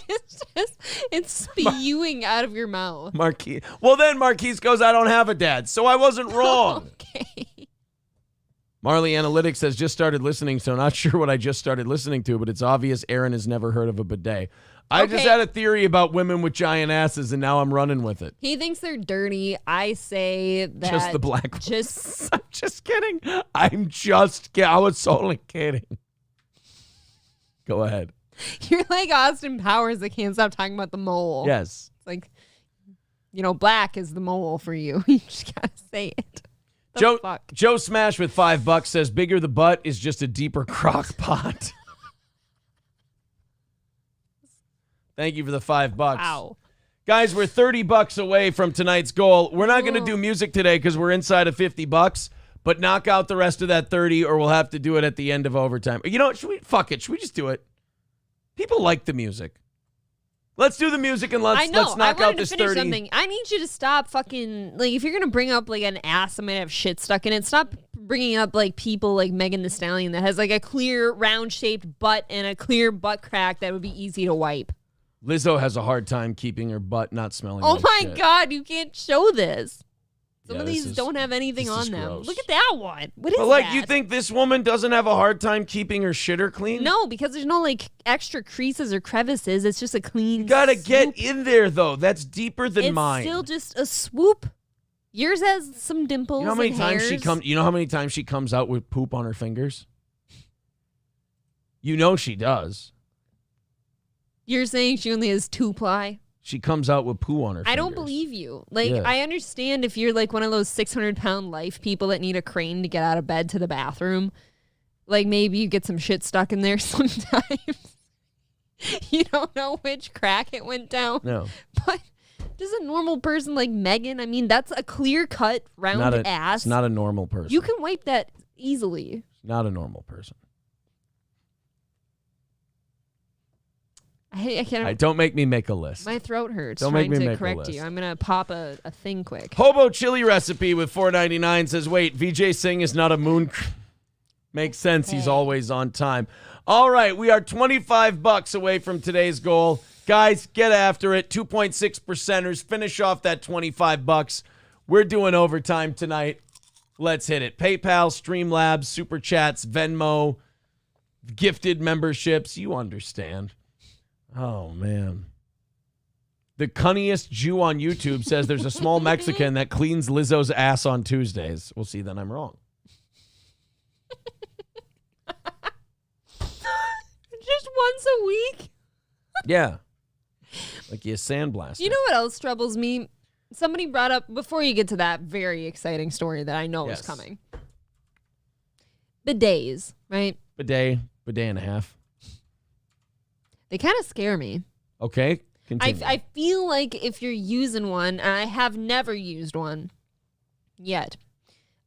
It's spewing out of your mouth. Marquise. Well, then Marquise goes, I don't have a dad, so I wasn't wrong. Okay. Marley Analytics says, just started listening, so not sure what I just started listening to, but it's obvious Aaron has never heard of a bidet. I just had a theory about women with giant asses, and now I'm running with it. He thinks they're dirty. I say that. Just the black ones. Just, I'm just kidding. I was only kidding. Go ahead. You're like Austin Powers that can't stop talking about the mole. Yes. It's like, black is the mole for you. You just got to say it. Joe Smash with $5 says, bigger the butt is just a deeper crock pot. Thank you for the $5. Wow. Guys, we're $30 away from tonight's goal. We're not going to do music today because we're inside of $50, but knock out the rest of that 30 or we'll have to do it at the end of overtime. You know what? Should we just do it? People like the music. Let's do the music and let's knock out this 30. Something. I need you to stop fucking, if you're going to bring up an ass that might have shit stuck in it, stop bringing up people like Megan Thee Stallion that has a clear round shaped butt and a clear butt crack that would be easy to wipe. Lizzo has a hard time keeping her butt not smelling Oh like my shit. God, you can't show this. Some of this these is- don't have anything this on is them. gross. Look at that one. What is But that? you think this woman doesn't have a hard time keeping her shitter clean? No, because there's no extra creases or crevices. It's just a clean. You gotta swoop. get in there though. That's deeper than It's mine. still just a swoop. Yours has some dimples. You know how many and times hairs. You know how many times she comes out with poop on her fingers? You know she does. You're saying she only has 2-ply? She comes out with poo on her fingers. I don't believe you. Yeah. I understand if you're one of those 600-pound life people that need a crane to get out of bed to the bathroom. Maybe you get some shit stuck in there sometimes. You don't know which crack it went down. No. But just a normal person like Megan, I mean, that's a clear-cut, round ass. It's not a normal person. You can wipe that easily. Not a normal person. I can't. Don't make me make a list. My throat hurts. Don't make trying me to make a correct list. you. I'm gonna pop a thing quick. Hobo chili recipe with $4.99 says, wait, Vijay Singh is not a moon. Makes sense. He's always on time. All right, we are $25 away from today's goal. Guys, get after it. 2.6%ers. Finish off that $25. We're doing overtime tonight. Let's hit it. PayPal, Streamlabs, Super Chats, Venmo, gifted memberships. You understand. Oh, man. The cunniest Jew on YouTube says there's a small Mexican that cleans Lizzo's ass on Tuesdays. We'll see that I'm wrong. Just once a week? Yeah. Like you sandblast. You know what else troubles me? Somebody brought up, before you get to that very exciting story that I know is coming. Bidets, right? Bidet and a half. They kind of scare me. Okay, continue. I feel like if you're using one, and I have never used one yet,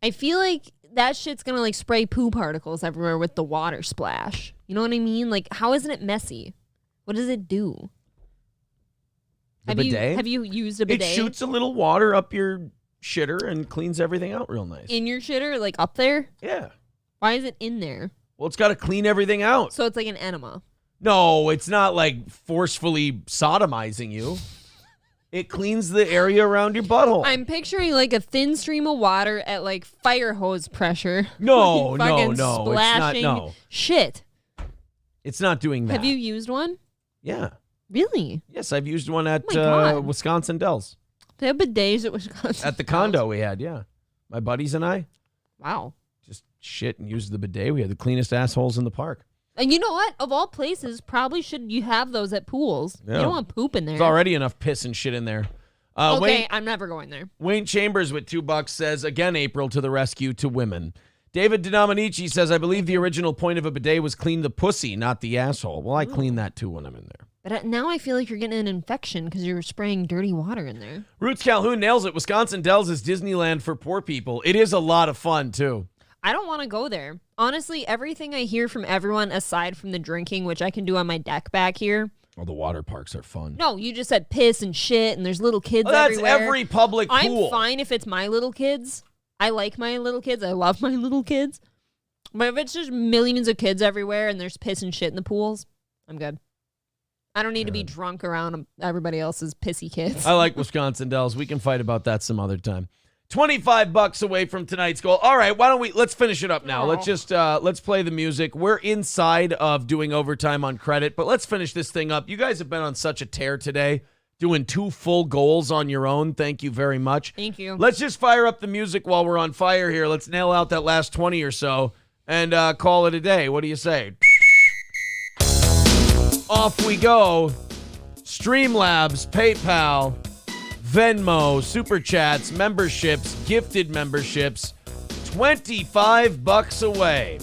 I feel like that shit's going to spray poo particles everywhere with the water splash. You know what I mean? How isn't it messy? What does it do? Bidet? Have you used a bidet? It shoots a little water up your shitter and cleans everything out real nice. In your shitter, up there? Yeah. Why is it in there? Well, it's got to clean everything out. So it's like an enema. No, it's not forcefully sodomizing you. It cleans the area around your butthole. I'm picturing a thin stream of water at fire hose pressure. No, Fucking no. splashing It's not, no. shit. It's not doing that. Have you used one? Yeah. Really? Yes, I've used one at Oh my God. Wisconsin Dells. They have bidets at Wisconsin. At the condo we had, yeah. My buddies and I. Wow. Just shit and used the bidet. We had the cleanest assholes in the park. And you know what? Of all places, probably should you have those at pools. Yeah. You don't want poop in there. There's already enough piss and shit in there. Okay, I'm never going there. Wayne Chambers with $2 says, again, April to the rescue to women. David Denominici says, I believe the original point of a bidet was clean the pussy, not the asshole. Well, I clean that too when I'm in there. But now I feel like you're getting an infection because you're spraying dirty water in there. Roots Calhoun nails it. Wisconsin Dells is Disneyland for poor people. It is a lot of fun, too. I don't want to go there. Honestly, everything I hear from everyone aside from the drinking, which I can do on my deck back here. Oh, the water parks are fun. No, you just said piss and shit and there's little kids that's everywhere. every public pool. I'm fine if it's my little kids. I like my little kids. I love my little kids. But if it's just millions of kids everywhere and there's piss and shit in the pools, I'm good. I don't need to be drunk around everybody else's pissy kids. I like Wisconsin Dells. We can fight about that some other time. $25 away from tonight's goal. All right, let's finish it up now. Let's play the music. We're inside of doing overtime on credit, but let's finish this thing up. You guys have been on such a tear today, doing 2 full goals on your own. Thank you very much. Thank you. Let's just fire up the music while we're on fire here. Let's nail out that last 20 or so and call it a day. What do you say? Off we go. Streamlabs, PayPal, Venmo, Super Chats, memberships, gifted memberships, $25 away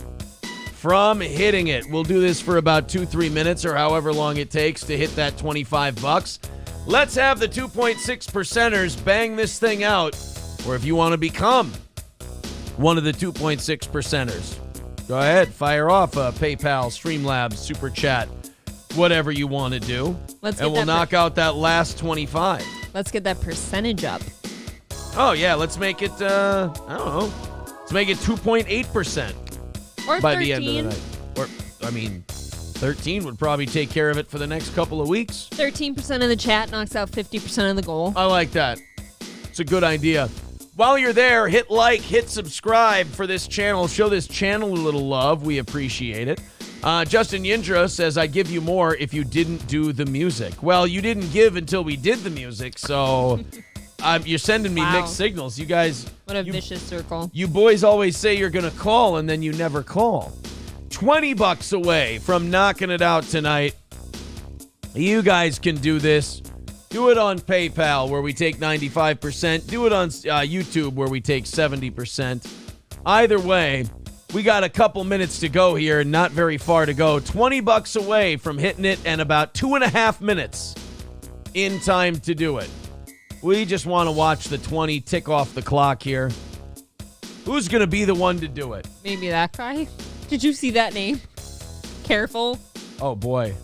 from hitting it. We'll do this for about 2-3 minutes or however long it takes to hit that $25. Let's have the 2.6%ers bang this thing out, or if you want to become one of the 2.6%ers, go ahead, fire off PayPal, Streamlabs, Super Chat, whatever you want to do, and we'll knock out that last 25. Let's get that percentage up. Oh, yeah. Let's make it, I don't know. Let's make it 2.8% or by 13. the end of the night. Or, 13 would probably take care of it for the next couple of weeks. 13% of the chat knocks out 50% of the goal. I like that. It's a good idea. While you're there, hit like, hit subscribe for this channel. Show this channel a little love. We appreciate it. Justin Yindra says, I'd give you more if you didn't do the music. Well, you didn't give until we did the music, so you're sending me mixed signals. You guys... What a vicious circle. You boys always say you're going to call, and then you never call. $20 away from knocking it out tonight. You guys can do this. Do it on PayPal, where we take 95%. Do it on YouTube, where we take 70%. Either way... We got a couple minutes to go here, not very far to go. $20 away from hitting it and about 2.5 minutes in time to do it. We just want to watch the 20 tick off the clock here. Who's going to be the one to do it? Maybe that guy. Did you see that name? Careful. Oh, boy.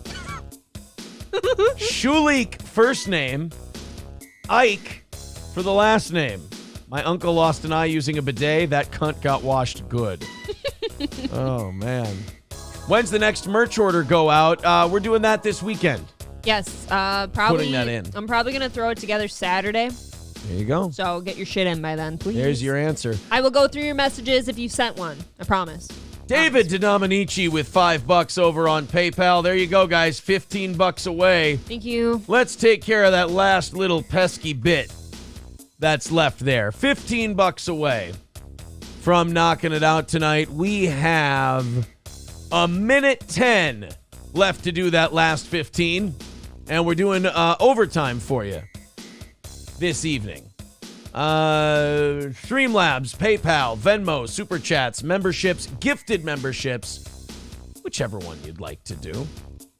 Shulik first name. Ike for the last name. My uncle lost an eye using a bidet. That cunt got washed good. Oh, man. When's the next merch order go out? We're doing that this weekend. Yes, probably. Putting that in. I'm probably going to throw it together Saturday. There you go. So get your shit in by then, please. There's your answer. I will go through your messages if you sent one. I promise. David Denominici with $5 over on PayPal. There you go, guys. $15 away. Thank you. Let's take care of that last little pesky bit that's left there. $15 away from knocking it out tonight. We have a minute 10 left to do that last 15, and we're doing overtime for you this evening. Streamlabs, PayPal, Venmo, Super Chats, memberships, gifted memberships, whichever one you'd like to do.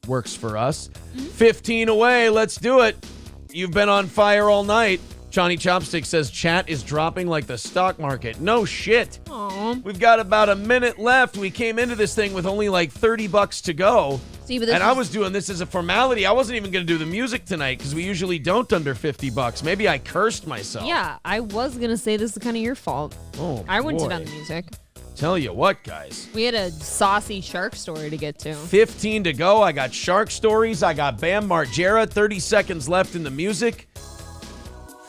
Works for us. 15 away. Let's do it. You've been on fire all night. Johnny Chopstick says chat is dropping like the stock market. No shit. Aww. We've got about a minute left. We came into this thing with only like $30 to go. See, but I was doing this as a formality. I wasn't even going to do the music tonight because we usually don't under $50. Maybe I cursed myself. Yeah, I was going to say this is kind of your fault. Oh, I wouldn't boy. have done the music. Tell you what, guys. We had a saucy shark story to get to. 15 to go. I got shark stories. I got Bam Margera. 30 seconds left in the music.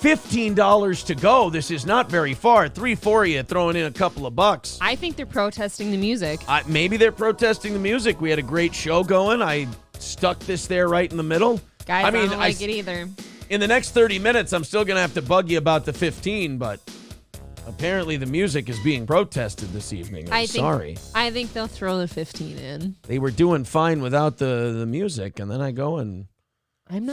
$15 to go. This is not very far. 3 for you, throwing in a couple of bucks. I think they're protesting the music. Maybe they're protesting the music. We had a great show going. I stuck this there right in the middle. Guys, I don't like it either. In the next 30 minutes, I'm still going to have to bug you about the 15, but apparently the music is being protested this evening. Sorry. I think they'll throw the 15 in. They were doing fine without the music, and then I go and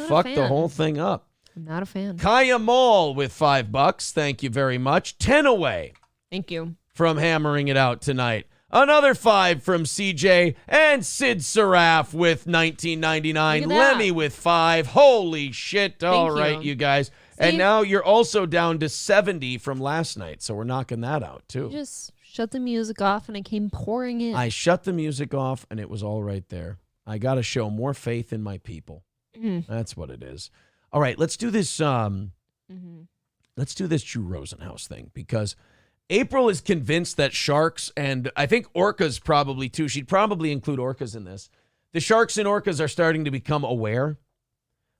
fuck the whole thing up. I'm not a fan. Kaya Mall with $5. Thank you very much. 10 away. Thank you. From hammering it out tonight. Another 5 from CJ and Sid Saraf with $19.99. Lemmy with 5. Holy shit. All right, you guys. And now you're also down to 70 from last night, so we're knocking that out too. Just shut the music off and I came pouring in. I shut the music off and it was all right there. I got to show more faith in my people. That's what it is. All right, let's do this. Let's do this Drew Rosenhaus thing because April is convinced that sharks, and I think orcas probably too, she'd probably include orcas in this. The sharks and orcas are starting to become aware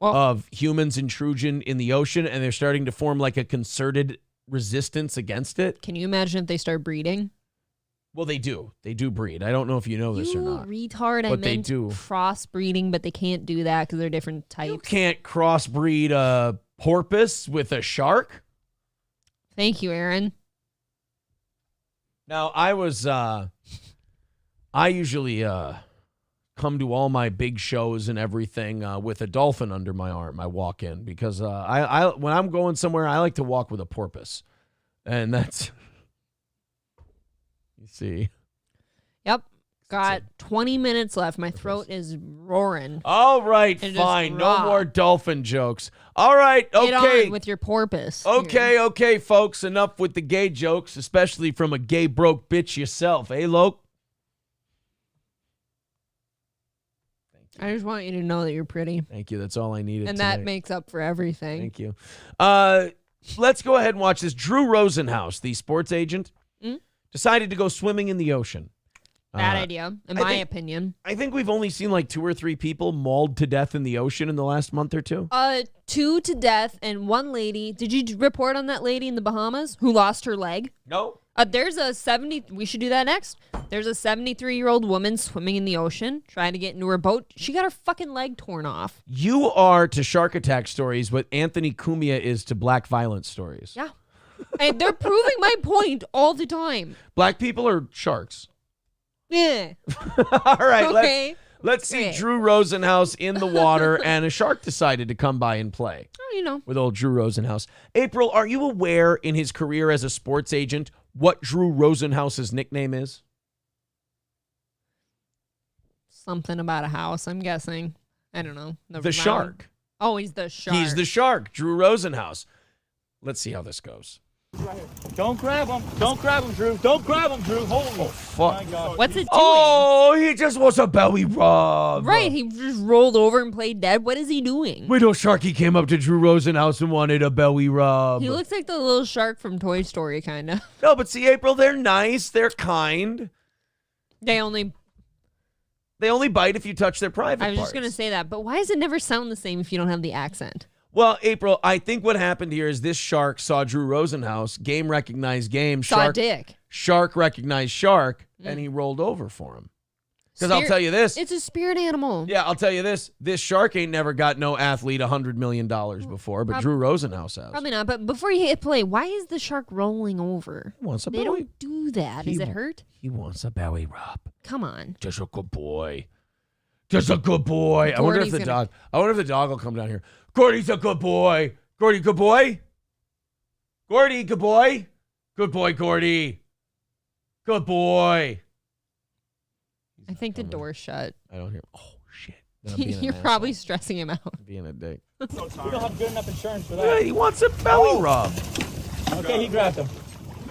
of humans' intrusion in the ocean, and they're starting to form like a concerted resistance against it. Can you imagine if they start breeding? Well, they do. They do breed. I don't know if you know this or not. Retard. But I they meant do. crossbreeding, but they can't do that because they're different types. You can't crossbreed a porpoise with a shark. Thank you, Aaron. Now, I usually come to all my big shows and everything with a dolphin under my arm. I walk in because I when I'm going somewhere, I like to walk with a porpoise. And that's, you see. Yep. Got 20 minutes left. My throat is roaring. All right, And fine. just No raw. more dolphin jokes. All right, okay. Get on with your porpoise. Okay, folks. Enough with the gay jokes, especially from a gay broke bitch yourself. Eh, Loke? I just want you to know that you're pretty. Thank you. That's all I needed And tonight. that makes up for everything. Thank you. Let's go ahead and watch this. Drew Rosenhaus, the sports agent, decided to go swimming in the ocean. Bad idea, in my opinion. I think we've only seen like 2 or 3 people mauled to death in the ocean in the last month or two. 2 to death and 1 lady. Did you report on that lady in the Bahamas who lost her leg? No. There's a 70. We should do that next. There's a 73-year-old woman swimming in the ocean, trying to get into her boat. She got her fucking leg torn off. You are to shark attack stories what Anthony Cumia is to black violence stories. Yeah. And they're proving my point all the time. Black people are sharks. Yeah. All right, Okay. let's see Drew Rosenhaus in the water, and a shark decided to come by and play. Oh, you know. With old Drew Rosenhaus. April, are you aware in his career as a sports agent what Drew Rosenhaus's nickname is? Something about a house, I'm guessing. I don't know. The Shark. Oh, he's the shark. He's the shark, Drew Rosenhaus. Let's see how this goes. Don't grab him. Don't grab him, Drew. Don't grab him, Drew. Holy fuck. my God. What's it doing? Oh, he just wants a belly rub. Right, he just rolled over and played dead. What is he doing? Widow Sharky came up to Drew Rosenhaus and wanted a belly rub. He looks like the little shark from Toy Story, kind of. No, but see, April, they're nice. They're kind. They only bite if you touch their private I was parts. just going to say that, but why does it never sound the same if you don't have the accent? Well, April, I think what happened here is this shark saw Drew Rosenhaus. Game recognized game. Saw dick. Shark recognized shark, and he rolled over for him. Because I'll tell you this. It's a spirit animal. Yeah, I'll tell you this. This shark ain't never got no athlete $100 million before, but Drew Rosenhaus has. Probably not, but before you hit play, why is the shark rolling over? He wants a They belly. don't do that. Does it hurt? He wants a belly rub. Come on. Just a good boy. Just a good boy. I wonder if the dog will come down here. Gordy's a good boy. Gordy, good boy. Gordy, good boy. Good boy, Gordy. Good boy. I think the door's shut. I don't hear. Oh, shit. You're probably stressing him out. Being a dick. We don't have good enough insurance for Yeah, that. he wants a belly rub. Okay, he grabbed him.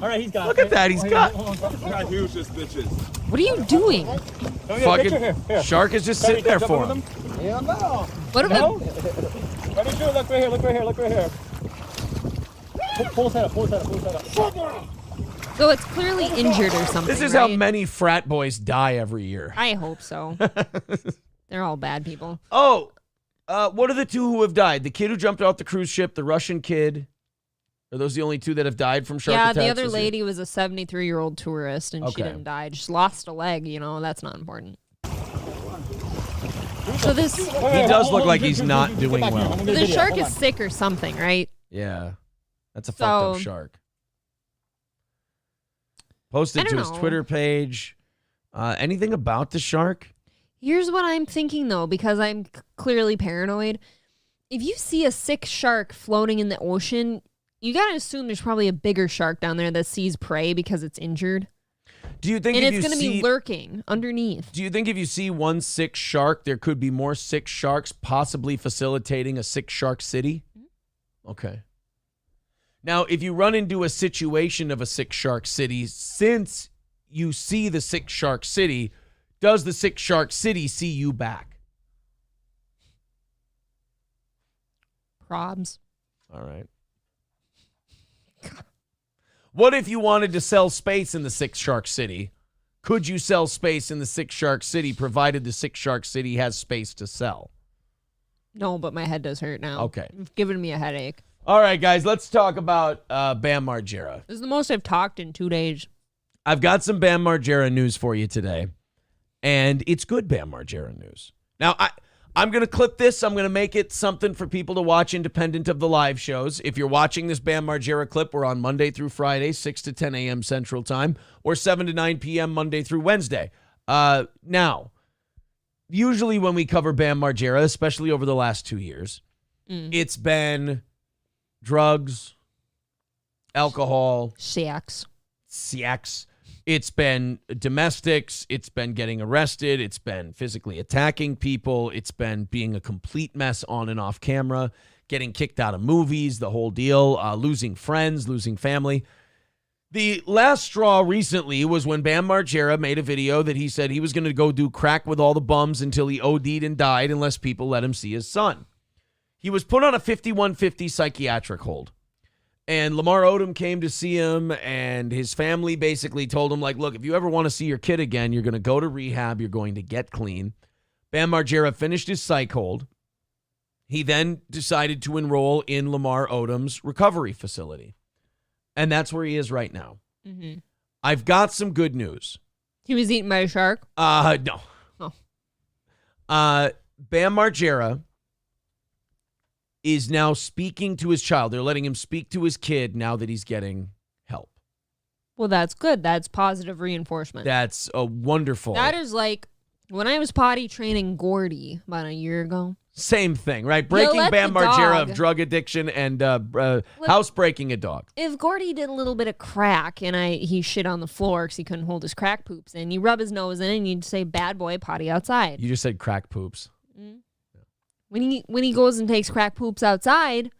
All right, he's got Look it. at that. He's got. Look how huge this bitch is. What are you doing? Can we get a picture here? Here. Shark is just sitting there for him. Yeah, no. What No? Let me do it. Look right here. Look right here. Look right here. Pull his head up. Pull his head up. Pull his head up. So it's clearly injured or something. This is right? how many frat boys die every year. I hope so. They're all bad people. Oh, what are the 2 who have died? The kid who jumped off the cruise ship, the Russian kid. Are those the only 2 that have died from shark attacks? Yeah, the other this year? lady was a 73-year-old tourist, and she Okay. didn't die. Just lost a leg, that's not important. So this... He does look like he's not doing well. The shark is sick or something, right? Yeah. That's a fucked up shark. Posted to his Twitter page. Anything about the shark? Here's what I'm thinking, though, because I'm clearly paranoid. If you see a sick shark floating in the ocean, you got to assume there's probably a bigger shark down there that sees prey because it's injured. Do you think and if it's you going to be lurking underneath? Do you think if you see one sick shark, there could be more sick sharks possibly facilitating a sick shark city? Okay. Now, if you run into a situation of a sick shark city, since you see the Sick Shark City, does the Sick Shark City see you back? Probs. All right. What if you wanted to sell space in the Sick Shark City? Could you sell space in the Sick Shark City provided the Sick Shark City has space to sell? No, but my head does hurt now. Okay. You've given me a headache. All right, guys, let's talk about Bam Margera. This is the most I've talked in 2 days. I've got some Bam Margera news for you today, and it's good Bam Margera news. Now, I'm going to clip this. I'm going to make it something for people to watch independent of the live shows. If you're watching this Bam Margera clip, we're on Monday through Friday, 6 to 10 a.m. Central Time, or 7 to 9 p.m. Monday through Wednesday. Now, usually when we cover Bam Margera, especially over the last 2 years, it's been drugs, alcohol, sex. It's been domestics. It's been getting arrested. It's been physically attacking people. It's been being a complete mess on and off camera, getting kicked out of movies, the whole deal, losing friends, losing family. The last straw recently was when Bam Margera made a video that he said he was going to go do crack with all the bums until he OD'd and died unless people let him see his son. He was put on a 5150 psychiatric hold. And Lamar Odom came to see him, and his family basically told him, like, look, if you ever want to see your kid again, you're going to go to rehab. You're going to get clean. Bam Margera finished his psych hold. He then decided to enroll in Lamar Odom's recovery facility. And that's where he is right now. Mm-hmm. I've got some good news. He was eaten by a shark? No. Oh. Bam Margera is now speaking to his child. They're letting him speak to his kid now that he's getting help. Well, that's good. That's positive reinforcement. That's a wonderful. That is like when I was potty training Gordy about a year ago. Same thing, right? Breaking Bam Margera of drug addiction and housebreaking a dog. If Gordy did a little bit of crack and he shit on the floor because he couldn't hold his crack poops in, you rub his nose in and you'd say, bad boy, potty outside. You just said crack poops. Mm-hmm. When he goes and takes crack poops outside,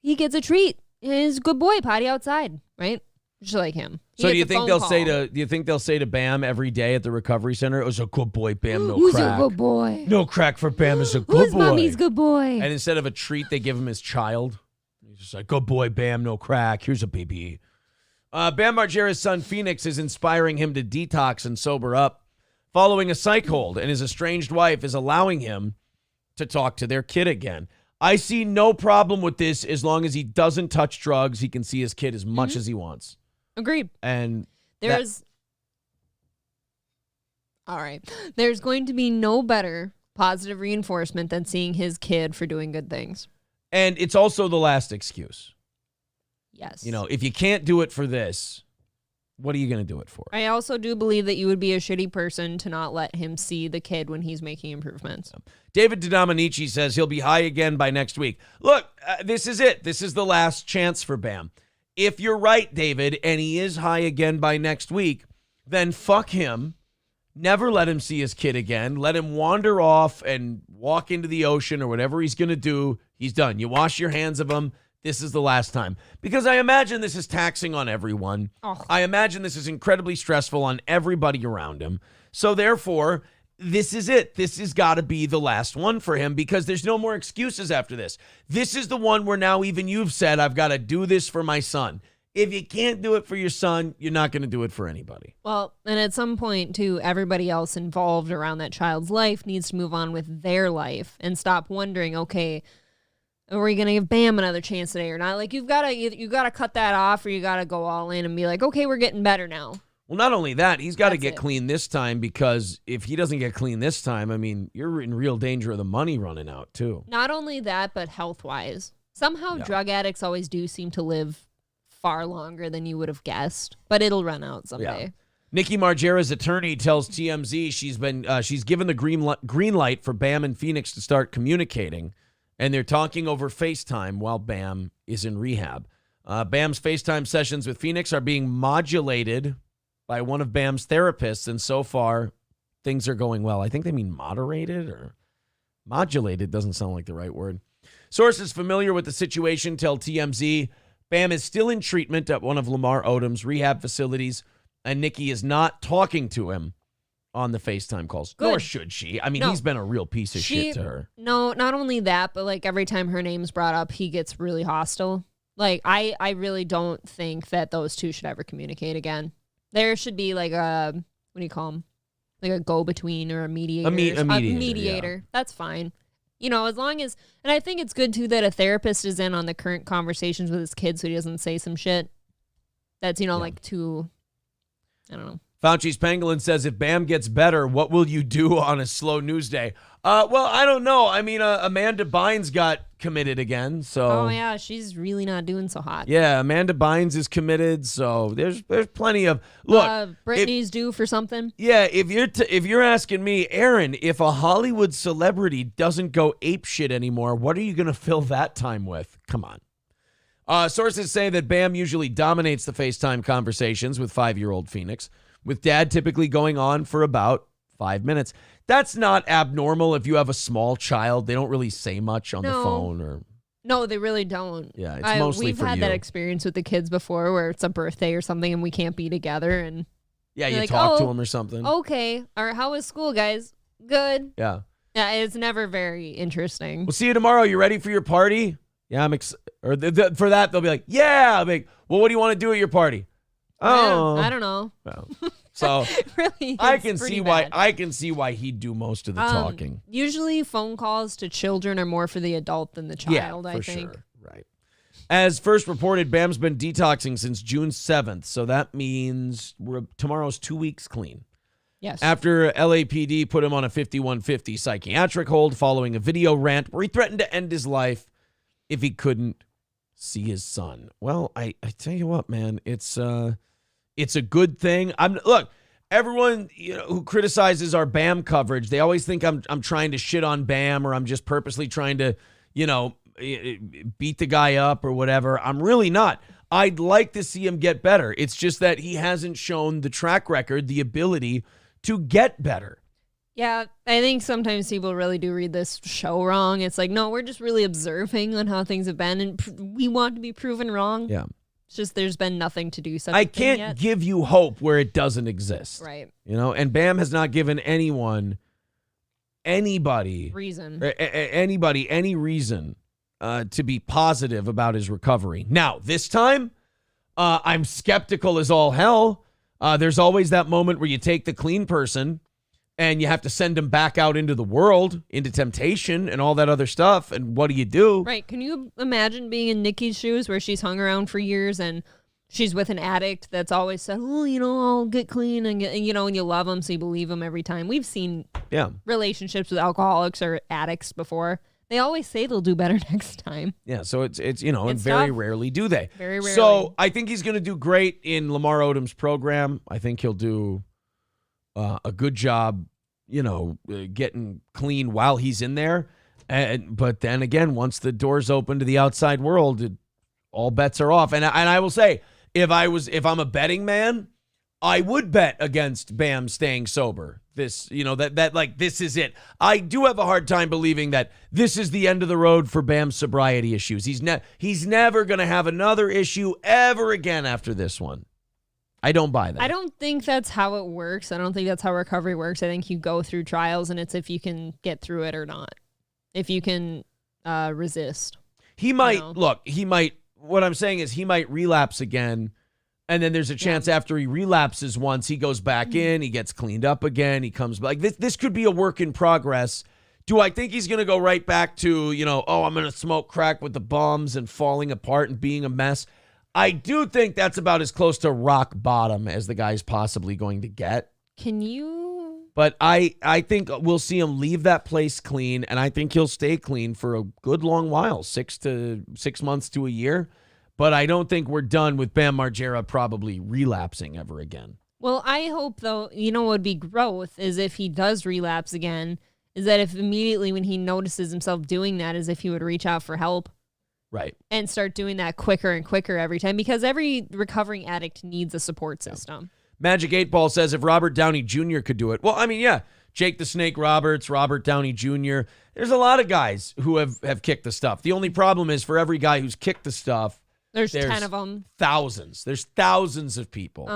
he gets a treat. He's a good boy, potty outside, right? Just like him. So do you think they'll say to Bam every day at the recovery center, it was a good boy, Bam, no Who's crack. a good boy? No crack for Bam is a good Who's boy. mommy's good boy? And instead of a treat, they give him his child. He's just like, good boy, Bam, no crack. Here's a baby. Bam Margera's son, Phoenix, is inspiring him to detox and sober up following a psych hold, and his estranged wife is allowing him to talk to their kid again. I see no problem with this as long as he doesn't touch drugs. He can see his kid as much as he wants. Agreed. And all right. There's going to be no better positive reinforcement than seeing his kid for doing good things. And it's also the last excuse. Yes. You know, if you can't do it for this, what are you going to do it for? I also do believe that you would be a shitty person to not let him see the kid when he's making improvements. David DiDomenici says he'll be high again by next week. Look, this is it. This is the last chance for Bam. If you're right, David, and he is high again by next week, then fuck him. Never let him see his kid again. Let him wander off and walk into the ocean or whatever he's going to do. He's done. You wash your hands of him. This is the last time. Because I imagine this is taxing on everyone. Oh. I imagine this is incredibly stressful on everybody around him. So therefore, this is it. This has got to be the last one for him because there's no more excuses after this. This is the one where now even you've said, I've got to do this for my son. If you can't do it for your son, you're not going to do it for anybody. Well, and at some point, too, everybody else involved around that child's life needs to move on with their life and stop wondering, okay, are we going to give Bam another chance today or not? Like, you've got to cut that off or you got to go all in and be like, okay, we're getting better now. Well, not only that, he's got to get clean this time because if he doesn't get clean this time, I mean, you're in real danger of the money running out, too. Not only that, but health-wise. Somehow drug addicts always do seem to live far longer than you would have guessed, but it'll run out someday. Yeah. Nikki Margera's attorney tells TMZ she's given the green light for Bam and Phoenix to start communicating, and they're talking over FaceTime while Bam is in rehab. Bam's FaceTime sessions with Phoenix are being modulated by one of Bam's therapists, and so far, things are going well. I think they mean moderated or modulated doesn't sound like the right word. Sources familiar with the situation tell TMZ Bam is still in treatment at one of Lamar Odom's rehab facilities. and Nikki is not talking to him on the FaceTime calls. Good. Nor should she. I mean, No. he's been a real piece of shit to her. No, not only that, but like every time her name's brought up, he gets really hostile. Like I really don't think that those two should ever communicate again. There should be like a, what do you call them? Like a go-between or a mediator. A mediator. Yeah. That's fine. You know, as long as, and I think it's good too that a therapist is in on the current conversations with his kids so he doesn't say some shit that's, like too, I don't know. Fauci's Pangolin says, if Bam gets better, what will you do on a slow news day? Well, I don't know. I mean, Amanda Bynes got committed again, so. Oh, yeah, she's really not doing so hot. Yeah, Amanda Bynes is committed, so there's plenty of look. Britney's due for something. Yeah, if you're asking me, Aaron, if a Hollywood celebrity doesn't go apeshit anymore, what are you gonna fill that time with? Come on. Sources say that Bam usually dominates the FaceTime conversations with 5-year-old Phoenix, with Dad typically going on for about 5 minutes. That's not abnormal if you have a small child. They don't really say much on the phone or. No, they really don't. Yeah, it's mostly we've for had you. that experience with the kids before where it's a birthday or something and we can't be together and yeah, you like, talk to them or something. Okay. Or how was school, guys? Good. Yeah. Yeah, it's never very interesting. We'll see you tomorrow. You ready for your party? Yeah, I'm for that they'll be like, yeah. I'll be like, well, what do you want to do at your party? Oh, I don't know. Well, so really, I can see why he'd do most of the talking. Usually, phone calls to children are more for the adult than the child. Yeah, I think. Sure. Right. As first reported, Bam's been detoxing since June 7th, so that means tomorrow's 2 weeks clean. Yes. After LAPD put him on a 5150 psychiatric hold following a video rant where he threatened to end his life if he couldn't see his son. Well, I tell you what, man, it's a good thing. Look, everyone who criticizes our Bam coverage, they always think I'm trying to shit on Bam or I'm just purposely trying to, beat the guy up or whatever. I'm really not. I'd like to see him get better. It's just that he hasn't shown the track record, the ability to get better. Yeah, I think sometimes people really do read this show wrong. It's like, no, we're just really observing on how things have been, and we want to be proven wrong. Yeah. It's just there's been nothing to do such I a thing can't yet. give you hope where it doesn't exist. Right. And Bam has not given anybody reason, any reason to be positive about his recovery. Now, this time, I'm skeptical as all hell. There's always that moment where you take the clean person and you have to send him back out into the world, into temptation and all that other stuff. And what do? Right. Can you imagine being in Nikki's shoes where she's hung around for years and she's with an addict that's always said, I'll get clean and and you love him, so you believe him every time. We've seen relationships with alcoholics or addicts before. They always say they'll do better next time. Yeah, so it's and very rarely do they. Very rarely. So I think he's going to do great in Lamar Odom's program. I think he'll do a good job, getting clean while he's in there. But then again, once the doors open to the outside world, all bets are off. And I will say, if I'm a betting man, I would bet against Bam staying sober. This, this is it. I do have a hard time believing that this is the end of the road for Bam's sobriety issues. He's never going to have another issue ever again after this one. I don't buy that. I don't think that's how it works. I don't think that's how recovery works. I think you go through trials and it's if you can get through it or not. If you can resist. He might, what I'm saying is he might relapse again. And then there's a chance after he relapses once, he goes back in, he gets cleaned up again, he comes back. This could be a work in progress. Do I think he's going to go right back to, I'm going to smoke crack with the bums and falling apart and being a mess? I do think that's about as close to rock bottom as the guy's possibly going to get. Can you? But I think we'll see him leave that place clean, and I think he'll stay clean for a good long while, 6 months to a year. But I don't think we're done with Bam Margera probably relapsing ever again. Well, I hope, though, what would be growth is if he does relapse again, is that if immediately when he notices himself doing that, is if he would reach out for help. Right. And start doing that quicker and quicker every time, because every recovering addict needs a support system. Magic 8 Ball says if Robert Downey Jr. could do it. Well, I mean, yeah, Jake the Snake Roberts, Robert Downey Jr. There's a lot of guys who have kicked the stuff. The only problem is for every guy who's kicked the stuff, There's 10 of them. Thousands. There's thousands of people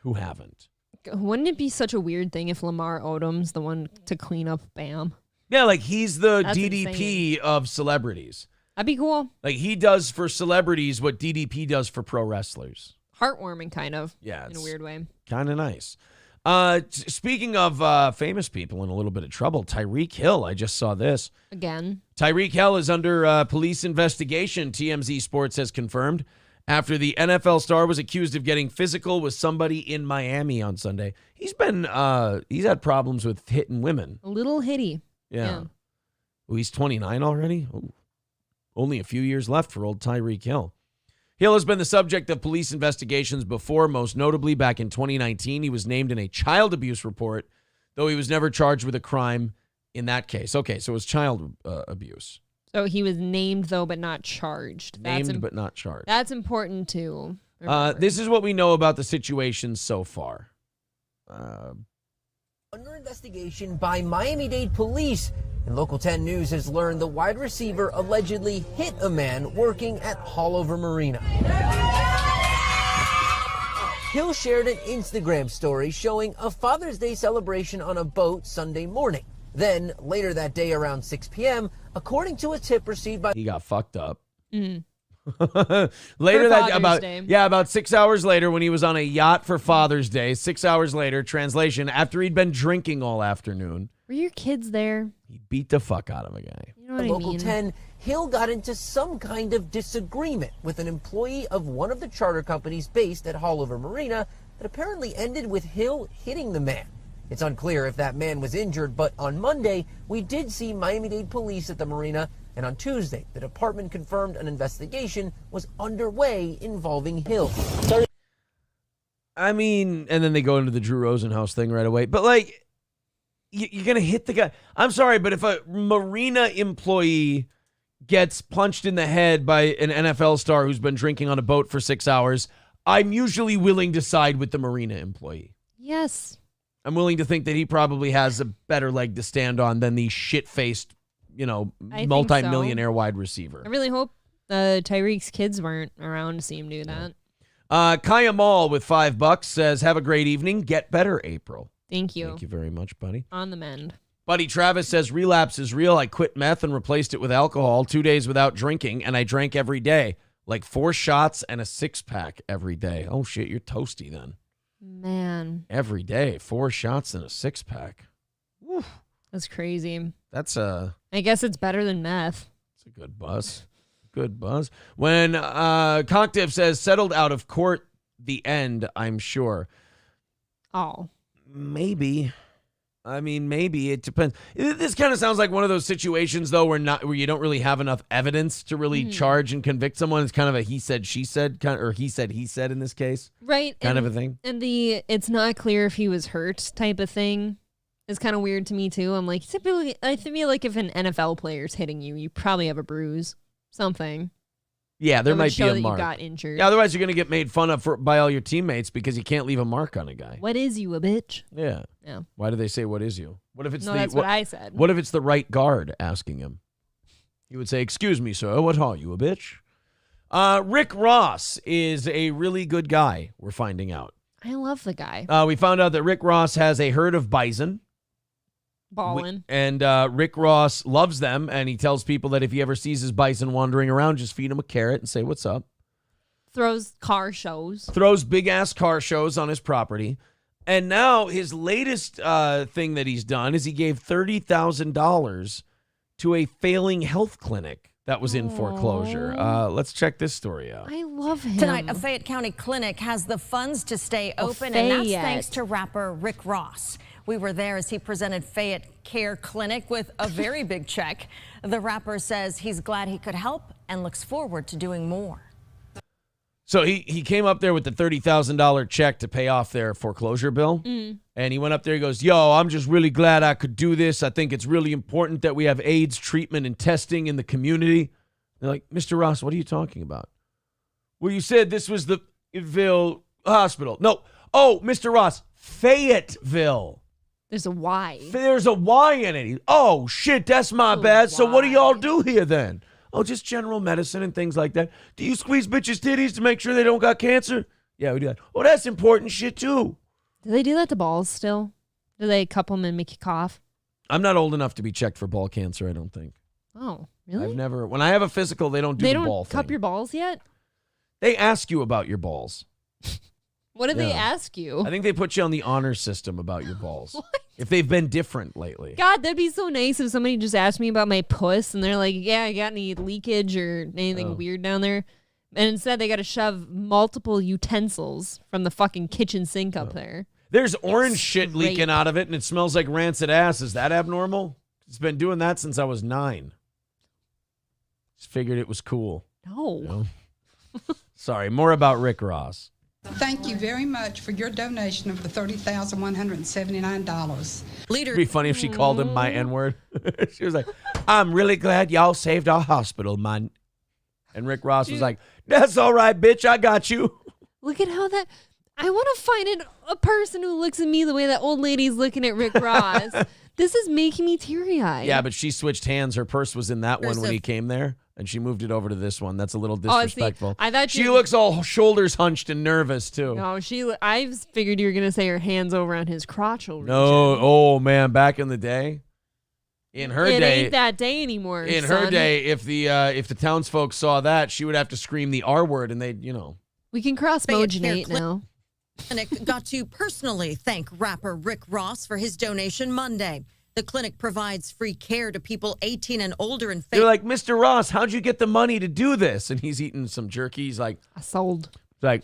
who haven't. Wouldn't it be such a weird thing if Lamar Odom's the one to clean up Bam? Yeah, like he's the That's DDP of celebrities. That'd be cool. Like he does for celebrities what DDP does for pro wrestlers. Heartwarming, kind of. Yeah, in a weird way. Kind of nice. Speaking of famous people in a little bit of trouble, Tyreek Hill, I just saw this. Again. Tyreek Hill is under police investigation, TMZ Sports has confirmed, after the NFL star was accused of getting physical with somebody in Miami on Sunday. He's had problems with hitting women. A little hitty. Yeah. Oh, he's 29 already? Ooh. Only a few years left for old Tyreek Hill. Hill has been the subject of police investigations before, most notably back in 2019. He was named in a child abuse report, though he was never charged with a crime in that case. Okay, so it was child abuse. So he was named, though, but not charged. Named, but not charged. That's important, too. This is what we know about the situation so far. Under investigation by Miami-Dade police, and Local 10 News has learned the wide receiver allegedly hit a man working at Haulover Marina. Hill shared an Instagram story showing a Father's Day celebration on a boat Sunday morning. Then, later that day around 6 p.m., according to a tip received by... He got fucked up. Mm. Later that Day. about 6 hours later when he was on a yacht for Father's Day, 6 hours later, translation, after he'd been drinking all afternoon. Were your kids there? He beat the fuck out of a guy. You know what Local 10, Hill got into some kind of disagreement with an employee of one of the charter companies based at Haulover Marina that apparently ended with Hill hitting the man. It's unclear if that man was injured, but on Monday, we did see Miami-Dade police at the marina, and on Tuesday, the department confirmed an investigation was underway involving Hill. I mean, and then they go into the Drew Rosenhaus thing right away. But, like, you're going to hit the guy. I'm sorry, but if a marina employee gets punched in the head by an NFL star who's been drinking on a boat for 6 hours, I'm usually willing to side with the marina employee. Yes. I'm willing to think that he probably has a better leg to stand on than the shit-faced, multi-millionaire wide receiver. I really hope Tyreek's kids weren't around to see him do that. Kaya Mall with $5 says, have a great evening. Get better, April. Thank you. Thank you very much, buddy. On the mend. Buddy Travis says, relapse is real. I quit meth and replaced it with alcohol 2 days without drinking, and I drank every day. Like 4 shots and a 6-pack every day. Oh, shit, you're toasty then. Man. Every day, 4 shots and a 6-pack. Woo. That's crazy. I guess it's better than meth. It's a good buzz. Good buzz. When Conctiv says, settled out of court, the end, I'm sure. Oh. Maybe. I mean, maybe. It depends. This kind of sounds like one of those situations, though, where you don't really have enough evidence to really charge and convict someone. It's kind of a he said, she said, or he said in this case. Right. Kind of a thing. And it's not clear if he was hurt type of thing is kind of weird to me, too. I'm like, typically, I feel like if an NFL player's hitting you, you probably have a bruise. Something. Yeah, there might be a mark. You got injured. Yeah, otherwise you're going to get made fun of by all your teammates because you can't leave a mark on a guy. What is you, a bitch? Yeah. Yeah. Why do they say, what is you? What if it's that's what I said. What if it's the right guard asking him? He would say, excuse me, sir, what are you, a bitch? Rick Ross is a really good guy, we're finding out. I love the guy. We found out that Rick Ross has a herd of bison. Ballin'. And Rick Ross loves them, and he tells people that if he ever sees his bison wandering around, just feed him a carrot and say, what's up? Throws car shows. Throws big-ass car shows on his property. And now his latest thing that he's done is he gave $30,000 to a failing health clinic that was in foreclosure. Let's check this story out. I love him. Tonight, a Fayette County clinic has the funds to stay open, and that's thanks to rapper Rick Ross. We were there as he presented Fayette Care Clinic with a very big check. The rapper says he's glad he could help and looks forward to doing more. So he came up there with the $30,000 check to pay off their foreclosure bill. And he went up there, he goes, yo, I'm just really glad I could do this. I think it's really important that we have AIDS treatment and testing in the community. They're like, Mr. Ross, what are you talking about? Well, you said this was the Fayetteville hospital. No. Oh, Mr. Ross, Fayetteville. There's a Y. There's a Y in it. Oh, shit, that's my bad. So what do y'all do here then? Oh, just general medicine and things like that. Do you squeeze bitches' titties to make sure they don't got cancer? Yeah, we do that. Oh, that's important shit too. Do they do that to balls still? Do they cup them and make you cough? I'm not old enough to be checked for ball cancer, I don't think. Oh, really? I've never. When I have a physical, they don't do the ball They don't cup thing. your balls yet? They ask you about your balls. What do they ask you? I think they put you on the honor system about your balls. If they've been different lately. God, that'd be so nice if somebody just asked me about my puss and they're like, yeah, you got any leakage or anything weird down there? And instead they got to shove multiple utensils from the fucking kitchen sink up there. There's orange shit leaking out of it and it smells like rancid ass. Is that abnormal? It's been doing that since I was 9. Just figured it was cool. No. You know? Sorry, more about Rick Ross. Thank you very much for your donation of the $30,179. It'd be funny if she called him my N-word. She was like, I'm really glad y'all saved our hospital, man. And Rick Ross was like, that's all right, bitch. I got you. Look at how that... I want to find a person who looks at me the way that old lady's looking at Rick Ross. This is making me teary-eyed. Yeah, but she switched hands. Her purse was in that one when he came there, and she moved it over to this one. That's a little disrespectful. I thought she looks all shoulders hunched and nervous, too. No, I figured you were going to say her hands over on his crotchal region. No, oh, man, back in the day. In her it day, ain't that day anymore. In son. her day, if the townsfolk saw that, she would have to scream the R word, and they'd, We can cross-mogenate now. Clinic got to personally thank rapper Rick Ross for his donation Monday. The clinic provides free care to people 18 and older in They're like, Mr. Ross, how'd you get the money to do this? And he's eating some jerky. He's like, I sold. It's like,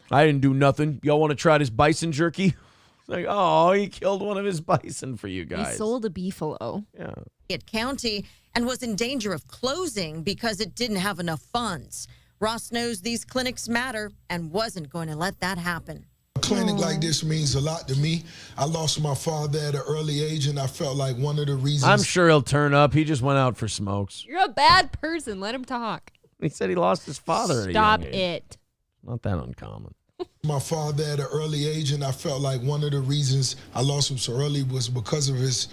I didn't do nothing. Y'all want to try this bison jerky? It's like, oh, he killed one of his bison for you guys. He sold a beefalo. Yeah. County and was in danger of closing because it didn't have enough funds. Ross knows these clinics matter and wasn't going to let that happen. A clinic like this means a lot to me. I lost my father at an early age, and I felt like one of the reasons... I'm sure he'll turn up. He just went out for smokes. You're a bad person. Let him talk. He said he lost his father at a Stop young age. it. Not that uncommon. My father at an early age, and I felt like one of the reasons I lost him so early was because of his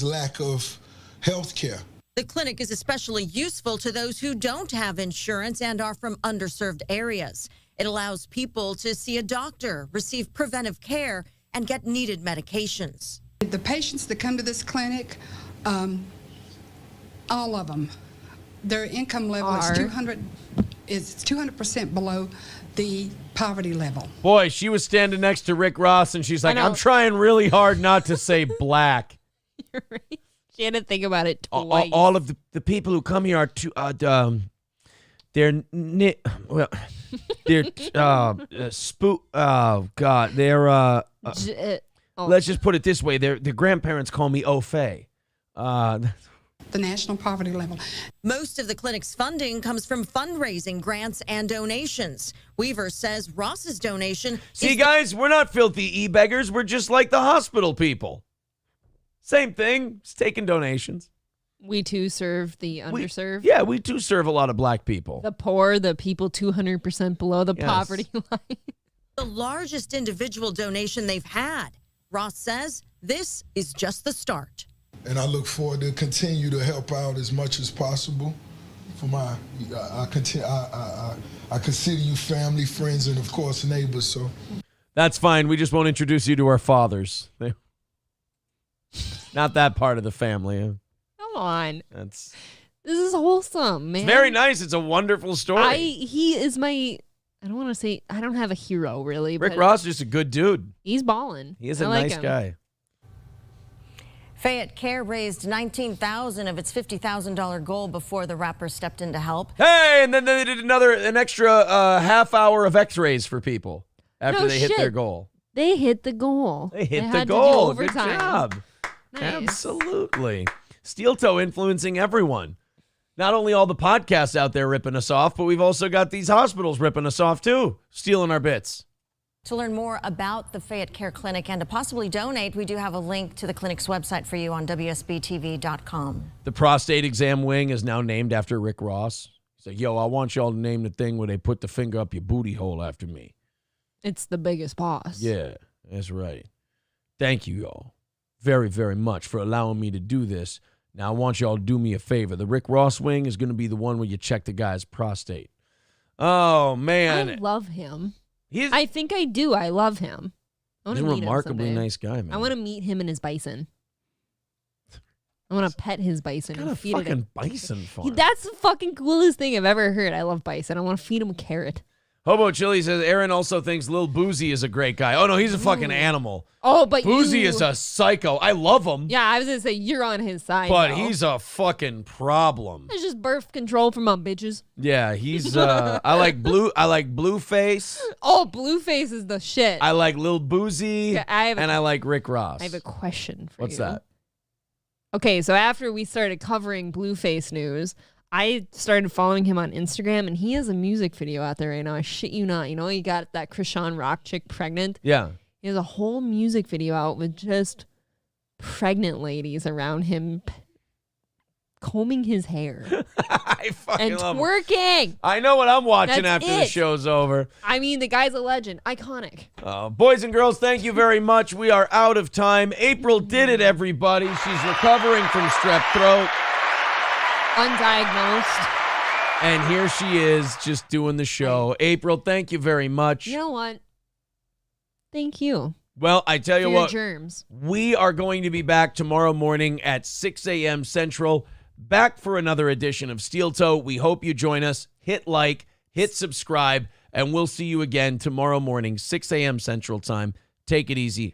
lack of health care. The clinic is especially useful to those who don't have insurance and are from underserved areas. It allows people to see a doctor, receive preventive care, and get needed medications. The patients that come to this clinic, all of them, their income level is 200% below the poverty level. Boy, she was standing next to Rick Ross, and she's like, I'm trying really hard not to say black. You're right. She had to think about it twice. All of the people who come here are they're let's just put it this way, their grandparents call me O'Fay. The national poverty level. Most of the clinic's funding comes from fundraising, grants, and donations. Weaver says Ross's donation... See, guys, we're not filthy e-beggars. We're just like the hospital people. Same thing. It's taking donations. We too serve the underserved. We too serve a lot of black people. The poor, the people 200% below the poverty line. The largest individual donation they've had. Ross says this is just the start. And I look forward to continue to help out as much as possible. I consider you family, friends, and of course neighbors. So that's fine. We just won't introduce you to our fathers. Not that part of the family. Come on. This is wholesome, man. It's very nice. It's a wonderful story. He is my... I don't want to say... I don't have a hero, really. Rick but Ross is just a good dude. He's balling. He is a like nice him. guy. Fayette Care raised $19,000 of its $50,000 goal before the rapper stepped in to help. Hey, and then they did an extra half hour of x-rays for people after they hit their goal. They hit the goal. They hit the had goal. To do Good overtime. job. Nice. Absolutely. Steel Toe influencing everyone. Not only all the podcasts out there ripping us off, but we've also got these hospitals ripping us off too, stealing our bits. To learn more about the Fayette Care Clinic and to possibly donate, we do have a link to the clinic's website for you on WSBTV.com. The prostate exam wing is now named after Rick Ross. He's like, yo, I want y'all to name the thing where they put the finger up your booty hole after me. It's the biggest boss. Yeah, that's right. Thank you, y'all, very, very much for allowing me to do this. Now, I want y'all to do me a favor. The Rick Ross wing is going to be the one where you check the guy's prostate. Oh, man. I love him. I think I do. I love him. I He's a wanna meet him remarkably someday. nice guy, man. I want to meet him and his bison. I want to pet his bison What and a feed it. fucking bison farm. That's the fucking coolest thing I've ever heard. I love bison. I want to feed him a carrot. Hobo Chili says Aaron also thinks Lil Boozy is a great guy. Oh no, he's a fucking animal. Oh, but Boozy you- is a psycho. I love him. Yeah, I was gonna say you're on his side. But though. he's a fucking problem. It's just birth control for my bitches. Yeah, he's I like Blueface. Oh, Blueface is the shit. I like Lil Boozy. Yeah, I like Rick Ross. have a question for What's you. that? Okay, so after we started covering Blueface news, I started following him on Instagram, and he has a music video out there right now. I shit you not. You know, he got that Krishan Rock chick pregnant. Yeah. He has a whole music video out with just pregnant ladies around him combing his hair I fucking and love him. twerking. I know what I'm watching That's after the it. show's over. I mean, the guy's a legend. Iconic. Boys and girls, thank you very much. We are out of time. April did it, everybody. She's recovering from strep throat. Undiagnosed. And here she is just doing the show. April, thank you very much. You know what? Thank you. Well, I tell you For your what, germs. we are going to be back tomorrow morning at 6 a.m. Central, back for another edition of Steel Toe. We hope you join us. Hit like, hit subscribe, and we'll see you again tomorrow morning, 6 a.m. Central Time. Take it easy.